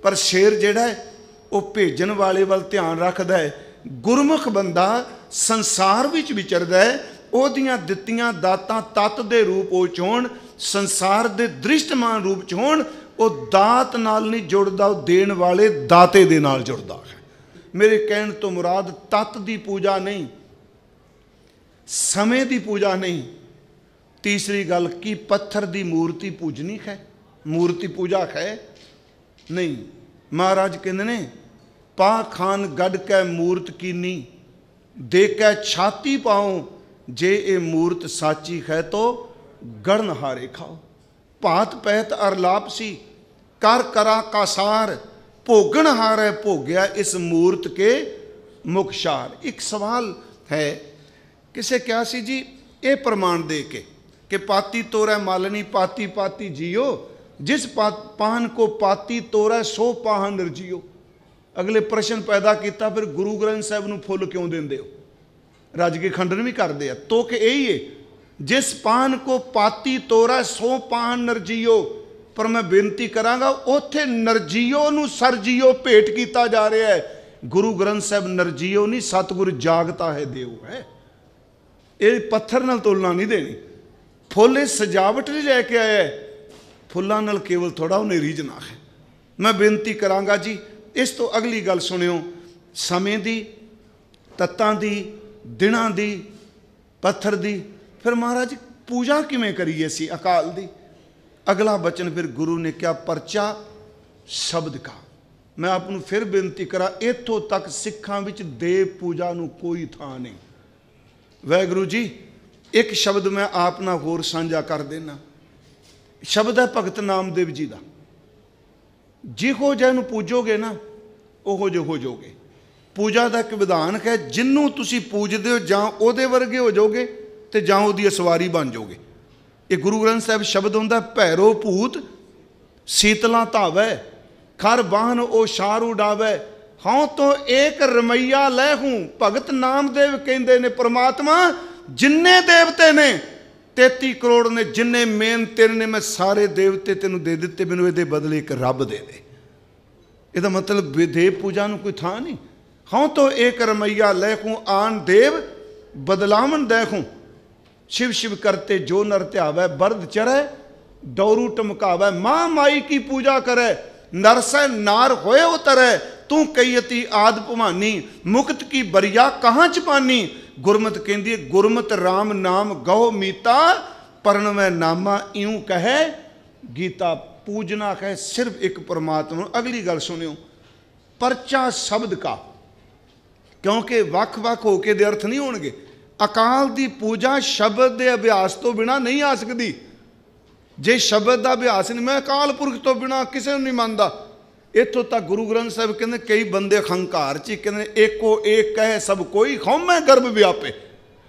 ਪਰ ਸ਼ੇਰ ਜਿਹੜਾ ਹੈ ਉਹ ਭੇਜਣ ਵਾਲੇ ਵੱਲ ਧਿਆਨ ਰੱਖਦਾ ਹੈ। ਗੁਰਮੁਖ ਬੰਦਾ ਸੰਸਾਰ ਵਿੱਚ ਵਿਚਰਦਾ ਹੈ, ਉਹਦੀਆਂ ਦਿੱਤੀਆਂ ਦਾਤਾਂ ਤਤ ਦੇ ਰੂਪ ਉਹ 'ਚ ਹੋਣ, ਸੰਸਾਰ ਦੇ ਦ੍ਰਿਸ਼ਟਮਾਨ ਰੂਪ 'ਚ ਹੋਣ। ਉਹ ਦਾਤ ਨਾਲ ਨਹੀਂ ਜੁੜਦਾ, ਉਹ ਦੇਣ ਵਾਲੇ ਦਾਤੇ ਦੇ ਨਾਲ ਜੁੜਦਾ ਹੈ। ਮੇਰੇ ਕਹਿਣ ਤੋਂ ਮੁਰਾਦ ਤਤ ਦੀ ਪੂਜਾ ਨਹੀਂ, ਸਮੇਂ ਦੀ ਪੂਜਾ ਨਹੀਂ। ਤੀਸਰੀ ਗੱਲ, ਕੀ ਪੱਥਰ ਦੀ ਮੂਰਤੀ ਪੂਜਨੀ ਹੈ, ਮੂਰਤੀ ਪੂਜਾ ਹੈ ਨਹੀਂ। ਮਹਾਰਾਜ ਕਹਿੰਦੇ ਨੇ ਪਾ ਖਾਨ ਗੱਡ ਕੈ ਮੂਰਤ ਕੀਨੀ, ਦੇ ਕੈ ਛਾਤੀ ਪਾਉ, ਜੇ ਇਹ ਮੂਰਤ ਸਾਚੀ ਹੈ ਤੋ ਗੜਨ ਹਾਰੇ ਖਾਓ। ਭਾਤ ਪਹਿਤ ਅਰਲਾਪ ਸੀ, ਕਰ ਕਰਾ ਕਾਸਾਰ, ਭੋਗਣ ਹਾਰੇ ਭੋਗਿਆ ਇਸ ਮੂਰਤ ਕੇ ਮੁਖਸ਼ਾਰ। ਇੱਕ ਸਵਾਲ ਹੈ, ਕਿਸੇ ਕਿਹਾ ਸੀ ਜੀ ਇਹ ਪ੍ਰਮਾਣ ਦੇ ਕੇ ਕਿ ਪਾਤੀ ਤੋਰੈ ਮਾਲਣੀ ਪਾਤੀ ਪਾਤੀ ਜੀਓ, ਜਿਸ ਪਾਹਨ ਕੋ ਪਾਤੀ ਤੋਰੈ ਸੋ ਪਾਹਨ ਨਿਰਜੀਓ। ਅਗਲੇ ਪ੍ਰਸ਼ਨ ਪੈਦਾ ਕੀਤਾ, ਫਿਰ ਗੁਰੂ ਗ੍ਰੰਥ ਸਾਹਿਬ ਨੂੰ ਫੁੱਲ ਕਿਉਂ ਦਿੰਦੇ ਹੋ? ਰੱਜ ਕੇ ਖੰਡਨ ਵੀ ਕਰਦੇ ਆ। ਤੁਕ ਇਹੀ ਹੈ, ਜਿਸ ਪਾਹਨ ਕੋ ਪਾਤੀ ਤੋਰੈ ਸੋ ਪਾਹਨ ਨਿਰਜੀਓ। ਪਰ ਮੈਂ ਬੇਨਤੀ ਕਰਾਂਗਾ, ਉੱਥੇ ਨਰਜੀਓ ਨੂੰ ਸਰਜੀਓ ਭੇਟ ਕੀਤਾ ਜਾ ਰਿਹਾ ਹੈ। ਗੁਰੂ ਗ੍ਰੰਥ ਸਾਹਿਬ ਨਰਜੀਓ ਨਹੀਂ, ਸਤਿਗੁਰ ਜਾਗਤਾ ਹੈ ਦੇਵ ਹੈ। ਇਹ ਪੱਥਰ ਨਾਲ ਤੁਲਨਾ ਨਹੀਂ ਦੇਣੀ। ਫੁੱਲ ਇਹ ਸਜਾਵਟ ਲਈ ਲੈ ਕੇ ਆਇਆ, ਫੁੱਲਾਂ ਨਾਲ ਕੇਵਲ ਥੋੜਾ ਉਹਨੇ ਰੀਝਣਾ ਹੈ। ਮੈਂ ਬੇਨਤੀ ਕਰਾਂਗਾ ਜੀ, ਇਸ ਤੋਂ ਅਗਲੀ ਗੱਲ ਸੁਣਿਓ, ਸਮੇਂ ਦੀ, ਤੱਤਾਂ ਦੀ, ਦਿਨਾਂ ਦੀ, ਪੱਥਰ ਦੀ। ਫਿਰ ਮਹਾਰਾਜ ਪੂਜਾ ਕਿਵੇਂ ਕਰੀਏ ਅਸੀਂ ਅਕਾਲ ਦੀ? ਅਗਲਾ ਬਚਨ ਫਿਰ ਗੁਰੂ ਨੇ ਕਿਹਾ, ਪਰਚਾ ਸ਼ਬਦ ਕਾ। ਮੈਂ ਆਪ ਨੂੰ ਫਿਰ ਬੇਨਤੀ ਕਰਾਂ, ਇੱਥੋਂ ਤੱਕ ਸਿੱਖਾਂ ਵਿੱਚ ਦੇਵ ਪੂਜਾ ਨੂੰ ਕੋਈ ਥਾਂ ਨਹੀਂ। ਵਾਹਿਗੁਰੂ ਜੀ, ਇੱਕ ਸ਼ਬਦ ਮੈਂ ਆਪ ਨਾਲ ਹੋਰ ਸਾਂਝਾ ਕਰ ਦੇਣਾ। ਸ਼ਬਦ ਹੈ ਭਗਤ ਨਾਮਦੇਵ ਜੀ ਦਾ। ਜਿਹੋ ਜਿਹਾ ਨੂੰ ਪੂਜੋਗੇ ਨਾ ਉਹੋ ਜਿਹੇ ਹੋ ਜਾਓਗੇ। ਪੂਜਾ ਦਾ ਇੱਕ ਵਿਧਾਨ ਹੈ, ਜਿਹਨੂੰ ਤੁਸੀਂ ਪੂਜਦੇ ਹੋ ਜਾਂ ਉਹਦੇ ਵਰਗੇ ਹੋ ਜਾਓਗੇ ਤੇ ਜਾਂ ਉਹਦੀ ਅਸਵਾਰੀ ਬਣ ਜਾਓਗੇ। ਇਹ ਗੁਰੂ ਗ੍ਰੰਥ ਸਾਹਿਬ ਸ਼ਬਦ ਹੁੰਦਾ, ਭੈਰੋ ਭੂਤ ਸੀਤਲਾ ਧਾਵੈ, ਖਰ ਬਾਹਨ ਉਹ ਸ਼ਾਰ ਉਡਾਵੈ, ਹਾਂ ਤੋਂ ਏਕ ਰਮਈਆ ਲੈ ਹੂੰ। ਭਗਤ ਨਾਮਦੇਵ ਕਹਿੰਦੇ ਨੇ, ਪ੍ਰਮਾਤਮਾ ਜਿੰਨੇ ਦੇਵਤੇ ਨੇ 33 ਕਰੋੜ ਨੇ, ਜਿੰਨੇ ਮੇਨ ਤੇਰੇ ਨੇ, ਮੈਂ ਸਾਰੇ ਦੇਵਤੇ ਤੈਨੂੰ ਦੇ ਦਿੱਤੇ, ਮੈਨੂੰ ਇਹਦੇ ਬਦਲੇ ਇੱਕ ਰੱਬ ਦੇ ਦੇ। ਇਹਦਾ ਮਤਲਬ ਦੇਵ ਪੂਜਾ ਨੂੰ ਕੋਈ ਥਾਂ ਨਹੀਂ। ਹਾਂ ਤੋਂ ਏਕ ਰਮਈਆ ਲੈ ਹੂੰ, ਆਨ ਦੇਵ ਬਦਲਾਵਨ ਦੇ ਹੂੰ। शिव शिव करते जो नर त्यावै, बर्द चरै डौरू टमकावै। माँ माई की पूजा करे, नर से नार होए उतरै। तू कईयती आद भवानी, मुक्त की बरिया कहाँ छपानी। गुरमत कहती है, गुरमत राम नाम गहो मीता, परणवै नामा इऊं कहे गीता। पूजना कहे सिर्फ एक परमात्मा। अगली गल सुनियो, परचा शब्द का, क्योंकि वख वख होके दे अर्थ नहीं होणगे। अकाल की पूजा शब्द के अभ्यास तो बिना नहीं आ सकती। जे शब्द का अभ्यास नहीं, मैं अकाल पुरख तो बिना किसी को नहीं मानता। इतों तक गुरु ग्रंथ साहब कहते कई बंदे हंकार च कहते एको एक कहे सब कोई, खौमै गर्भ व्यापे।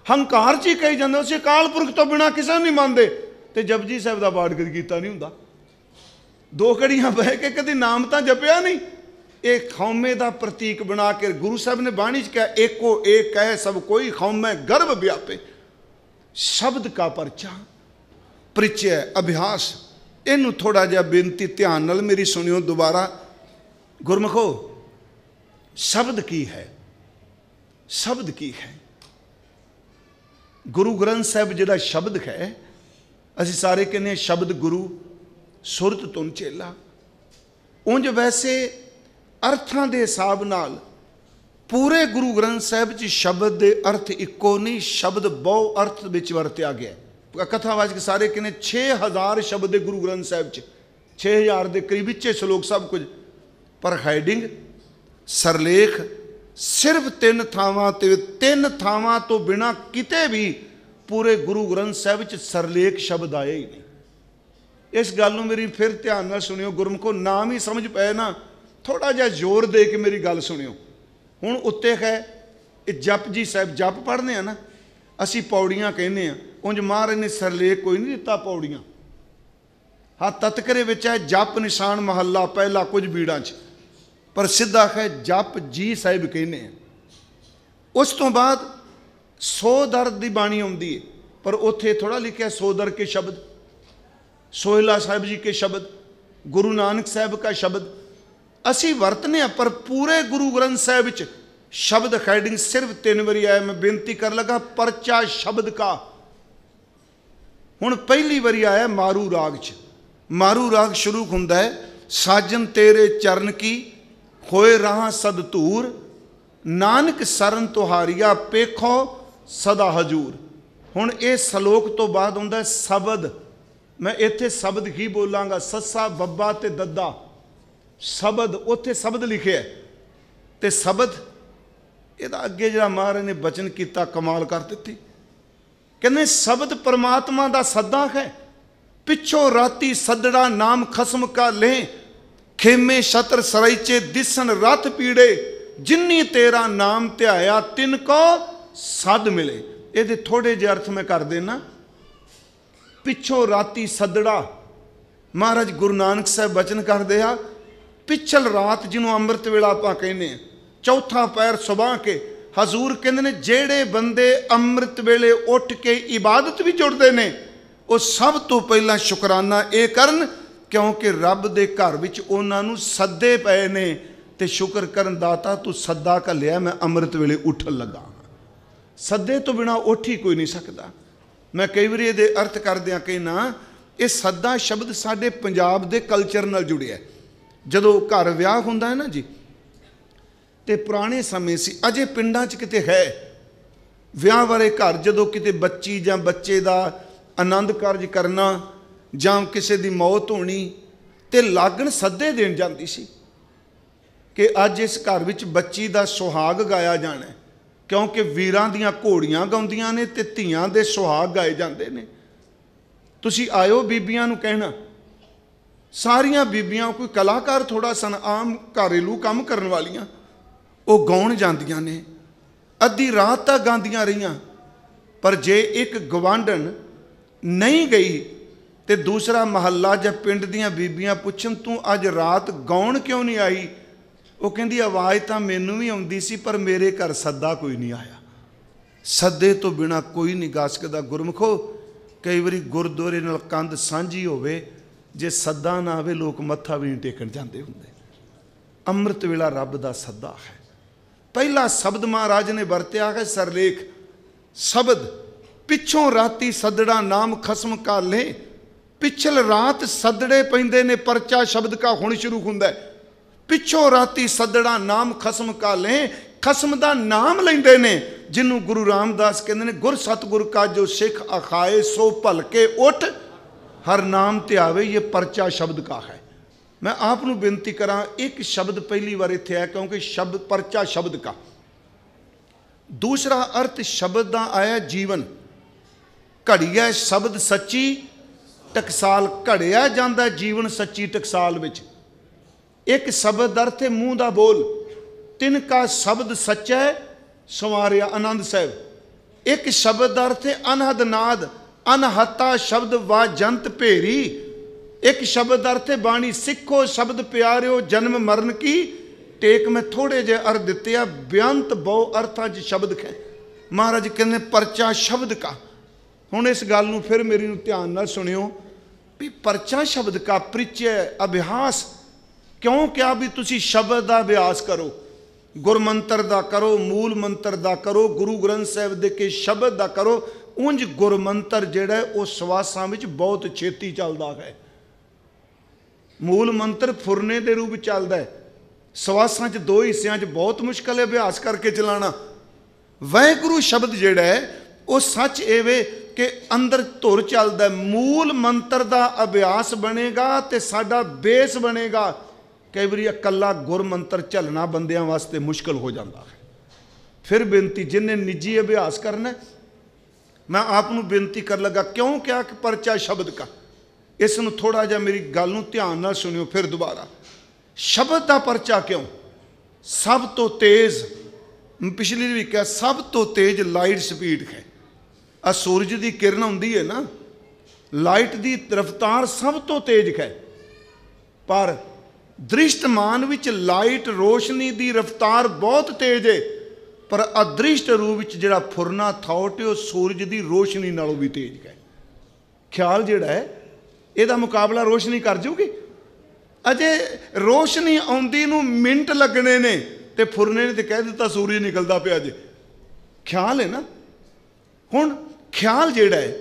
हंकार च कही जाते उस अकाल पुरख तो बिना किसी को नहीं मानते। तो जपजी साहब का पाठ कभी किया नहीं होंदा, 2 घड़ियां बह के कभी नाम तो जपिया नहीं। एक खौमे का प्रतीक बना के गुरु साहब ने बाणी च कहा, एको एक कहे सब कोई, खौमे गर्भ व्यापे। शब्द का परचा, परिचय, अभ्यास। इनू थोड़ा जिहा बेनती ध्यान नाल मेरी सुनियो दोबारा। गुरमुखो, शब्द की है? शब्द की है? गुरु ग्रंथ साहब जिहड़ा शब्द है, असीं सारे कहने शब्द गुरु सुरत तुन चेला। उंज वैसे अर्थां दे हिसाब नाल पूरे गुरु ग्रंथ साहब च शब्द दे अर्थ इक्को नहीं, शब्द बहु अर्थ विच वरत्या गया। कथावाचक सारे कहने 6000 शब्द है गुरु ग्रंथ साहब च, 6000 के करीब विचे श्लोक सब कुछ। पर हैडिंग सरलेख सिर्फ 3 थावां ते 3 थावां तो बिना किते भी पूरे गुरु ग्रंथ साहब च सरलेख शब्द आए ही नहीं। इस गल नूं मेरी फिर ध्यान नाल सुनियो गुरमुखो, नाम ही समझ पाए ना, थोड़ा जिहा जोर दे के मेरी गल सुनियो। हुण उत्ते है जप जी साहब जप पढ़ने हैं ना, असी पौड़ियां कहने हैं, उंज महाराज ने सरलेख कोई नहीं दिता पौड़ियां। हाँ तत्करे विच है जप निशान महला पहला कुछ बीड़ां च, पर सीधा है जप जी साहिब कहने हैं। उस तो बाद 100 दर की बाणी आउंदी है, पर उत्थे थोड़ा लिखा 100 दर के शब्द, सोहेला साहिब जी के शब्द, गुरु नानक साहब का शब्द असी वरतने, पर पूरे गुरु ग्रंथ साहब विच शब्द हैडिंग सिर्फ 3 बारी आया। मैं बेनती कर लगा परचा शब्द का। हुण पहली बारी आया मारू राग च। मारू राग शुरू हुंदा है साजन तेरे चरण की होए राह सद धूर, नानक सरन तुहारिया पेखो सदा हजूर। हुण ये सलोक तो बाद हुंदा शब्द। मैं इत्थे शब्द ही बोलांगा, सस्सा बब्बा ते दद्दा शब्द, उत्थे शब्द लिखे है ते शब्द ਇਹਦਾ ਅੱਗੇ ਜਿਹੜਾ ਮਹਾਰਾਜ ਨੇ ਬਚਨ ਕੀਤਾ ਕਮਾਲ ਕਰ ਦਿੱਤੀ। ਕਹਿੰਦੇ ਸ਼ਬਦ ਪਰਮਾਤਮਾ ਦਾ ਸੱਦਾ ਹੈ, ਪਿੱਛੋਂ ਰਾਤੀ ਸੱਦੜਾ ਨਾਮ ਖਸਮ ਕਾ ਲੈ, ਖੇਮੇ ਛਤਰ ਸਰੈਚੇ ਦਿਸਨ ਰਥ ਪੀੜੇ, ਜਿੰਨੀ ਤੇਰਾ ਨਾਮ ਧਿਆਇਆ ਤਿਨ ਕੋ ਸਦ ਮਿਲੇ। ਇਹਦੇ ਥੋੜੇ ਜਿਹੇ ਅਰਥ ਮੈਂ ਕਰ ਦੇਣਾ। ਪਿੱਛੋਂ ਰਾਤੀ ਸੱਦੜਾ, ਮਹਾਰਾਜ ਗੁਰੂ ਨਾਨਕ ਸਾਹਿਬ ਬਚਨ ਕਰਦੇ ਆ, ਪਿਛਲ ਰਾਤ ਜਿਹਨੂੰ ਅੰਮ੍ਰਿਤ ਵੇਲਾ ਆਪਾਂ ਕਹਿੰਦੇ ਆ, चौथा पैर सुबह के हजूर कहते ने जेड़े बंदे अमृत वेले उठ के इबादत भी जुड़ते हैं वो सब तो पहला शुकराना ये करन, क्योंकि रब दे घर विच उन्हां नूं सद्दे पए ने ते शुक्र करन दाता तू सद्दा घल्लिया, मैं अमृत वेले उठन लगा। सद्दे तो बिना उठ ही कोई नहीं सकता। मैं कई बार ये अर्थ करदियां कहना ये सद्दा शब्द साडे पंजाब दे कल्चर नाल जुड़िया। जदों घर विआह हुंदा है ना जी, तो पुराने समय सी, अजे पिंडां च किते है विआह वाले घर जदों किते बच्ची जां बच्चे दा आनंद कारज करना जां किसी दी मौत होनी ते लागण सद्दे देण जांदी सी कि अज इस घर विच बच्ची दा सुहाग गाया जाना है, क्योंकि वीरां दीयां घोड़ियां गाउंदियां ने ते धीआं दे सुहाग गाए जांदे ने। तुसीं आयो बीबियां नूं कहना, सारियां बीबियां कोई कलाकार थोड़ा सन, आम घरेलू काम करन वालियां वो गाउण जांदियां ने, अद्धी रात तक गांदियां रहियां। पर जे एक गवांढण नहीं गई तो दूसरा महल्ला या पिंड दियां बीबियां पुछन तू अज रात गाउण क्यों नहीं आई, वो कहंदी आवाज़ तो मैनू भी आउंदी सी पर मेरे घर सद्दा कोई नहीं आया। सद्दे तो बिना कोई नहीं गा सकदा। गुरमुखो कई बारी गुरद्वारे नाल कंध सांझी होवे, जे सद्दा ना आवे लोग मत्था भी नहीं टेकण जांदे हुंदे। अमृत वेला रब दा सद्दा है। पहला शब्द महाराज ने वरत्या है सरलेख शब्द, पिछों राती सदड़ा नाम खसम का ले, पिछल रात सदड़े पैंदे ने परचा शब्द का हुण शुरू हुंदा है। पिछों राती सदड़ा नाम खसम का ले, खसम दा नाम लैंदे ने, जिन्हों गुरु रामदास कहते ने गुर सतगुर का जो सिख अखाए सो भलके उठ, हर नाम ते आवे, ये परचा शब्द का है। मैं आपनू बेनती करा, एक शब्द पहली बार इत्थे है क्योंकि शब्द परचा शब्द का। दूसरा अर्थ शब्द का आया जीवन। घड़िया शब्द सच्ची टकसाल, घड़िया जांदा जीवन सच्ची टकसाल विच। एक शब्द अर्थ है मूँह दा बोल, तिनका शब्द सच्चा है संवारिया आनंद साहब। एक शब्द अर्थ है अनहद नाद, अनहता शब्द वा जंत भेरी। एक शब्द अर्थ है बाणी सिखो शब्द प्यारिओ जन्म मरण की टेक। में थोड़े जे अर्थ दिते आ, बेअंत बहु अर्थां च शब्द है। महाराज कहते परचा शब्द का। हुण इस गल नूं फिर मेरी नूं ध्यान नाल सुनियो भी परचा शब्द का परिचय अभ्यास क्यों क्या भी तुसी शब्द का अभ्यास करो, गुरमंत्र दा करो, मूल मंत्र दा करो, गुरु ग्रंथ साहिब दे के शब्द दा करो। उंज गुरमंत्र जिहड़ा है वो सवासां विच बहुत छेती चलदा है। मूल मंत्र फुरने के रूप चलता है, सवासां च दो हिस्सों च बहुत मुश्किल है अभ्यास करके चलाना। वाहिगुरू शब्द जिहड़ा है वो सच एवे कि अंदर धुर चलता है। मूल मंत्र का अभ्यास बनेगा तो साडा बेस बनेगा। कई बार अकला गुर मंत्र झलना बंदियां वास्ते मुश्किल हो जाता है। फिर बेनती जिन्हें निजी अभ्यास करना, मैं आपनू बेनती कर लगा क्यों क्या कि परचा शब्द का। इसनूं थोड़ा जा मेरी गल नूं ध्यान नाल सुनियो फिर दोबारा। शब्द का परचा क्यों? सब तो तेज़, पिछली भी कहा सब तो तेज़ लाइट स्पीड है। आ सूरज की किरण आउंदी है ना, लाइट की रफ्तार सब तो तेज़ है, पर दृष्टमान विच लाइट रोशनी की रफ्तार बहुत तेज़ है, पर अदृष्ट रूप विच जिहड़ा फुरना थॉट है वो सूरज की रोशनी नालों भी तेज़ है। ख्याल जिहड़ा है ਇਹਦਾ मुकाबला रोशनी कर जूगी। ਅਜੇ ਰੋਸ਼ਨੀ ਆਉਂਦੀ ਨੂੰ ਮਿੰਟ ਲੱਗਣੇ ਨੇ ਤੇ ਫੁਰਨੇ ਨੇ ਤੇ ਕਹਿ ਦਿੱਤਾ ਸੂਰਜ ਨਿਕਲਦਾ ਪਿਆ ਜੇ। ਖਿਆਲ ਹੈ ਨਾ। ਹੁਣ ਖਿਆਲ ਜਿਹੜਾ ਹੈ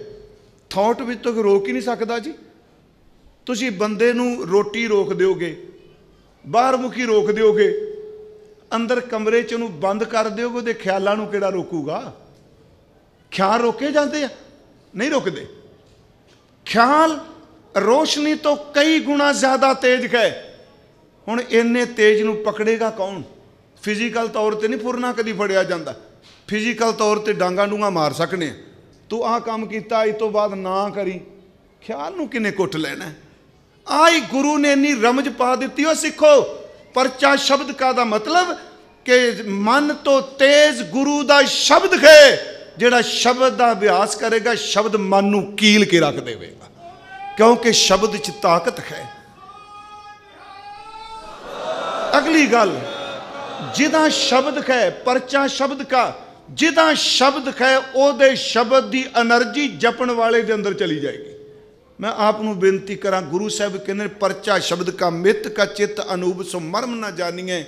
ਥਾਟ ਵਿੱਚ ਤੋਂ ਰੋਕ ਹੀ ਨਹੀਂ ਸਕਦਾ ਜੀ। ਤੁਸੀਂ ਬੰਦੇ ਨੂੰ ਰੋਟੀ ਰੋਕ ਦਿਓਗੇ, ਬਾਹਰ ਮੁਖੀ ਰੋਕ ਦਿਓਗੇ, ਅੰਦਰ ਕਮਰੇ 'ਚ ਉਹਨੂੰ ਬੰਦ ਕਰ ਦਿਓਗੇ, ਉਹਦੇ ਖਿਆਲਾਂ ਨੂੰ ਕਿਹੜਾ ਰੋਕੂਗਾ? ਖਿਆਲ ਰੋਕੇ ਜਾਂਦੇ ਆ? ਨਹੀਂ ਰੁਕਦੇ। ਖਿਆਲ ਰੋਸ਼ਨੀ ਤੋਂ ਕਈ ਗੁਣਾ ਜ਼ਿਆਦਾ ਤੇਜ਼ ਹੈ। ਹੁਣ ਇੰਨੇ ਤੇਜ਼ ਨੂੰ ਪਕੜੇਗਾ ਕੌਣ? ਫਿਜ਼ੀਕਲ ਤੌਰ ਤੇ ਨਹੀਂ ਫੁਰਨਾ ਕਦੀ ਫੜਿਆ ਜਾਂਦਾ। ਫਿਜ਼ੀਕਲ ਤੌਰ ਤੇ ਡਾਂਗਾ ਡੂੰਗਾ ਮਾਰ ਸਕਨੇ, ਤੂੰ ਆਹ ਕੰਮ ਕੀਤਾ ਇਸ ਤੋਂ ਬਾਅਦ ਨਾ ਕਰੀ। ਖਿਆਲ ਨੂੰ ਕਿਨੇ ਕੁੱਟ ਲੈਣਾ? ਆਈ ਗੁਰੂ ਨੇ ਇੰਨੀ ਰਮਜ ਪਾ ਦਿੱਤੀ। ਉਹ ਸਿੱਖੋ, ਪਰਚਾ ਸ਼ਬਦ ਕਾ ਦਾ ਮਤਲਬ ਕਿ ਮਨ ਤੋਂ ਤੇਜ਼ ਗੁਰੂ ਦਾ ਸ਼ਬਦ ਹੈ। ਜਿਹੜਾ ਸ਼ਬਦ ਦਾ ਅਭਿਆਸ ਕਰੇਗਾ, ਸ਼ਬਦ ਮਨ ਨੂੰ ਕੀਲ ਕੇ ਰੱਖ ਦੇਵੇਗਾ, ਕਿਉਂਕਿ ਸ਼ਬਦ 'ਚ ਤਾਕਤ ਹੈ। ਅਗਲੀ ਗੱਲ, ਜਿਹਦਾ ਸ਼ਬਦ ਹੈ, ਪਰਚਾ ਸ਼ਬਦ ਕਾ, ਜਿਹਦਾ ਸ਼ਬਦ ਹੈ ਉਹਦੇ ਸ਼ਬਦ ਦੀ એનર્ਜੀ ਜਪਣ ਵਾਲੇ ਦੇ ਅੰਦਰ ਚਲੀ ਜਾਏਗੀ। ਮੈਂ ਆਪ ਨੂੰ ਬੇਨਤੀ ਕਰਾਂ, ਗੁਰੂ ਸਾਹਿਬ ਕਹਿੰਦੇ ਪਰਚਾ ਸ਼ਬਦ ਕਾ ਮਿੱਤ ਕਾ ਚਿੱਤ ਅਨੂਪ ਸੋ ਮਰਮ ਨਾ ਜਾਣੀਏ,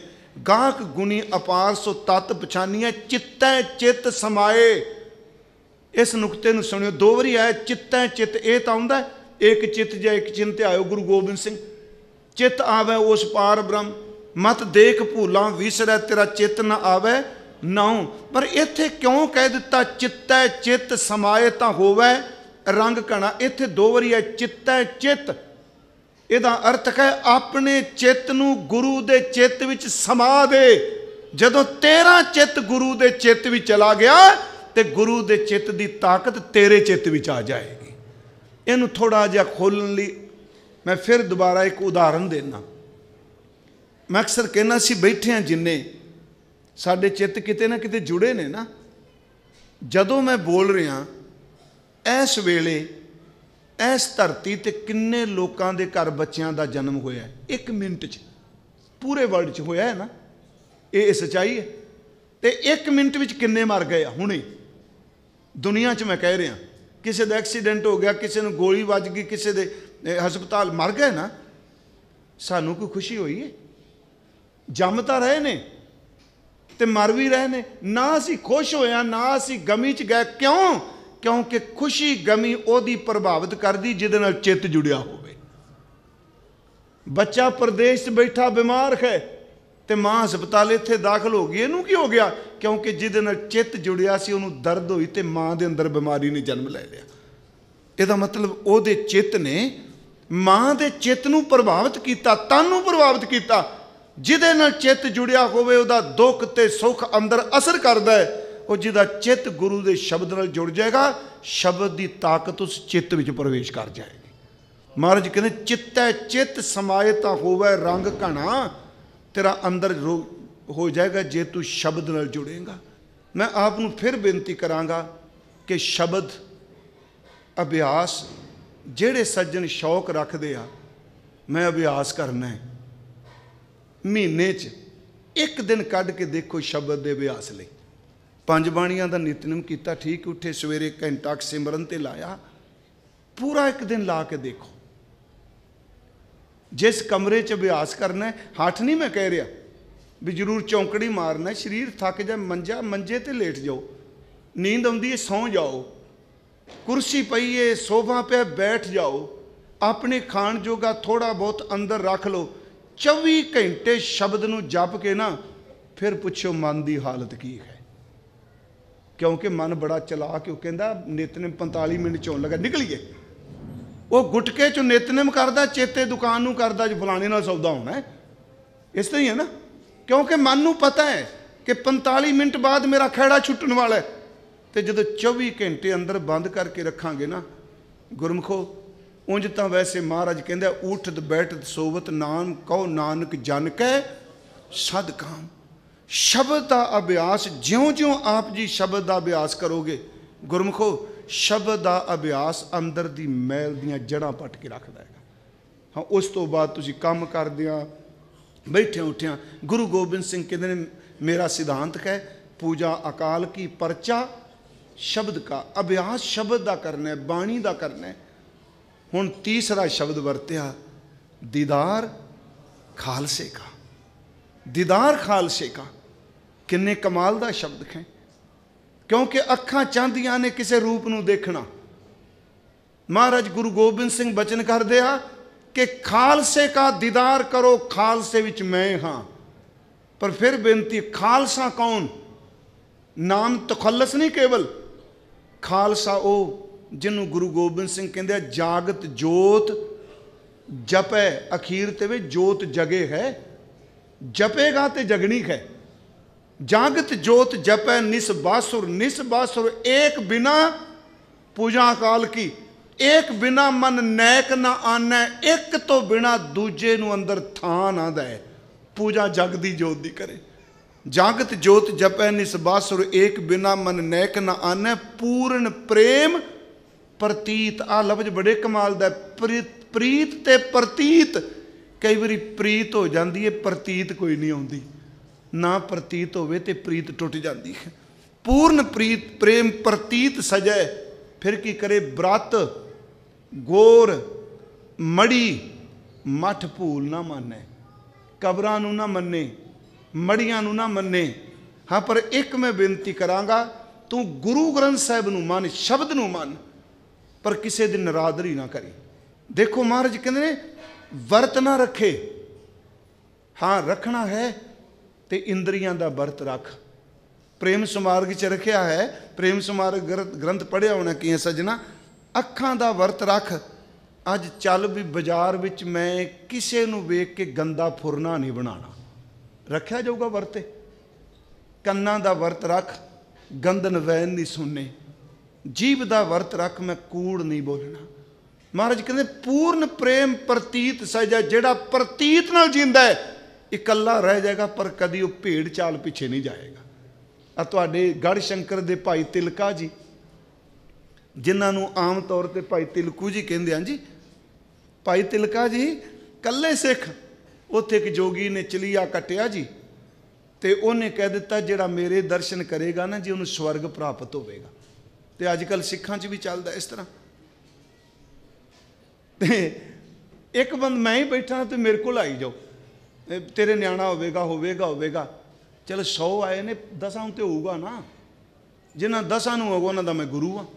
ਗਾਹਕ ਗੁਣੀ ਅਪਾਰ ਸੋ ਤਤ ਪਛਾਨੀਏ, ਚਿੱਤੈ ਚਿੱਤ ਸਮਾਏ। ਇਸ ਨੁਕਤੇ ਨੂੰ ਸੁਣਿਓ, ਦੋ ਵਾਰੀ ਆਇਆ ਚਿੱਤੈ ਚਿੱਤ। ਇਹ ਤਾਂ ਆਉਂਦਾ ਇੱਕ ਚਿੱਤ ਜਾਂ ਇੱਕ ਚਿੰਤ ਆਇਓ ਗੁਰੂ ਗੋਬਿੰਦ ਸਿੰਘ। ਚਿੱਤ ਆਵੇ ਉਸ ਪਾਰ ਬ੍ਰਹਮ, ਮਤ ਦੇਖ ਭੂਲਾਂ ਵਿਸਰੈ ਤੇਰਾ ਚਿੱਤ ਨਾ ਆਵੇ ਨਾਉ। ਪਰ ਇੱਥੇ ਕਿਉਂ ਕਹਿ ਦਿੱਤਾ ਚਿੱਤੈ ਚਿੱਤ ਸਮਾਏ ਤਾਂ ਹੋਵੇ ਰੰਗ ਘਣਾ? ਇੱਥੇ ਦੋ ਵਾਰੀ ਹੈ ਚਿੱਤੈ ਚਿੱਤ। ਇਹਦਾ ਅਰਥ ਹੈ ਆਪਣੇ ਚਿੱਤ ਨੂੰ ਗੁਰੂ ਦੇ ਚਿੱਤ ਵਿੱਚ ਸਮਾ ਦੇ। ਜਦੋਂ ਤੇਰਾ ਚਿੱਤ ਗੁਰੂ ਦੇ ਚਿੱਤ ਵਿੱਚ ਚਲਾ ਗਿਆ ਤੇ ਗੁਰੂ ਦੇ ਚਿੱਤ ਦੀ ਤਾਕਤ ਤੇਰੇ ਚਿੱਤ ਵਿੱਚ ਆ ਜਾਏਗੀ। ਇਹਨੂੰ ਥੋੜਾ ਜਿਹਾ ਖੋਲਣ ਲਈ ਮੈਂ ਫਿਰ ਦੁਬਾਰਾ ਇੱਕ ਉਦਾਹਰਨ ਦੇਣਾ। ਮੈਂ ਅਕਸਰ ਕਹਿੰਦਾ ਸੀ, ਬੈਠੇ ਹਾਂ ਜਿੰਨੇ, ਸਾਡੇ ਚਿੱਤ ਕਿਤੇ ਨਾ ਕਿਤੇ ਜੁੜੇ ਨੇ ਨਾ। ਜਦੋਂ ਮੈਂ ਬੋਲ ਰਿਹਾ ਇਸ ਵੇਲੇ ਇਸ ਧਰਤੀ ਤੇ ਕਿੰਨੇ ਲੋਕਾਂ ਦੇ ਘਰ ਬੱਚਿਆਂ ਦਾ ਜਨਮ ਹੋਇਆ? 1 ਮਿੰਟ 'ਚ ਪੂਰੇ ਵਰਲਡ 'ਚ ਹੋਇਆ ਹੈ ਨਾ। ਇਹ ਸੱਚਾਈ ਹੈ। ਤੇ 1 ਮਿੰਟ ਵਿੱਚ ਕਿੰਨੇ ਮਰ ਗਏ ਆ ਹੁਣੇ ਦੁਨੀਆ 'ਚ? ਮੈਂ ਕਹਿ ਰਿਹਾ, ਕਿਸੇ ਦਾ ਐਕਸੀਡੈਂਟ ਹੋ ਗਿਆ, ਕਿਸੇ ਨੂੰ ਗੋਲੀ ਵੱਜ ਗਈ, ਕਿਸੇ ਦੇ ਹਸਪਤਾਲ ਮਰ ਗਏ ਨਾ। ਸਾਨੂੰ ਕੋਈ ਖੁਸ਼ੀ ਹੋਈ ਹੈ? ਜੰਮ ਤਾਂ ਰਹੇ ਨੇ ਤੇ ਮਰ ਵੀ ਰਹੇ ਨੇ। ਨਾ ਅਸੀਂ ਖੁਸ਼ ਹੋਇਆ, ਨਾ ਅਸੀਂ ਗਮੀ 'ਚ ਗਏ। ਕਿਉਂ? ਕਿਉਂਕਿ ਖੁਸ਼ੀ ਗਮੀ ਉਹਦੀ ਪ੍ਰਭਾਵਿਤ ਕਰਦੀ ਜਿਹਦੇ ਨਾਲ ਚਿੱਤ ਜੁੜਿਆ ਹੋਵੇ। ਬੱਚਾ ਪ੍ਰਦੇਸ਼ 'ਚ ਬੈਠਾ ਬਿਮਾਰ ਹੈ ਤੇ ਮਾਂ ਹਸਪਤਾਲ ਇੱਥੇ ਦਾਖਲ ਹੋ ਗਈ, ਇਹਨੂੰ ਕੀ ਹੋ ਗਿਆ? ਕਿਉਂਕਿ ਜਿਹਦੇ ਨਾਲ ਚਿੱਤ ਜੁੜਿਆ ਸੀ ਉਹਨੂੰ ਦਰਦ ਹੋਈ ਤੇ ਮਾਂ ਦੇ ਅੰਦਰ ਬਿਮਾਰੀ ਨੇ ਜਨਮ ਲੈ ਲਿਆ। ਇਹਦਾ ਮਤਲਬ ਉਹਦੇ ਚਿੱਤ ਨੇ ਮਾਂ ਦੇ ਚਿੱਤ ਨੂੰ ਪ੍ਰਭਾਵਿਤ ਕੀਤਾ, ਤਨ ਨੂੰ ਪ੍ਰਭਾਵਿਤ ਕੀਤਾ। ਜਿਹਦੇ ਨਾਲ ਚਿੱਤ ਜੁੜਿਆ ਹੋਵੇ ਉਹਦਾ ਦੁੱਖ ਤੇ ਸੁੱਖ ਅੰਦਰ ਅਸਰ ਕਰਦਾ ਹੈ। ਉਹ ਜਿਹਦਾ ਚਿੱਤ ਗੁਰੂ ਦੇ ਸ਼ਬਦ ਨਾਲ ਜੁੜ ਜਾਏਗਾ, ਸ਼ਬਦ ਦੀ ਤਾਕਤ ਉਸ ਚਿੱਤ ਵਿੱਚ ਪ੍ਰਵੇਸ਼ ਕਰ ਜਾਏਗੀ। ਮਹਾਰਾਜ ਕਹਿੰਦੇ ਚਿੱਤੈ ਚਿੱਤ ਸਮਾਏ ਤਾਂ ਹੋਵੇ ਰੰਗ ਘਣਾ। ਤੇਰਾ ਅੰਦਰ ਹੋ ਜਾਏਗਾ ਜੇ ਤੂੰ ਸ਼ਬਦ ਨਾਲ ਜੁੜੇਗਾ। ਮੈਂ ਆਪ ਨੂੰ ਫਿਰ ਬੇਨਤੀ ਕਰਾਂਗਾ ਕਿ ਸ਼ਬਦ ਅਭਿਆਸ, ਜਿਹੜੇ ਸੱਜਣ ਸ਼ੌਕ ਰੱਖਦੇ ਆ, ਮੈਂ ਅਭਿਆਸ ਕਰਨਾ ਹੈ, ਮਹੀਨੇ 'ਚ 1 ਦਿਨ ਕੱਢ ਕੇ ਦੇਖੋ ਸ਼ਬਦ ਦੇ ਅਭਿਆਸ ਲਈ। 5 ਬਾਣੀਆਂ ਦਾ ਨਿਤਨੇਮ ਕੀਤਾ, ਠੀਕ, ਉੱਠੇ ਸਵੇਰੇ ਘੰਟਾ ਸਿਮਰਨ ਤੇ ਲਾਇਆ, ਪੂਰਾ 1 ਦਿਨ ਲਾ ਕੇ ਦੇਖੋ। ਜਿਸ ਕਮਰੇ 'ਚ ਅਭਿਆਸ ਕਰਨਾ ਹੈ, ਹੱਠ ਨਹੀਂ ਮੈਂ ਕਹਿ ਰਿਹਾ ਵੀ ਜ਼ਰੂਰ ਚੌਂਕੜੀ ਮਾਰਨਾ, ਸਰੀਰ ਥੱਕ ਜਾ, ਮੰਜੇ ਤੇ ਲੇਟ ਜਾਓ, ਨੀਂਦ ਆਉਂਦੀ ਹੈ ਸੌਂ ਜਾਓ, ਕੁਰਸੀ ਪਈ ਹੈ ਸੋਫਾ ਪਿਆ ਬੈਠ ਜਾਓ, ਆਪਣੇ ਖਾਣ ਜੋਗਾ ਥੋੜਾ ਬਹੁਤ ਅੰਦਰ ਰੱਖ ਲਓ। 24 ਘੰਟੇ ਸ਼ਬਦ ਨੂੰ ਜਪ ਕੇ ਨਾ ਫਿਰ ਪੁੱਛੋ ਮਨ ਦੀ ਹਾਲਤ ਕੀ ਹੈ। ਕਿਉਂਕਿ ਮਨ ਬੜਾ ਚਲਾਕ, ਉਹ ਕਹਿੰਦਾ ਨਿਤਨੇਮ 45 ਮਿੰਟ 'ਚ ਹੋਣ ਲੱਗਾ, ਨਿਕਲੀਏ। ਉਹ ਗੁਟਕੇ 'ਚੋਂ ਨਿਤਨੇਮ ਕਰਦਾ, ਚੇਤੇ ਦੁਕਾਨ ਨੂੰ ਕਰਦਾ ਜੋ ਫਲਾਣੇ ਨਾਲ ਸੌਦਾ ਹੋਣਾ ਹੈ। ਇਸ ਤਰ੍ਹਾਂ ਹੀ ਹੈ ਨਾ। ਕਿਉਂਕਿ ਮਨ ਨੂੰ ਪਤਾ ਹੈ ਕਿ 45 ਮਿੰਟ ਬਾਅਦ ਮੇਰਾ ਖਹਿੜਾ ਛੁੱਟਣ ਵਾਲਾ ਹੈ। ਤੇ ਜਦੋਂ 24 ਘੰਟੇ ਅੰਦਰ ਬੰਦ ਕਰਕੇ ਰੱਖਾਂਗੇ ਨਾ ਗੁਰਮਖੋ, ਉਂਝ ਤਾਂ ਵੈਸੇ ਮਹਾਰਾਜ ਕਹਿੰਦਾ ਉਠਤ ਬੈਠਤ ਸੋਵਤ ਨਾਮ ਕਹੋ ਨਾਨਕ ਜਨ ਕੈ ਸਦ ਕਾਮ। ਸ਼ਬਦ ਦਾ ਅਭਿਆਸ, ਜਿਉਂ-ਜਿਉਂ ਆਪ ਜੀ ਸ਼ਬਦ ਦਾ ਅਭਿਆਸ ਕਰੋਗੇ ਗੁਰਮਖੋ, ਸ਼ਬਦ ਦਾ ਅਭਿਆਸ ਅੰਦਰ ਦੀ ਮੈਲ ਦੀਆਂ ਜੜ੍ਹਾਂ ਪੱਟ ਕੇ ਰੱਖਦਾ ਹੈਗਾ। ਹਾਂ, ਉਸ ਤੋਂ ਬਾਅਦ ਤੁਸੀਂ ਕੰਮ ਕਰਦਿਆਂ ਬੈਠਿਆਂ ਉੱਠਿਆਂ, ਗੁਰੂ ਗੋਬਿੰਦ ਸਿੰਘ ਕਹਿੰਦੇ ਨੇ ਮੇਰਾ ਸਿਧਾਂਤ ਹੈ ਪੂਜਾ ਅਕਾਲ ਕੀ, ਪਰਚਾ ਸ਼ਬਦ ਕਾ। ਅਭਿਆਸ ਸ਼ਬਦ ਦਾ ਕਰਨਾ ਹੈ, ਬਾਣੀ ਦਾ ਕਰਨਾ ਹੈ। ਹੁਣ ਤੀਸਰਾ ਸ਼ਬਦ ਵਰਤਿਆ ਦੀਦਾਰ खालसे का, दीदार खालसे का। किन्ने कमाल दा शब्द है, क्योंकि अखां चाहदियां ने किसी रूप नूं देखना। महाराज गुरु गोबिंद सिंह बचन करदे आ कि खालसे का दीदार करो, खालसे विच मैं हाँ। पर फिर बेनती, खालसा कौन? नाम तखल्लस नहीं केवल, खालसा ओ जिन्हों गुरु गोबिंद सिंह कहते जागत जोत जपै, अखीर ते वे जोत जगे है, जपेगा ते जगनी है। जागत जोत जपै निस बासुर, निस बासुर एक बिना पूजा काल की, एक बिना मन नैक ना आना, एक तो बिना दूजे नूं अंदर थां ना दे। पूजा जगदी जोत दी करे। जागत जोत जपै निस बासुर एक बिना मन नैक ना आना, पूर्ण प्रेम प्रतीत। आ लफ्ज बड़े कमाल दा, प्रीत ते प्रतीत। कई बारी प्रीत हो जाती है, प्रतीत कोई नहीं आती, ना प्रतीत होवे ते प्रीत टुट जाती है। पूर्ण प्रीत प्रेम प्रतीत सजै। फिर की करे? ब्रत गोर मड़ी मठ भूल ना माने, कबरां नूं ना मन्ने, मड़ियां नूं ना मन्ने। हाँ, पर एक मैं बेनती करांगा, तू गुरु ग्रंथ साहिब नूं मन, शब्द नूं मन, पर किसी दी नरादरी ना करी। देखो महाराज कहते ने वर्त ना रखे। हाँ, रखना है तो इंद्रियां दा वर्त रख। प्रेम समार्ग च रखिया है, प्रेम समार्ग ग्रंथ पढ़िया होना कि सजना, अखां दा वर्त रख। अज चल भी बाजार विच मैं किसे नूं वेख के गंदा फुरना नहीं बनाना, रखिया जाऊगा वर्ते। कन्नां दा वर्त रख, गंदन वैन नहीं सुनने। जीभ दा वर्त रख, मैं कूड़ नहीं बोलना। महाराज कहते पूर्ण प्रेम प्रतीत सजा। जेड़ा प्रतीत नाल जींदा है इकल्ला रह जाएगा, पर कदी वो भेड़ चाल पिछे नहीं जाएगा। आ तुहाडे गढ़ शंकर दे भाई तिलका जी, जिन्हां नूं आम तौर पर भाई तिलकू जी कहंदे हैं जी, भाई तिलका जी कल्ले सिख। उत्थे एक जोगी ने चलीया कटिया जी, ते उन्हें कह दिता जेड़ा मेरे दर्शन करेगा ना जी, उन्हें स्वर्ग प्राप्त होवेगा। ते अजकल सिखां च भी चलदा इस तरह। एक बंद मैं ही बैठा तो मेरे को आई जाओ, तेरे न्याणा होवेगा होवेगा होवेगा। चलो 100 आए ने, 10 तो होगा ना, जिन्हें 10 होगा उन्हों का मैं गुरु हाँ।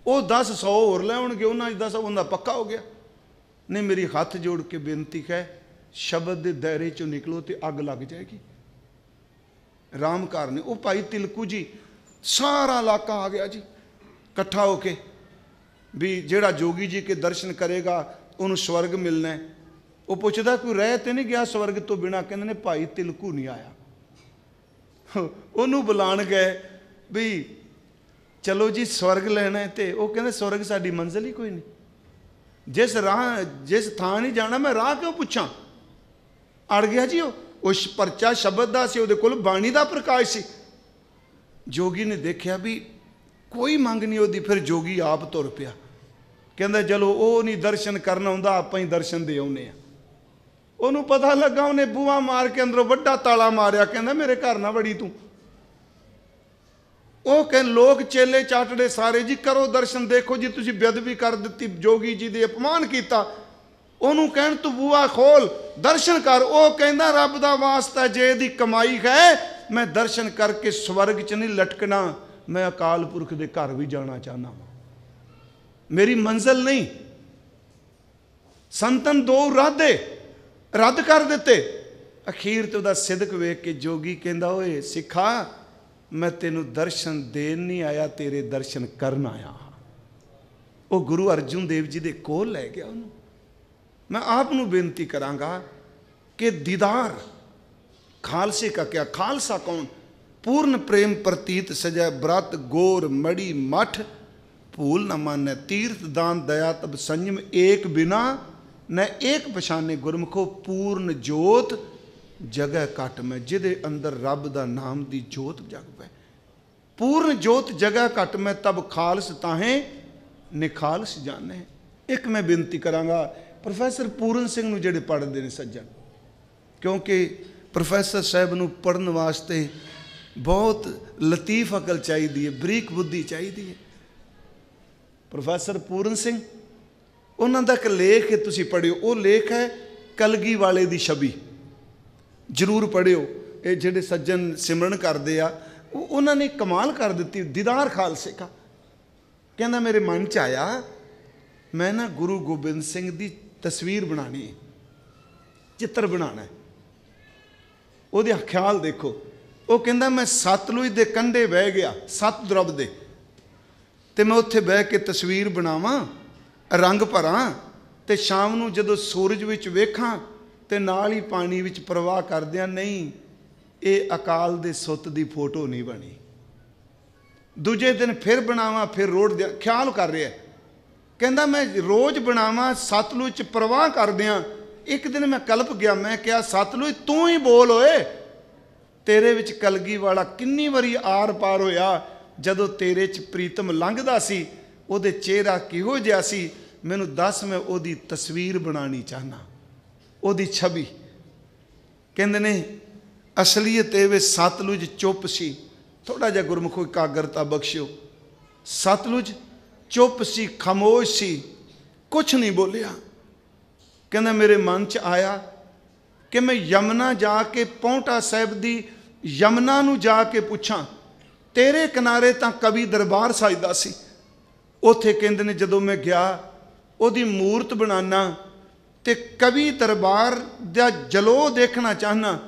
वो 10 100 होर लैणगे, उन्होंने 10 उनका पक्का हो गया। नहीं, मेरी हाथ जोड़ के बेनती है, शब्द के दायरे चो निकलो तो अग लग जाएगी। राम कार ने वो भाई तिलकू जी, सारा इलाका आ गया जी इकट्ठा होके, भी जेड़ा जोगी जी के दर्शन करेगा उन्होंने स्वर्ग मिलना है। वो पूछता कोई रह तो नहीं गया स्वर्ग तो बिना? कहते ने भाई तिलकू नहीं आया। उन्होंने बुलान गए भी चलो जी स्वर्ग लेना है, तो वो कहते स्वर्ग साडी मंजिल ही कोई नहीं। जिस राह जिस थां नहीं जाना मैं राह क्यों पूछा? अड़ गया जी वो। उस परचा शब्द का सी, उहदे कोल बाणी का प्रकाश सी। जोगी ने देखा भी कोई मंग नहीं होती, फिर जोगी आप तुर पिया। कहता चलो वो नहीं दर्शन करना आउंदा, आप ही दर्शन दे आउने आ। उन्होंने पता लगा, उन्हें बूहा मार के अंदरों वड्डा ताला मारिया। कहता मेरे घर ना वड़ी तू। वो कह लोग चेले चाटड़े सारे जी करो दर्शन, देखो जी तुसी बेअदबी कर दी, जोगी जी दे अपमान किया। उन्होंने कहन तू बूहा खोल दर्शन कर। वो कहता रब दा वास्ता जे दी कमाई है, मैं दर्शन करके स्वर्ग च नहीं लटकना, मैं अकाल पुरख दे घर भी जाना चाहना, मेरी मंजिल नहीं। संतन 2 इरादे रद्द कर दिते। अखीर तो उहदा सिदक वेख के जोगी कहंदा ओए सिखा, मैं तेनू दर्शन देन नहीं आया, तेरे दर्शन करन आया। वो गुरु अर्जुन देव जी दे कोल लै गया उन्होंने। मैं आपनू बेनती करांगा कि दीदार खालसे का क्या? खालसा कौन? पूर्ण प्रेम प्रतीत सजै, ब्रत गोर मड़ी मठ भूल न मानै, तीर्थ दान दया तब संयम, एक बिना न एक पछाने गुरमुखो, पूर्ण जोत जगह घट में, जिदे अंदर रब दा नाम दी जोत जग पै। पूर्ण जोत जगह घट में, तब खालस ताहें निखालस जाने। एक मैं बेनती करांगा प्रोफैसर पूरन सिंह नूं जिहड़े पढ़दे ने सज्जन, क्योंकि प्रोफैसर साहब नूं पढ़न वास्ते बहुत लतीफ अकल चाहिए है, बरीक बुद्धि चाहिए है। प्रोफैसर पूरन सिंह उन्हों का एक लेख तुसीं पढ़ियो, वो लेख है कलगी वाले दी छवि। ਜ਼ਰੂਰ ਪੜ੍ਹਿਓ। ਇਹ ਜਿਹੜੇ ਸੱਜਣ ਸਿਮਰਨ ਕਰਦੇ ਆ ਉਹਨਾਂ ਨੇ ਕਮਾਲ ਕਰ ਦਿੱਤੀ। ਦੀਦਾਰ ਖਾਲਸੇ ਕਾ ਕਹਿੰਦਾ ਮੇਰੇ ਮਨ 'ਚ ਆਇਆ ਮੈਂ ਨਾ ਗੁਰੂ ਗੋਬਿੰਦ ਸਿੰਘ ਦੀ ਤਸਵੀਰ ਬਣਾਉਣੀ ਹੈ, ਚਿੱਤਰ ਬਣਾਉਣਾ ਹੈ। ਉਹਦੇ ਖਿਆਲ ਦੇਖੋ। ਉਹ ਕਹਿੰਦਾ ਮੈਂ ਸਤਲੁਜ ਦੇ ਕੰਢੇ ਬਹਿ ਗਿਆ, ਸਤਦੁਰਬ ਦੇ, ਤੇ ਮੈਂ ਉੱਥੇ ਬਹਿ ਕੇ ਤਸਵੀਰ ਬਣਾਵਾਂ, ਰੰਗ ਭਰਾਂ, ਤੇ ਸ਼ਾਮ ਨੂੰ ਜਦੋਂ ਸੂਰਜ ਵਿੱਚ ਵੇਖਾਂ ਤੇ ਨਾਲ ਹੀ ਪਾਣੀ ਵਿੱਚ ਪ੍ਰਵਾਹ ਕਰਦਿਆਂ। ਨਹੀਂ, ਇਹ ਅਕਾਲ ਦੇ ਸੁੱਤ ਦੀ ਫੋਟੋ ਨਹੀਂ ਬਣੀ। ਦੂਜੇ ਦਿਨ ਫਿਰ ਬਣਾਵਾਂ, ਫਿਰ ਰੋੜ ਦਿਆਂ। ਖਿਆਲ ਕਰ ਰਿਹਾ, ਕਹਿੰਦਾ ਮੈਂ ਰੋਜ਼ ਬਣਾਵਾਂ, ਸਤਲੁਜ 'ਚ ਪ੍ਰਵਾਹ ਕਰਦਿਆਂ। ਇੱਕ ਦਿਨ ਮੈਂ ਕਲਪ ਗਿਆ, ਮੈਂ ਕਿਹਾ ਸਤਲੁਜ ਤੂੰ ਹੀ ਬੋਲ ਓਏ, ਤੇਰੇ ਵਿੱਚ ਕਲਗੀ ਵਾਲਾ ਕਿੰਨੀ ਵਾਰੀ ਆਰ ਪਾਰ ਹੋਇਆ। ਜਦੋਂ ਤੇਰੇ 'ਚ ਪ੍ਰੀਤਮ ਲੰਘਦਾ ਸੀ, ਉਹਦੇ ਚਿਹਰਾ ਕਿਹੋ ਜਿਹਾ ਸੀ, ਮੈਨੂੰ ਦੱਸ, ਮੈਂ ਉਹਦੀ ਤਸਵੀਰ ਬਣਾਉਣੀ ਚਾਹੁੰਦਾ, ਉਹਦੀ ਛਵੀ। ਕਹਿੰਦੇ ਨੇ ਅਸਲੀਅਤ ਇਹ ਵੇ ਸਤਲੁਜ ਚੁੱਪ ਸੀ। ਥੋੜਾ ਜਿਹਾ ਗੁਰਮੁਖੋ ਇਕਾਗਰਤਾ ਬਖਸ਼ਿਓ। ਸਤਲੁਜ ਚੁੱਪ ਸੀ, ਖਾਮੋਸ਼ ਸੀ, ਕੁਛ ਨਹੀਂ ਬੋਲਿਆ। ਕਹਿੰਦਾ ਮੇਰੇ ਮਨ 'ਚ ਆਇਆ ਕਿ ਮੈਂ ਯਮਨਾ ਜਾ ਕੇ ਪੌਂਟਾ ਸਾਹਿਬ ਦੀ ਯਮਨਾ ਨੂੰ ਜਾ ਕੇ ਪੁੱਛਾਂ, ਤੇਰੇ ਕਿਨਾਰੇ ਤਾਂ ਕਵੀ ਦਰਬਾਰ ਸਜਦਾ ਸੀ। ਉੱਥੇ ਕਹਿੰਦੇ ਨੇ ਜਦੋਂ ਮੈਂ ਗਿਆ, ਉਹਦੀ ਮੂਰਤ ਬਣਾਉਣਾ ਤੇ ਕਵੀ ਦਰਬਾਰ ਦਾ ਜਲੋ ਦੇਖਣਾ ਚਾਹੁੰਦਾ।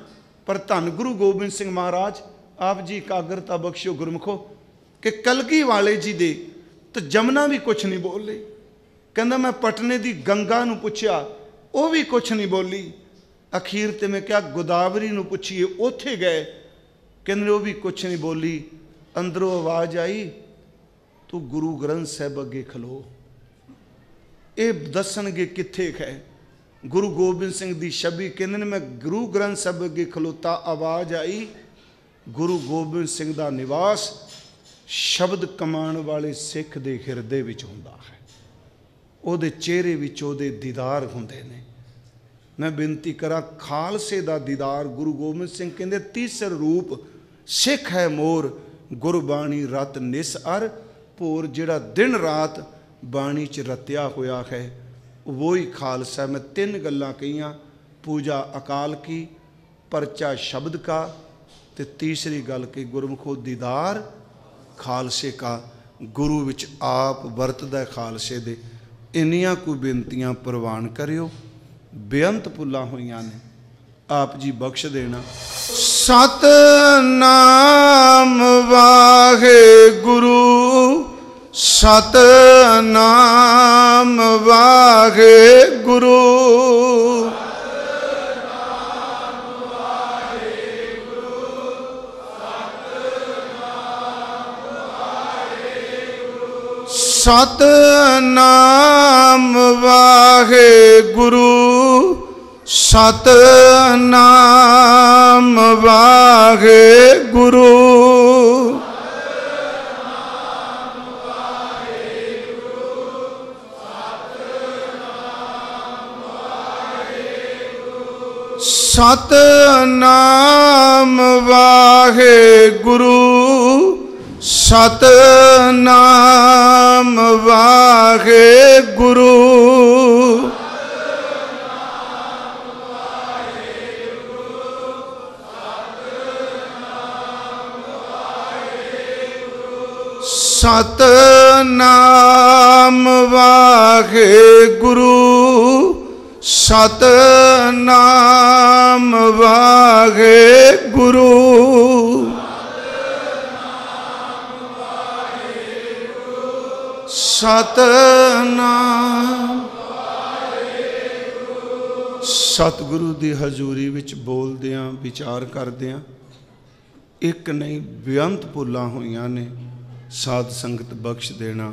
ਪਰ ਧੰਨ ਗੁਰੂ ਗੋਬਿੰਦ ਸਿੰਘ ਮਹਾਰਾਜ ਆਪ ਜੀ ਇਕਾਗਰਤਾ ਬਖਸ਼ਿਓ ਗੁਰਮੁਖੋ ਕਿ ਕਲਗੀ ਵਾਲੇ ਜੀ ਦੇ ਤਾਂ ਜਮਨਾ ਵੀ ਕੁਛ ਨਹੀਂ ਬੋਲੇ। ਕਹਿੰਦਾ ਮੈਂ ਪਟਨੇ ਦੀ ਗੰਗਾ ਨੂੰ ਪੁੱਛਿਆ, ਉਹ ਵੀ ਕੁਛ ਨਹੀਂ ਬੋਲੀ। ਅਖੀਰ ਤੇ ਮੈਂ ਕਿਹਾ ਗੋਦਾਵਰੀ ਨੂੰ ਪੁੱਛੀਏ, ਉੱਥੇ ਗਏ, ਕਹਿੰਦੇ ਉਹ ਵੀ ਕੁਛ ਨਹੀਂ ਬੋਲੀ। ਅੰਦਰੋਂ ਆਵਾਜ਼ ਆਈ, ਤੂੰ ਗੁਰੂ ਗ੍ਰੰਥ ਸਾਹਿਬ ਅੱਗੇ ਖਲੋ, ਇਹ ਦੱਸਣਗੇ ਕਿੱਥੇ ਹੈ। ਗੁਰੂ ਗੋਬਿੰਦ ਸਿੰਘ ਦੀ ਛਵੀ। ਕਹਿੰਦੇ ਨੇ ਮੈਂ ਗੁਰੂ ਗ੍ਰੰਥ ਸਾਹਿਬ ਅੱਗੇ ਖਲੋਤਾ, ਆਵਾਜ਼ ਆਈ, ਗੁਰੂ ਗੋਬਿੰਦ ਸਿੰਘ ਦਾ ਨਿਵਾਸ ਸ਼ਬਦ ਕਮਾਉਣ ਵਾਲੇ ਸਿੱਖ ਦੇ ਹਿਰਦੇ ਵਿੱਚ ਹੁੰਦਾ ਹੈ, ਉਹਦੇ ਚਿਹਰੇ ਵਿੱਚ ਉਹਦੇ ਦੀਦਾਰ ਹੁੰਦੇ ਨੇ। ਮੈਂ ਬੇਨਤੀ ਕਰਾਂ, ਖਾਲਸੇ ਦਾ ਦੀਦਾਰ ਗੁਰੂ ਗੋਬਿੰਦ ਸਿੰਘ ਕਹਿੰਦੇ ਤੀਸਰ ਰੂਪ ਸਿੱਖ ਹੈ ਮੋਰ, ਗੁਰਬਾਣੀ ਰਤ ਨਿਸ ਅਰ ਭੋਰ। ਜਿਹੜਾ ਦਿਨ ਰਾਤ ਬਾਣੀ 'ਚ ਰਤਿਆ ਹੋਇਆ ਹੈ वो ही खालसा। मैं तीन गल्लां कहियां, पूजा अकाल की, परचा शब्द का, ते तीसरी गल कही गुरमुखो दीदार खालसे का। गुरु विच आप वरतदा खालसे दे। इन्नियां कोई बेनतियां प्रवान करियो, बेअंत भुल्लां होईयां ने, आप जी बख्श देना। सतनाम वाहे गुरु, सतनाम वाहे गुरु, सतनाम वाहे गुरु, सतनाम वाहे गुरु, सतनाम वाहे गुरु, सतनाम वाहे गुरु, सतनाम वाहे गुरु, सतनाम वाहे गुरु, सतनाम। सतगुरु की हजूरी विच बोलदियां विचार करदियां एक नहीं बेअंत भुल्लां होईयां ने। साध संगत बख्श देना।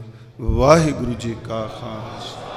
वाहिगुरु जी का खालसा।